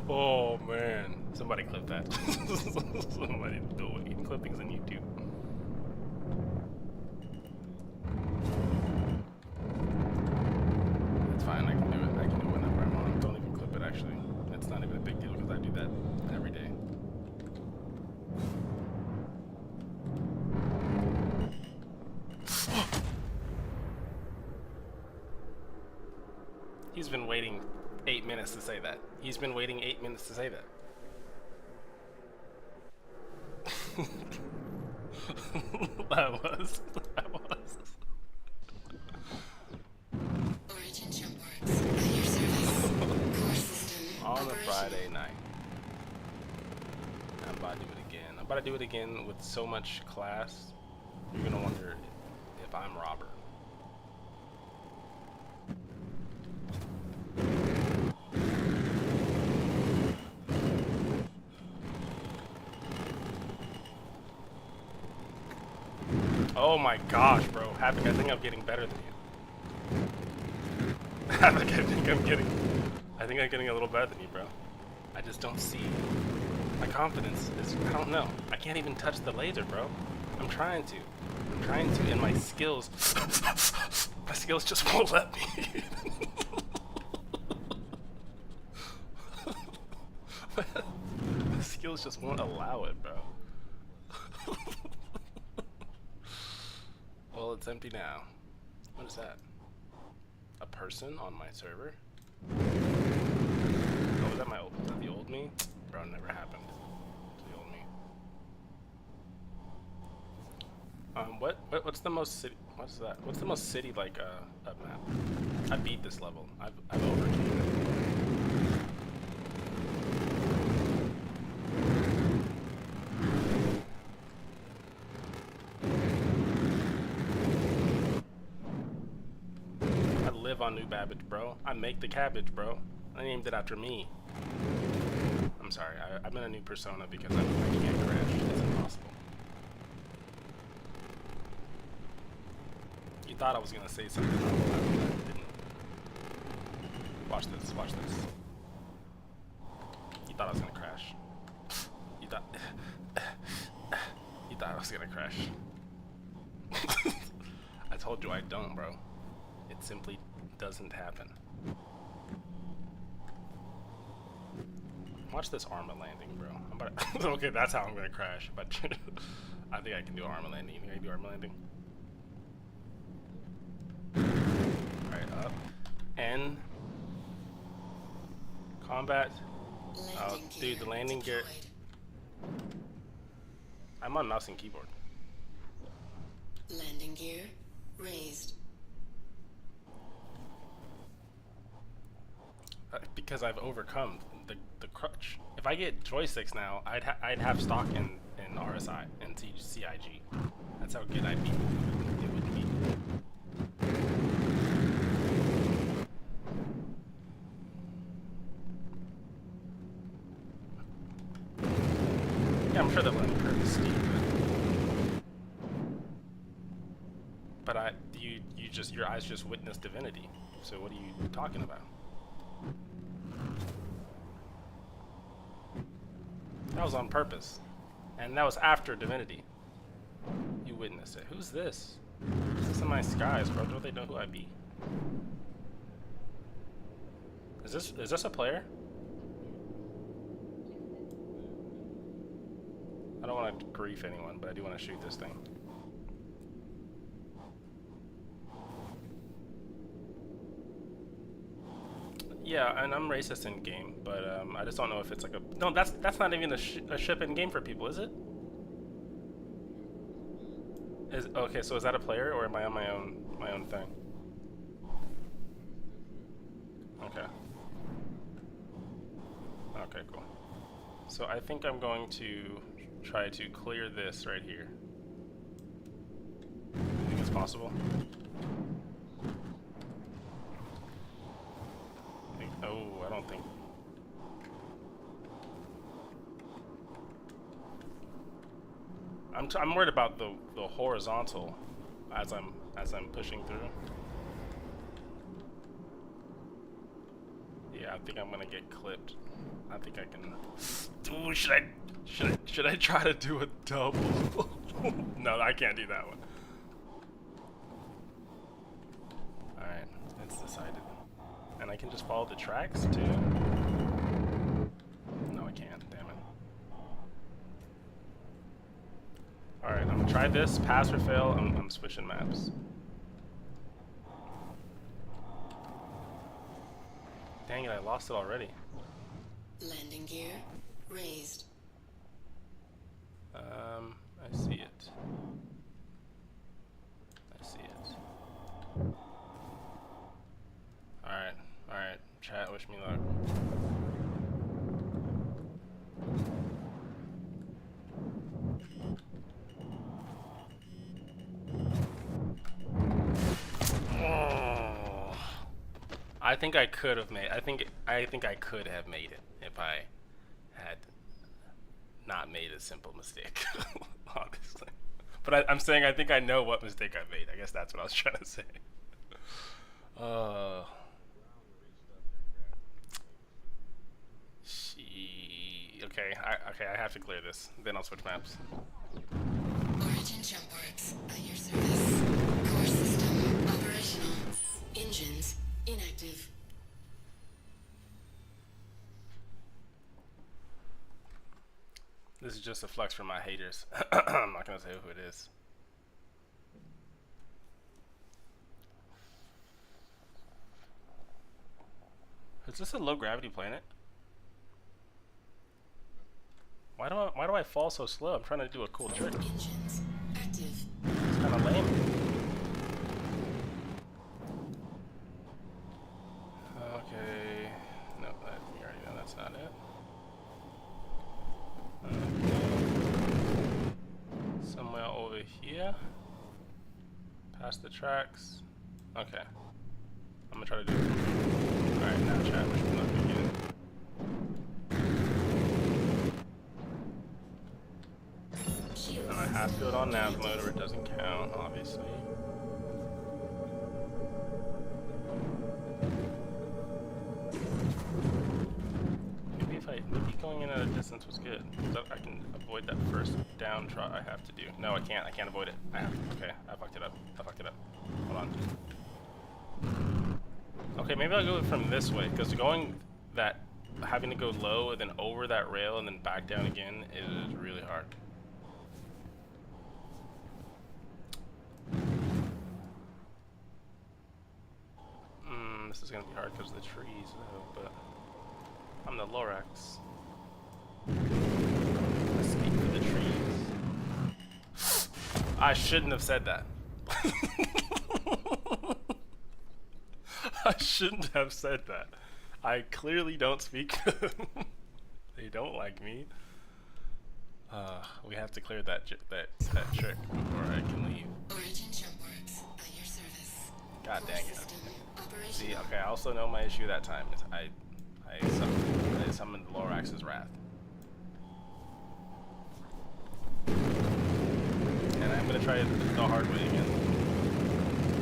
Oh man, somebody clip that. Somebody do it. You can clip things on YouTube. It's fine, I can do it. I can do it whenever I'm on. Don't even clip it actually. It's not even a big deal because I do that every day. He's been waiting 8 minutes to say that. He's been waiting 8 minutes to say that. That was. Origin jump works. At your service. Core system. On a Friday night. I'm about to do it again. I'm about to do it again with so much class. You're gonna wonder if I'm Robert. Oh my gosh, bro. Havoc, I think I'm getting better than you. Havoc, I think I'm getting a little better than you, bro. I just don't see. My confidence is, I don't know. I can't even touch the laser, bro. I'm trying to, and my skills just won't let me. My skills just won't allow it, bro. Well, it's empty now. What is that? A person on my server? Oh, is that the old me? Bro, it never happened. It's the old me. What's the most city? What's that? What's the most city like map? I beat this level. I've overcame it. I live on New Babbage, bro. I make the cabbage, bro. I named it after me. I'm sorry. I'm in a new persona because I can't crash. It's impossible. You thought I was gonna say something, I didn't. Watch this. Watch this. You thought I was gonna crash. You thought I was gonna crash. I told you I don't, bro. It simply doesn't happen. Watch this armor landing, bro. Okay, that's how I'm gonna crash. But I think I can do armor landing. You think I can do armor landing? Alright, up. N. Combat. Oh, dude, the landing gear. I'm on mouse and keyboard. Landing gear raised. Because I've overcome the crutch. If I get joysticks now, I'd have stock in RSI and CIG. That's how good I'd be. It would be. Yeah, I'm sure the learning curve is steep, but your eyes just witnessed divinity. So what are you talking about? That was on purpose. And that was after divinity. You witnessed it. Who's this? Is this in my skies, bro? Don't they know who I be? Is this a player? I don't want to grief anyone, but I do want to shoot this thing. Yeah, and I'm racist in game, but I just don't know if it's like a no. That's not even a ship in game for people, is it? Okay, so is that a player or am I on my own thing? Okay. Okay, cool. So I think I'm going to try to clear this right here. You think it's possible? Oh, I don't think. I'm worried about the horizontal as I'm pushing through. Yeah, I think I'm gonna get clipped. I think I can. Ooh, should I try to do a double? No, I can't do that one. All right, it's decided. And I can just follow the tracks too. No, I can't. Damn it. All right, I'm gonna try this. Pass or fail. I'm switching maps. Dang it! I lost it already. Landing gear raised. I see it. I see it. Alright, chat, wish me luck. Oh. I think I could have made. I think I could have made it if I had not made a simple mistake, honestly. But I'm saying I think I know what mistake I made. I guess that's what I was trying to say. Okay, I have to clear this. Then I'll switch maps. Origin jump works at your service. Core system operational. Engines inactive. This is just a flex for my haters. I'm not gonna say who it is. Is this a low gravity planet? Why do I fall so slow? I'm trying to do a cool trick. Engines active. It's kind of lame. Okay. No, we already know that's not it. Okay. Somewhere over here. Past the tracks. Okay. I'm gonna try to do it. Alright, now chat, we're not begin. I have to do it on nav mode or it doesn't count, obviously. Maybe going in at a distance was good. So I can avoid that first down trot I have to do. No, I can't. I can't avoid it. Okay, I fucked it up. Hold on. Okay, maybe I'll go from this way, because having to go low and then over that rail and then back down again is really hard. This is gonna be hard because of the trees, though, but I'm the Lorax. I speak for the trees. I shouldn't have said that. I shouldn't have said that. I clearly don't speak for them. They don't like me. We have to clear that trick before I can leave. Origin jump works at your service. God dang it. System operational. See, okay, I also know my issue that time. I summoned Lorax's Wrath. And I'm gonna try it the hard way again.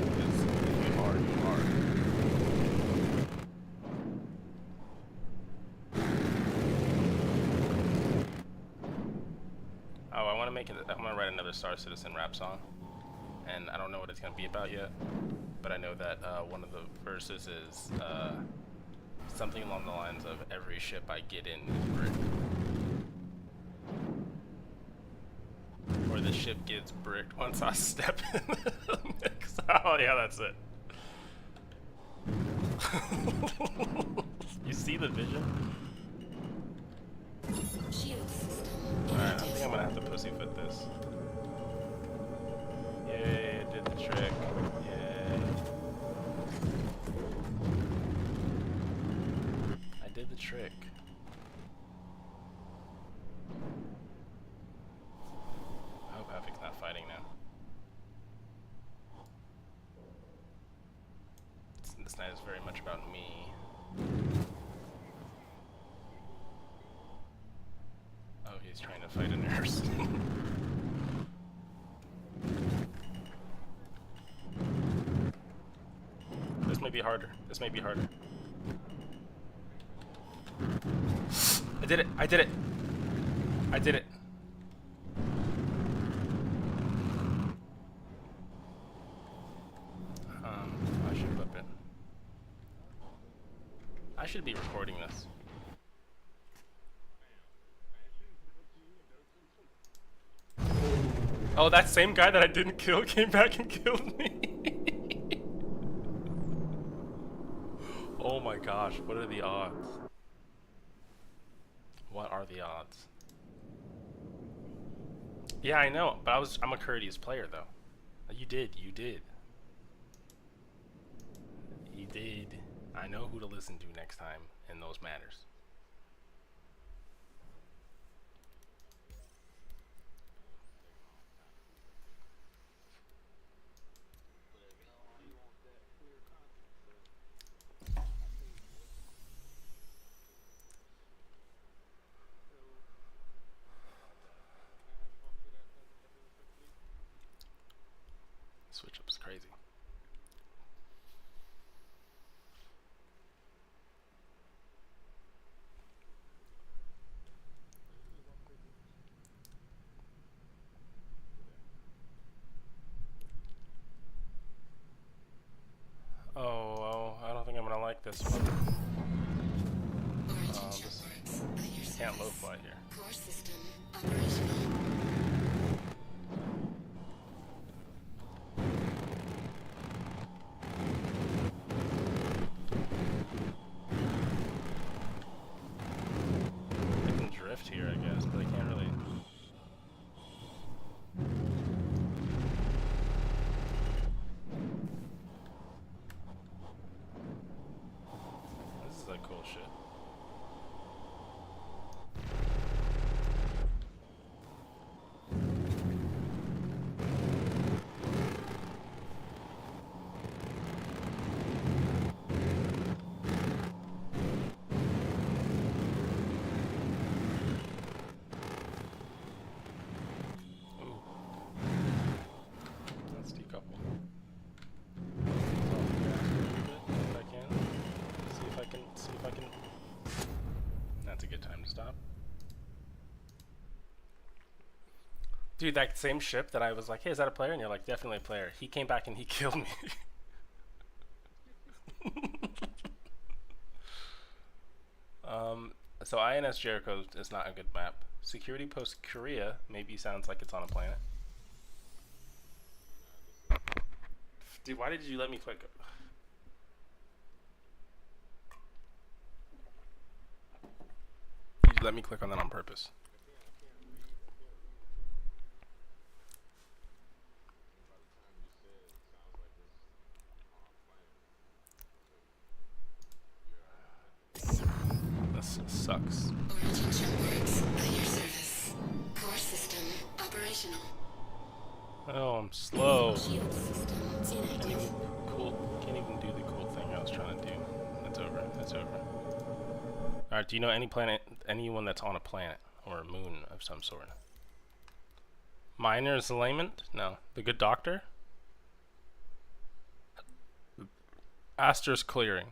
Because if you hard, you hard. Oh, I wanna write another Star Citizen rap song. And I don't know what it's gonna be about yet. But I know that one of the verses is something along the lines of every ship I get in is bricked. Or the ship gets bricked once I step in the mix. Oh yeah, that's it. You see the vision? Shield system Alright, I inactive. think I'm gonna have to pussyfoot this. Yay, I did the trick. Yay. I did the trick. I hope Havik's not fighting now. This night is very much about me. Oh, he's trying to fight a nurse. This may be harder. This may be harder. I did it! I did it! I did it! I should clip it. I should be recording this. Oh, that same guy that I didn't kill came back and killed me. Oh my gosh, what are the odds? What are the odds? Yeah, I know, but I'm a courteous player though. You did. You did. I know who to listen to next time in those matters. Switch up's crazy. Oh, I don't think I'm gonna like this one. This can't low fly here. Core system operational. I can drift here, I guess, but I can't really. This is like cool shit. Let's decouple. If I can. See if I can. That's a good time to stop. Dude, that same ship that I was like, hey, is that a player? And you're like, definitely a player. He came back and he killed me. So INS Jericho is not a good map. Security Post Korea maybe sounds like it's on a planet. Dude, why did you let me click? You let me click on that on purpose. This sucks. Origin ship works at your service. Core system operational. Oh, I'm slow. Shield system inactive. Can't even do the cool thing I was trying to do. That's over. That's over. Alright, do you know anyone that's on a planet or a moon of some sort? Miner's Lament? No. The Good Doctor? Astra's Clearing.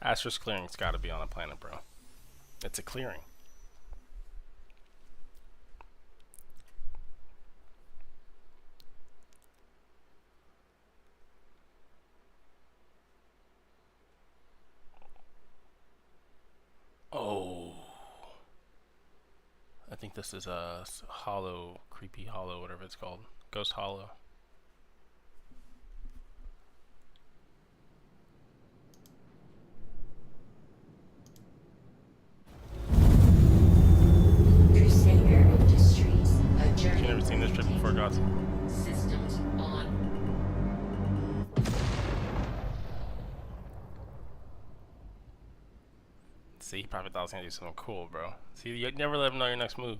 Astra's Clearing's gotta be on a planet, bro. It's a clearing. Oh. I think this is a hollow, creepy hollow, whatever it's called. Ghost Hollow. Crusader Industries. You've never seen this trip before, Gods? Systems on. See, he probably thought I was gonna do something cool, bro. See, you never let him know your next move.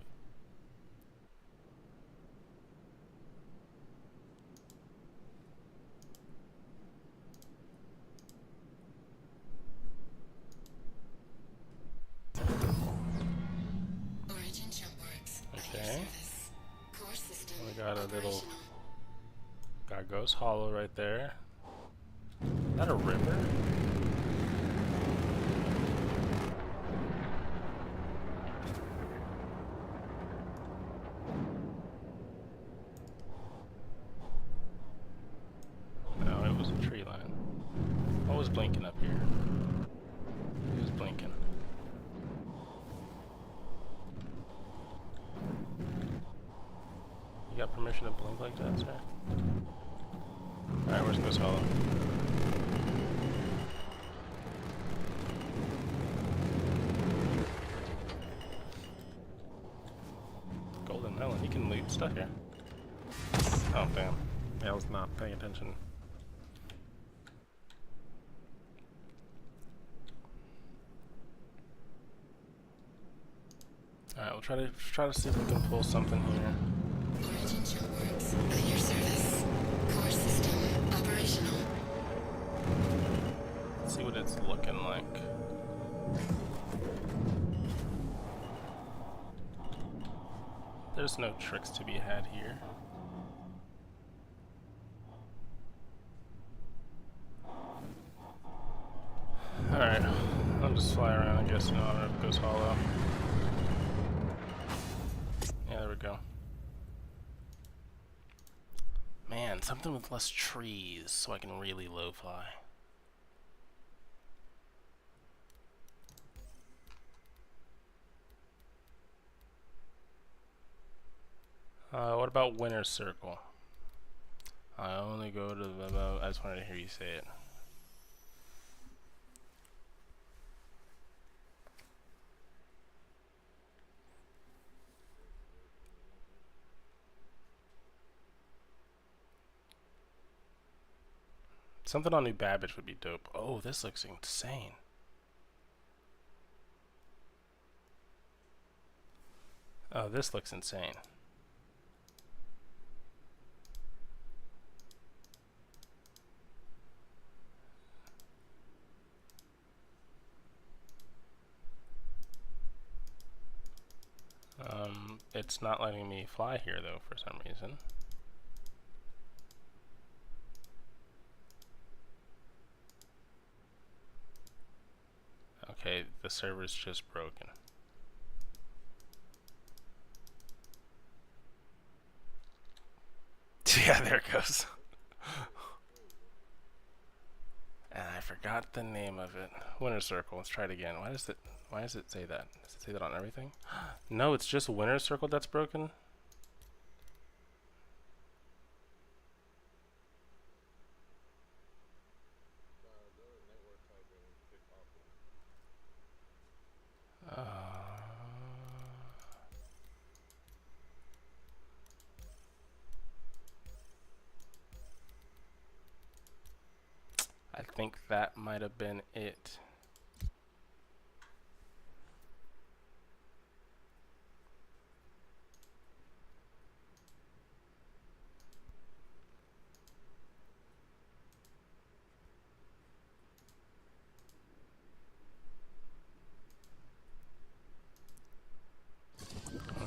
Origin ship works at your Okay. service. Core system We got a little. operational. Got Ghost Hollow right there. Is that a river? No, it was a tree line. What was blinking up here? It was blinking. You got permission to blink like that, sir? Alright, where's Ghost Hollow? Golden Melon, you can loot stuff here. Oh, damn. Yeah, I was not paying attention. Alright, we'll try to see if we can pull something here. Origin ship works at your service. Core system operational. Let's see what it's looking like. There's no tricks to be had here. Alright, I'll just fly around, I guess, and honor it goes hollow. Yeah, there we go. Man, something with less trees so I can really low fly. What about Winner's Circle? I only go to the... I just wanted to hear you say it. Something on New Babbage would be dope. Oh, this looks insane. Oh, this looks insane. It's not letting me fly here though for some reason. Okay, the server's just broken. Yeah, there it goes. And I forgot the name of it. Winner's Circle. Let's try it again. Why does it say that? Does it say that on everything? No, it's just Winner's Circle that's broken. I think that might have been it.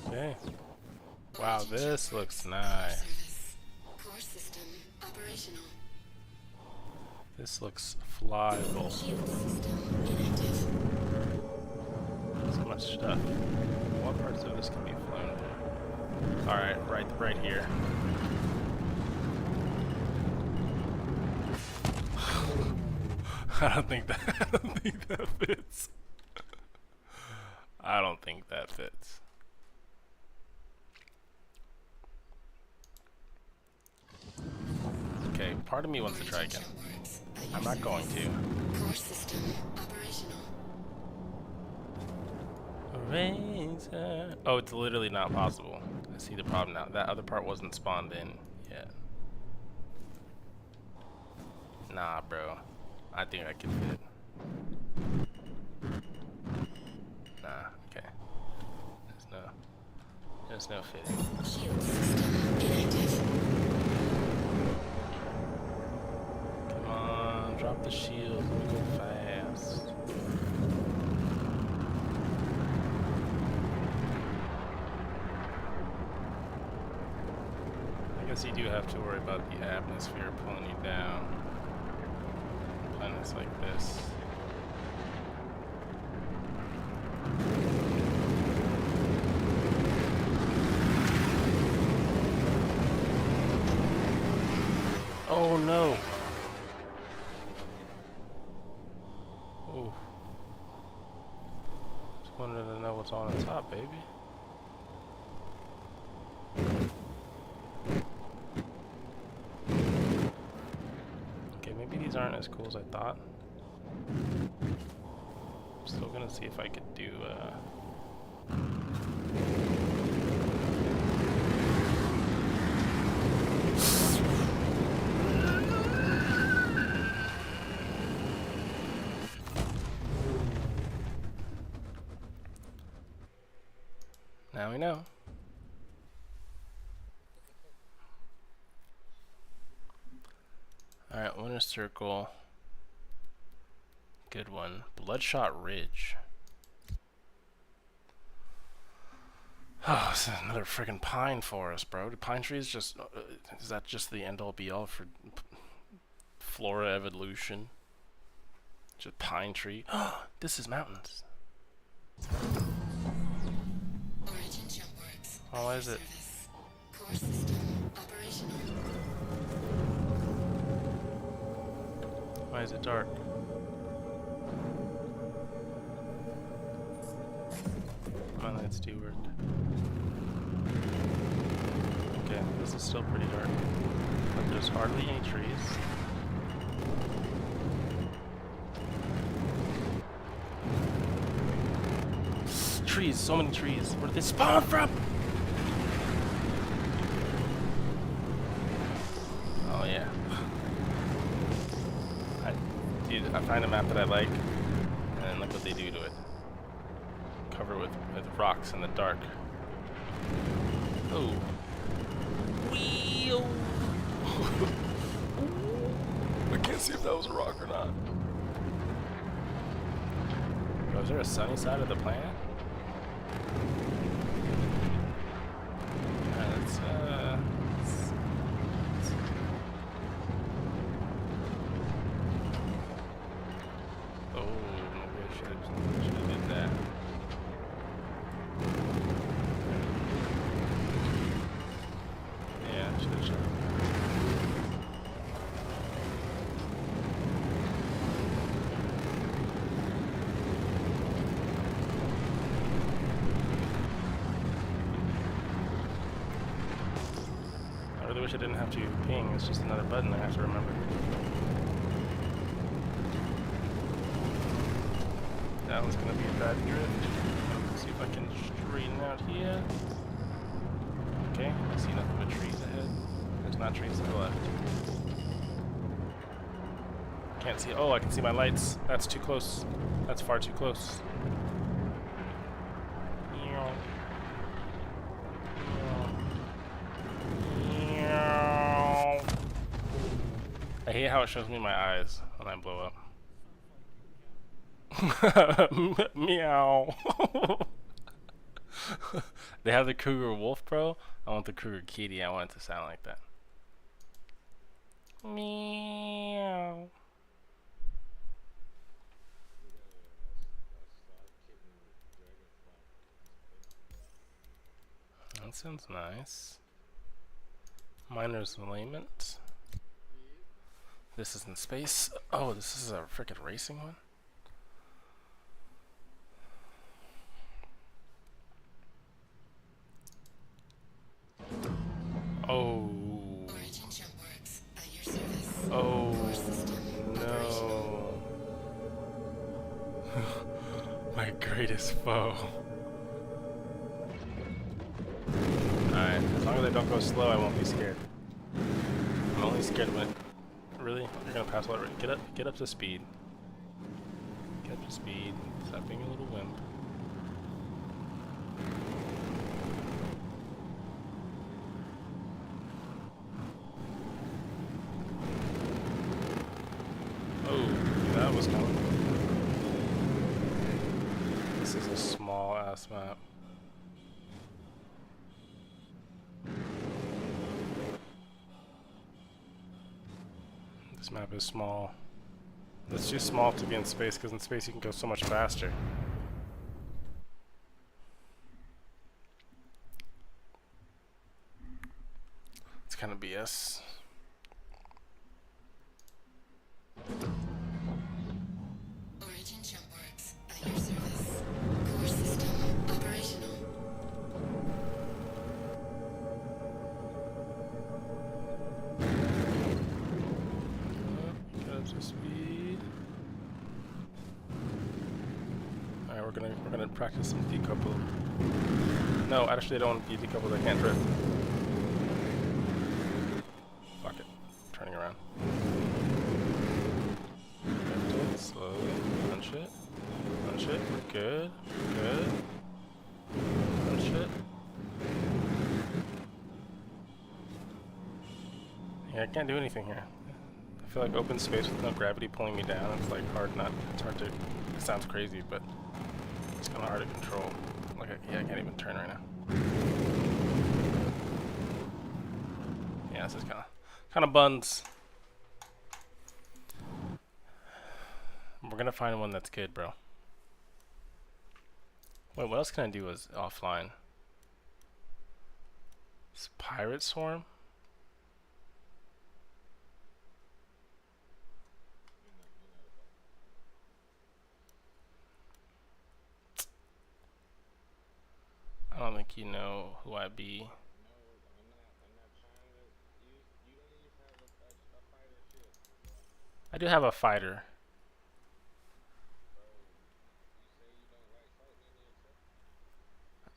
Okay. Wow, this looks nice. Core system operational. This looks flyable. Shield system inactive. So much stuff. What parts of this can be flown? Alright, right here. I don't think that fits. I don't think that fits. Okay, part of me wants to try again. I'm not going to. Core system operational. Razor. Oh, it's literally not possible. I see the problem now. That other part wasn't spawned in yet. Nah, bro. I think I can fit. Nah, okay. There's no fitting. Shield system inactive. Come on, drop the shield. Let me go fast. I guess you do have to worry about the atmosphere pulling you down. Planets like this. Oh no! Ooh. Just wanted to know what's on the top, baby. Okay, maybe these aren't as cool as I thought. I'm still gonna see if I could do Now we know. Alright, Winner's Circle. Good one. Bloodshot Ridge. Oh, it's another friggin' pine forest, bro. Do pine trees just... is that just the end-all be-all for flora evolution? Just pine tree. Oh, this is mountains. Origin jump works. Oh, why is it? Service. Core system operational. Why is it dark? My lights do work. Okay, this is still pretty dark. But there's hardly any trees. Trees, so many trees. Where did they spawn from? Oh yeah. Dude, I find a map that I like, and then look what they do to it. Cover with rocks in the dark. Oh. Wheel. I can't see if that was a rock or not. Bro, is there a sunny side of the planet? Let's oh, maybe I should have did that. Yeah, I should have shot. I really wish I didn't have to ping. It's just another button I have to remember. That one's gonna be a bad drift. Let's see if I can straighten out here. Okay, I see nothing but trees ahead. There's not trees to the left. Can't see. Oh, I can see my lights. That's too close. That's far too close. I hate how it shows me my eyes when I blow up. Meow. They have the Cougar Wolf, bro. I want the Cougar Kitty. I want it to sound like that. Meow. That sounds nice. Miner's Lament. This is in space. Oh, this is a freaking racing one? Oh. Origin jump works. At your service. Oh. Core system No. My greatest foe. Alright, as long as I don't go slow, I won't be scared. I'm only scared when... Really? You're gonna pass all right. Get up to speed. Get up to speed. Stop being a little wimp. Oh, that was coming. This is a small ass map. This map is small. It's too small to be in space, because in space you can go so much faster. It's kind of BS. Origin jump works. At your service. Core system operational. To speed. Alright, we're gonna practice some decouple. No, actually I don't want to be decoupled, I can't drift. Fuck it. Turning around. Lift it, slowly. Punch it. Punch it. Good. Good. Punch it. Yeah, I can't do anything here. I feel like open space with no gravity pulling me down. It's like hard not. It's hard to. It sounds crazy, but it's kind of hard to control. Like yeah, I can't even turn right now. Yeah, this is kind of buns. We're gonna find one that's good, bro. Wait, what else can I do as offline? It's Pirate Swarm? I don't think you know who I be. I do have a fighter.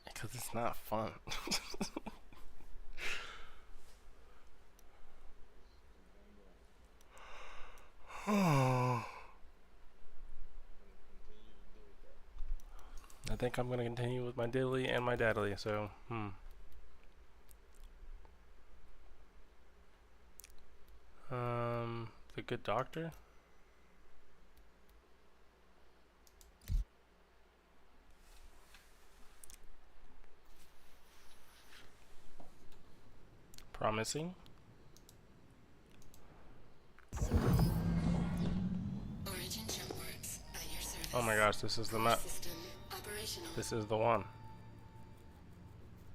Because it's not fun. I think I'm gonna continue with my diddly and my daddly, so the good doctor? Promising. Origin jump works at your service. Oh my gosh, this is the map. System operational. This is the one.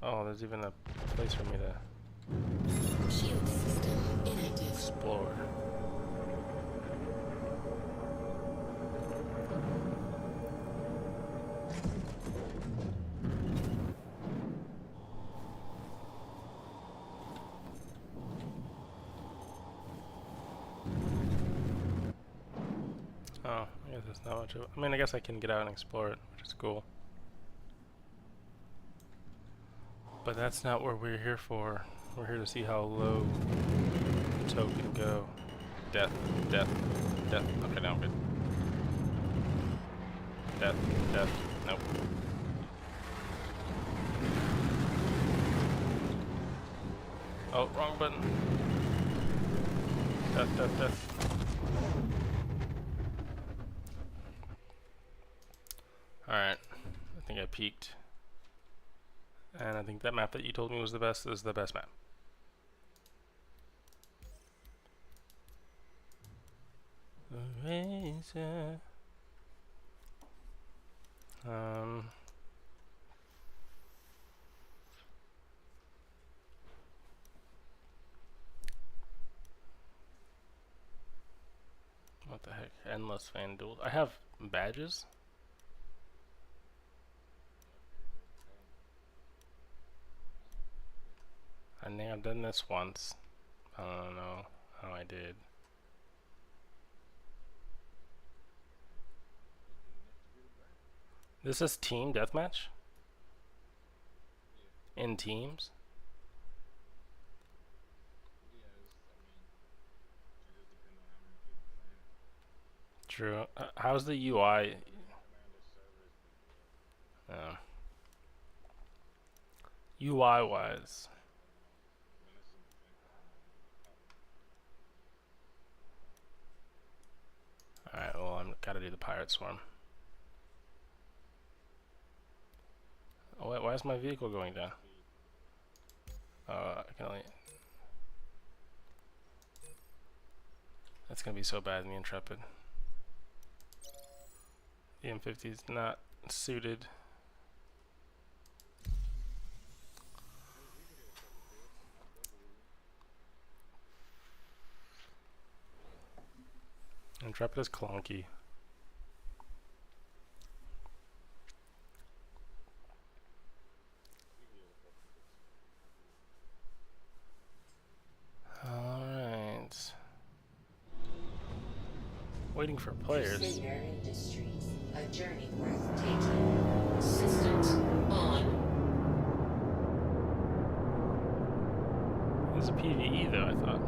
Oh, there's even a place for me to Shield system inactive. explore. Oh, I guess there's not much of it. I mean, I guess I can get out and explore it, which is cool. But that's not what we're here for. We're here to see how low the toe can go. Death, death, death. Okay, now I'm good. Death, death. Nope. Oh, wrong button. Death, death, death. Alright, I think I peaked. And I think that map that you told me was the best is the best map. Eraser. What the heck? Endless fan duel. I have badges. I think I've done this once. I don't know how I did. This is team deathmatch? In teams? True. How's the UI? UI wise. Alright, well, I've got to do the Pirate Swarm. Oh, wait, why is my vehicle going down? I can only... That's going to be so bad in the Intrepid. The M50 is not suited. Intrepid is clunky. Alright. Waiting for players. Crusader Industries, a journey worth taking. Systems on. This is PvE though, I thought.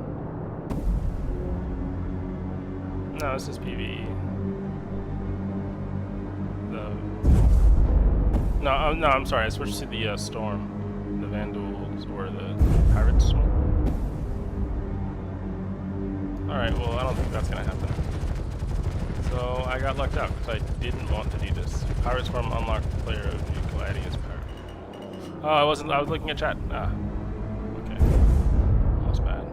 No, this is PvE. No, I'm sorry. I switched to the Storm, the Vandals, or the Pirate Storm. All right. Well, I don't think that's gonna happen. So I got lucked out because I didn't want to do this. Pirate Storm unlocked the player of new Gladius Pirate. Oh, I wasn't. I was looking at chat. Ah. Okay. Almost bad.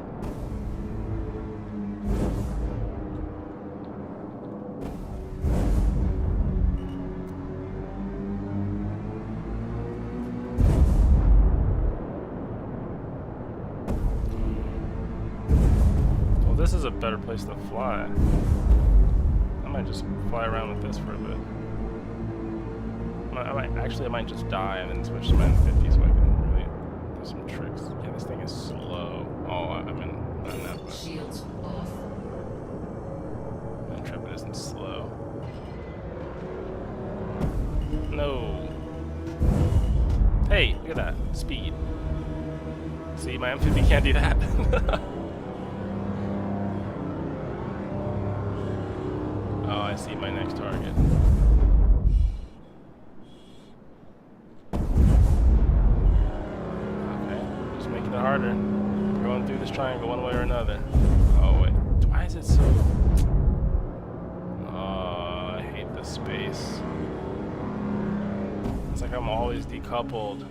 Well, this is a better place to fly. I might just fly around with this for a bit. I might just die and then switch to my M50 so I can really do some tricks. Yeah, this thing is slow. Oh, I'm in that. Shields off. My Intrepid isn't slow. No. Hey, look at that. Speed. See, my M50 can't do that. Oh, I see my next target. Harder. We're going through this triangle one way or another. Oh wait, why is it so? Oh, I hate this space. It's like I'm always decoupled.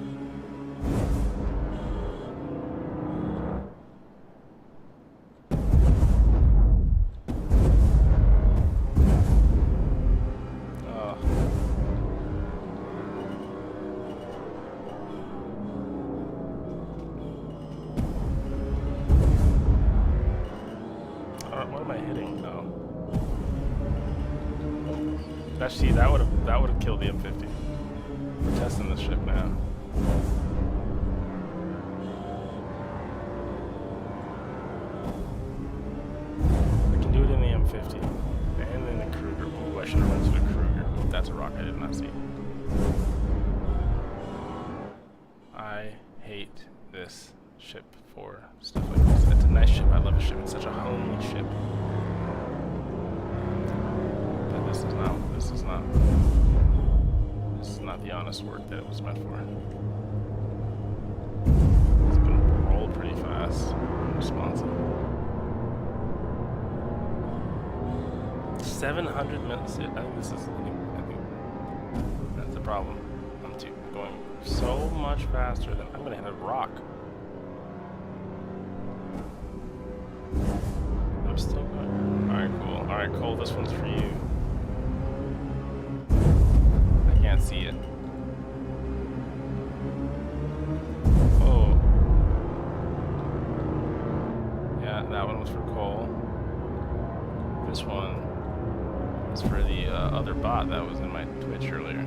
Actually, that would have killed the M50. We're testing this ship now. I can do it in the M50 and in the Kruger. Ooh, I should have run to the Kruger. That's a rock I did not see. I hate this ship for stuff like this. It's a nice ship. I love a ship. It's such a homely ship. This is not the honest work that it was meant for. It's been rolled pretty fast and responsive. 700 minutes. I think this is. I think that's the problem. I'm going so much faster than I'm gonna hit a rock. I'm still going. All right, cool. All right, Cole. This one's for you. Can't see it. Oh. Yeah, that one was for Cole. This one is for the other bot that was in my Twitch earlier.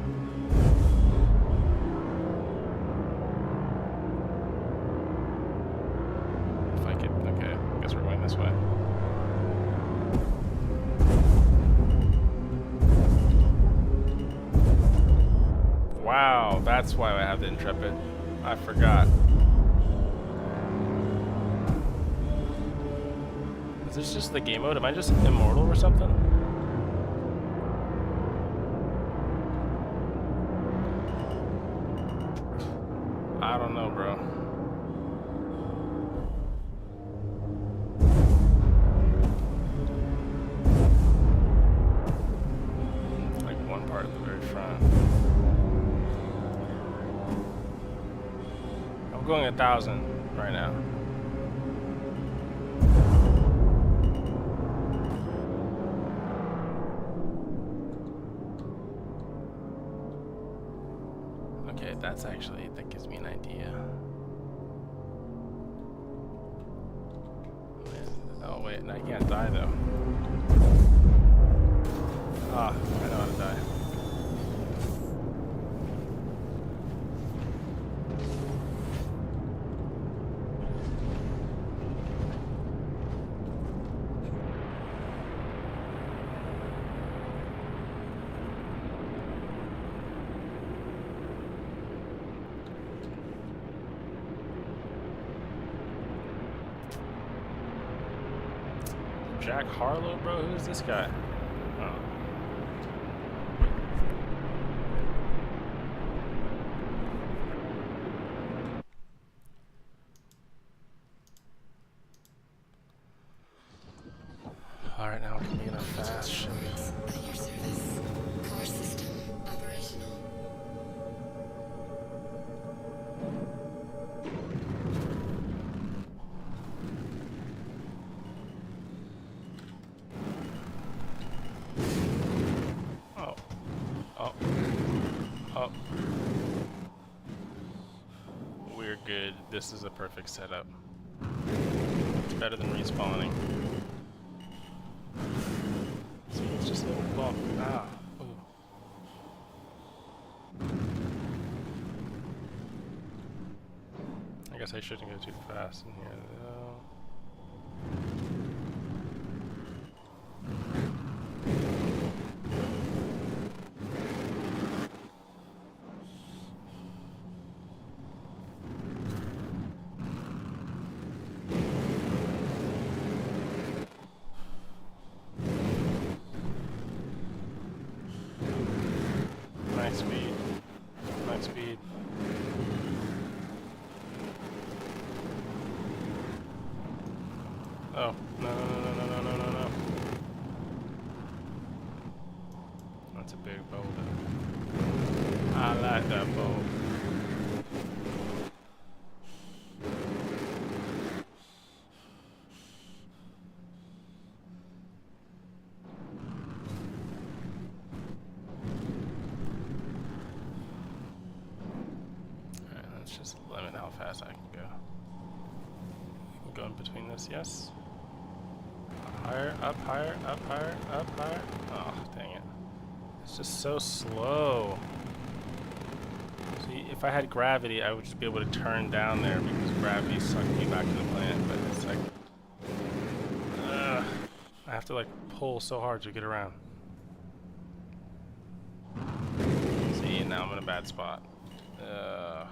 If I could, okay, I guess we're going this way. Wow, that's why I have the Intrepid. I forgot. Is this just the game mode? Am I just immortal or something? I don't know, bro. Like one part at the very front. Going 1,000 right now. Okay, that gives me an idea. Oh wait, I can't die though. Ah, I know how to die. Jack Harlow, bro? Who's this guy? Oh. Alright, now we can be in a fast ship. At your service. Core system operational. Oh. We're good. This is a perfect setup. It's better than respawning. See, it's just a little bump. Ah. Ooh. I guess I shouldn't go too fast in here, though. Nice speed. Nice speed. Oh, no, no, no, no, no, no, no, no. That's a big boulder. I like that boulder. Alright, let's just limit how fast I can go. We can go in between this, yes? Higher, up higher, up higher, up higher. Oh, dang it. It's just so slow. See, if I had gravity, I would just be able to turn down there because gravity sucked me back to the planet, but it's like... I have to like pull so hard to get around. See, now I'm in a bad spot. Yeah.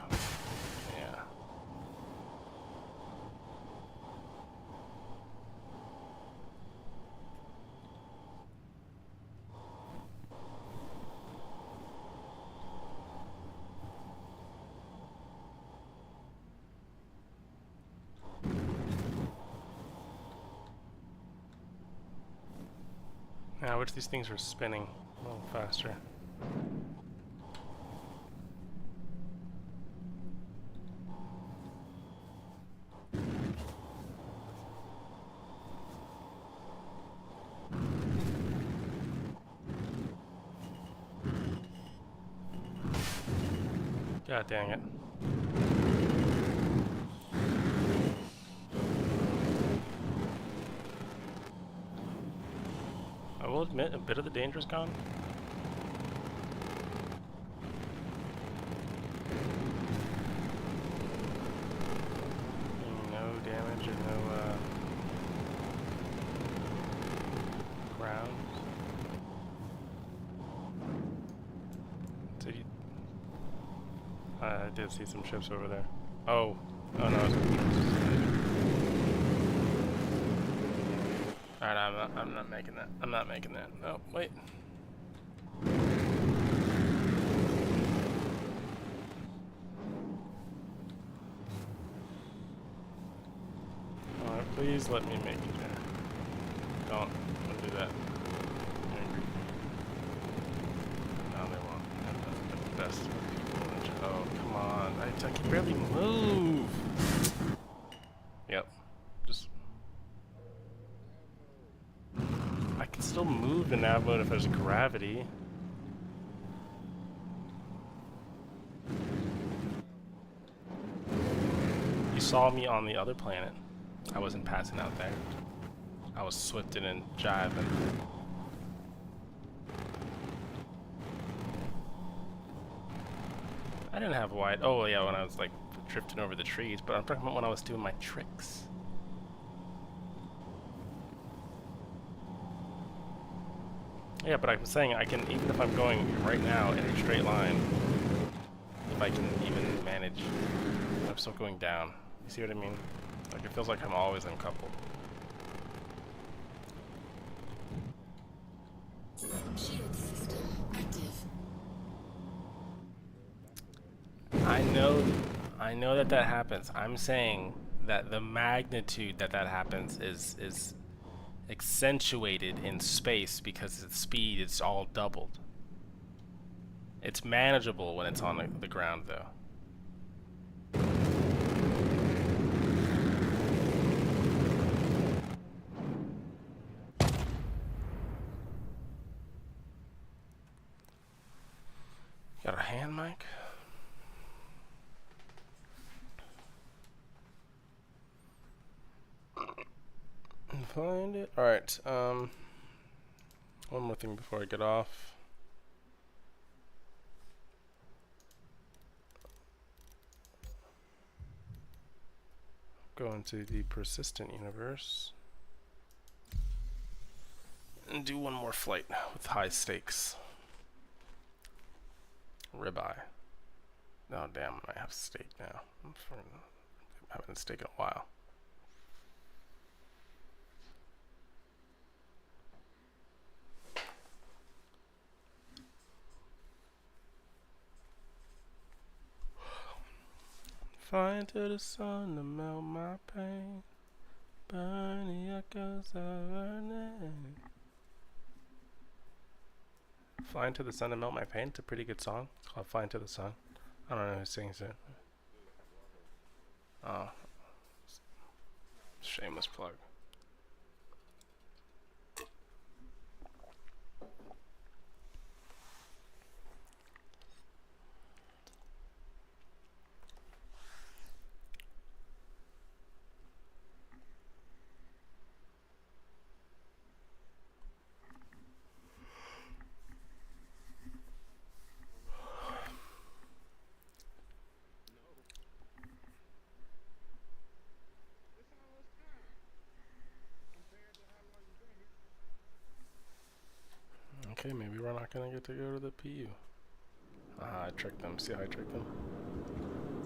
I wish these things were spinning a little faster. God dang it. I will admit, a bit of the danger is gone. No damage or no ground. So I did see some ships over there. Oh, oh no. Alright, I'm not making that. I'm not making that. No, wait. Alright, please let me make it there. Don't do that. I'm angry. No, they won't. That's the best people. Oh, come on. I can barely move. Yep. Just... I can still move in nav mode if there's gravity. You saw me on the other planet. I wasn't passing out there. I was swifting and jiving. I didn't have wide. Oh yeah, when I was like drifting over the trees, but I'm talking about when I was doing my tricks. Yeah, but I'm saying I can, even if I'm going right now in a straight line, if I can even manage, I'm still going down. You see what I mean? Like, it feels like I'm always uncoupled. Shield system active. I know that that happens. I'm saying that the magnitude that that happens is accentuated in space because the speed is all doubled. It's manageable when it's on the ground, though. Got a hand mic? Find it. Alright, one more thing before I get off. Go into the persistent universe and do one more flight with high stakes. Ribeye. Oh damn, I have steak now. I haven't had steak in a while. Flying to the sun to melt my pain. Burn the echoes of burning. Flying to the sun to melt my pain. It's a pretty good song. It's called Flying to the Sun. I don't know who sings it. Oh. Shameless plug. Okay, maybe we're not gonna get to go to the PU. I tricked them. See how I tricked them?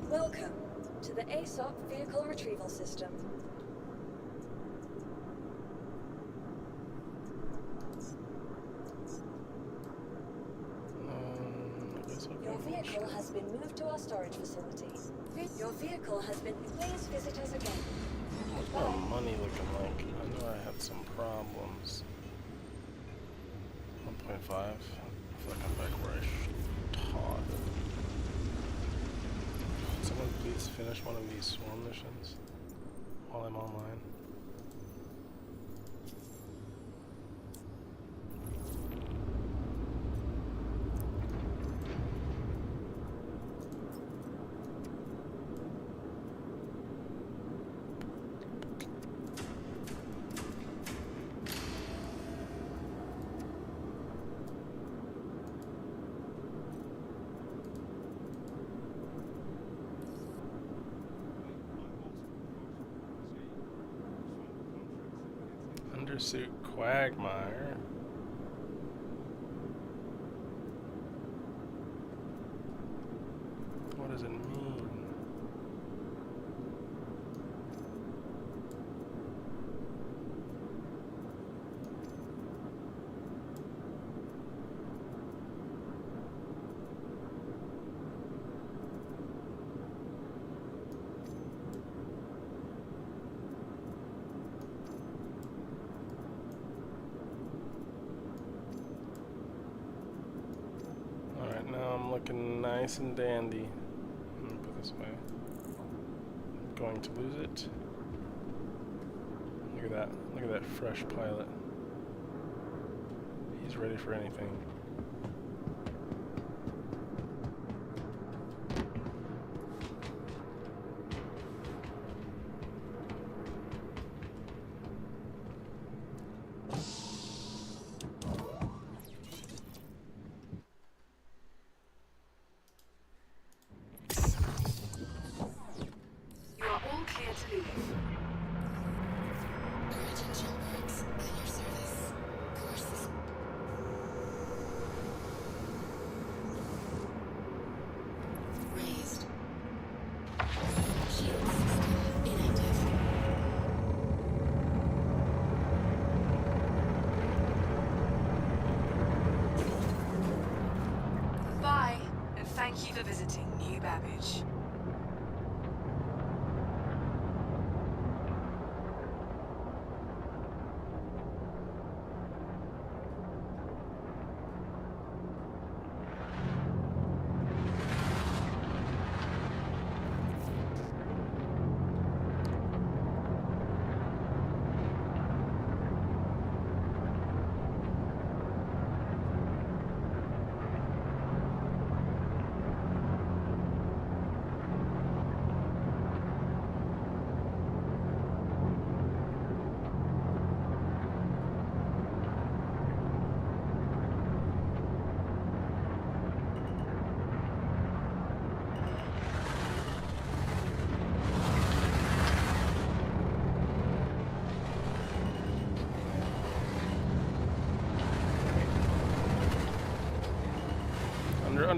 Welcome to the ASOP Vehicle Retrieval System. Your vehicle has been moved to our storage facility. Your vehicle has been... Please visit us again. What's my money looking like? I know I had some problems. 1.5. I feel like I'm back where I taught. Someone please finish one of these swarm missions while I'm online. Undersuit Quagmire. What does it mean? Looking nice and dandy. Let me put this way. I'm going to lose it. Look at that. Look at that fresh pilot. He's ready for anything. Thank you for visiting New Babbage.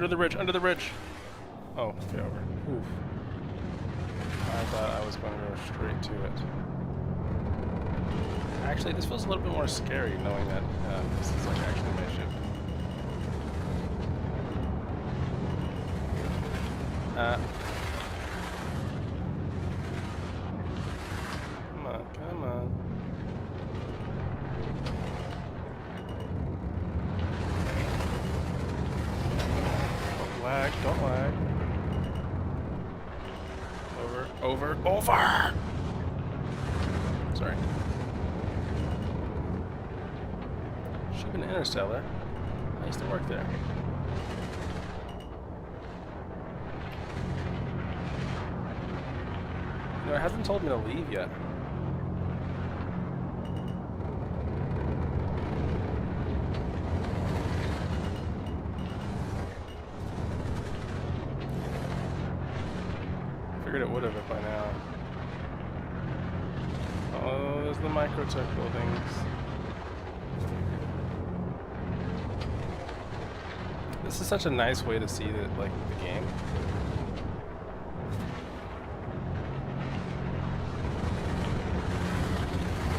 Under the bridge, under the bridge. Oh, get over. Oof. I thought I was going to go straight to it. Actually, this feels a little bit more scary knowing that this is like actually my ship. Come on, come on. Don't lag, don't lag. Over, over, over! Sorry. Ship in Interstellar. I used to work there. No, it hasn't told me to leave yet. Figured it would have by now. Oh, there's the microtech buildings. This is such a nice way to see the game.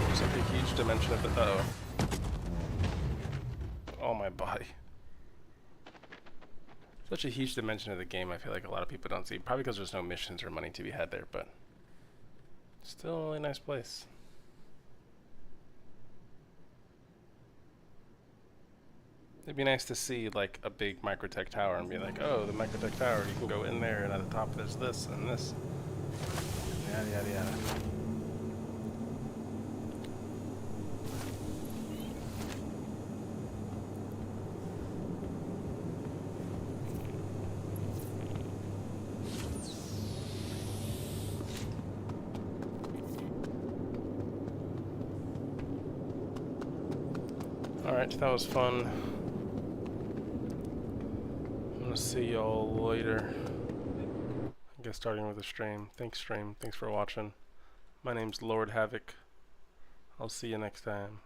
There's like a huge dimension of the oh my body. Such a huge dimension of the game I feel like a lot of people don't see. Probably because there's no missions or money to be had there, but still a really nice place. It'd be nice to see like a big microtech tower and be like, oh, the microtech tower, you can go in there and at the top there's this and this. Yada yada yada. Alright, that was fun. I'm gonna see y'all later. I guess starting with the stream. Thanks stream. Thanks for watching. My name's Lord Havoc. I'll see you next time.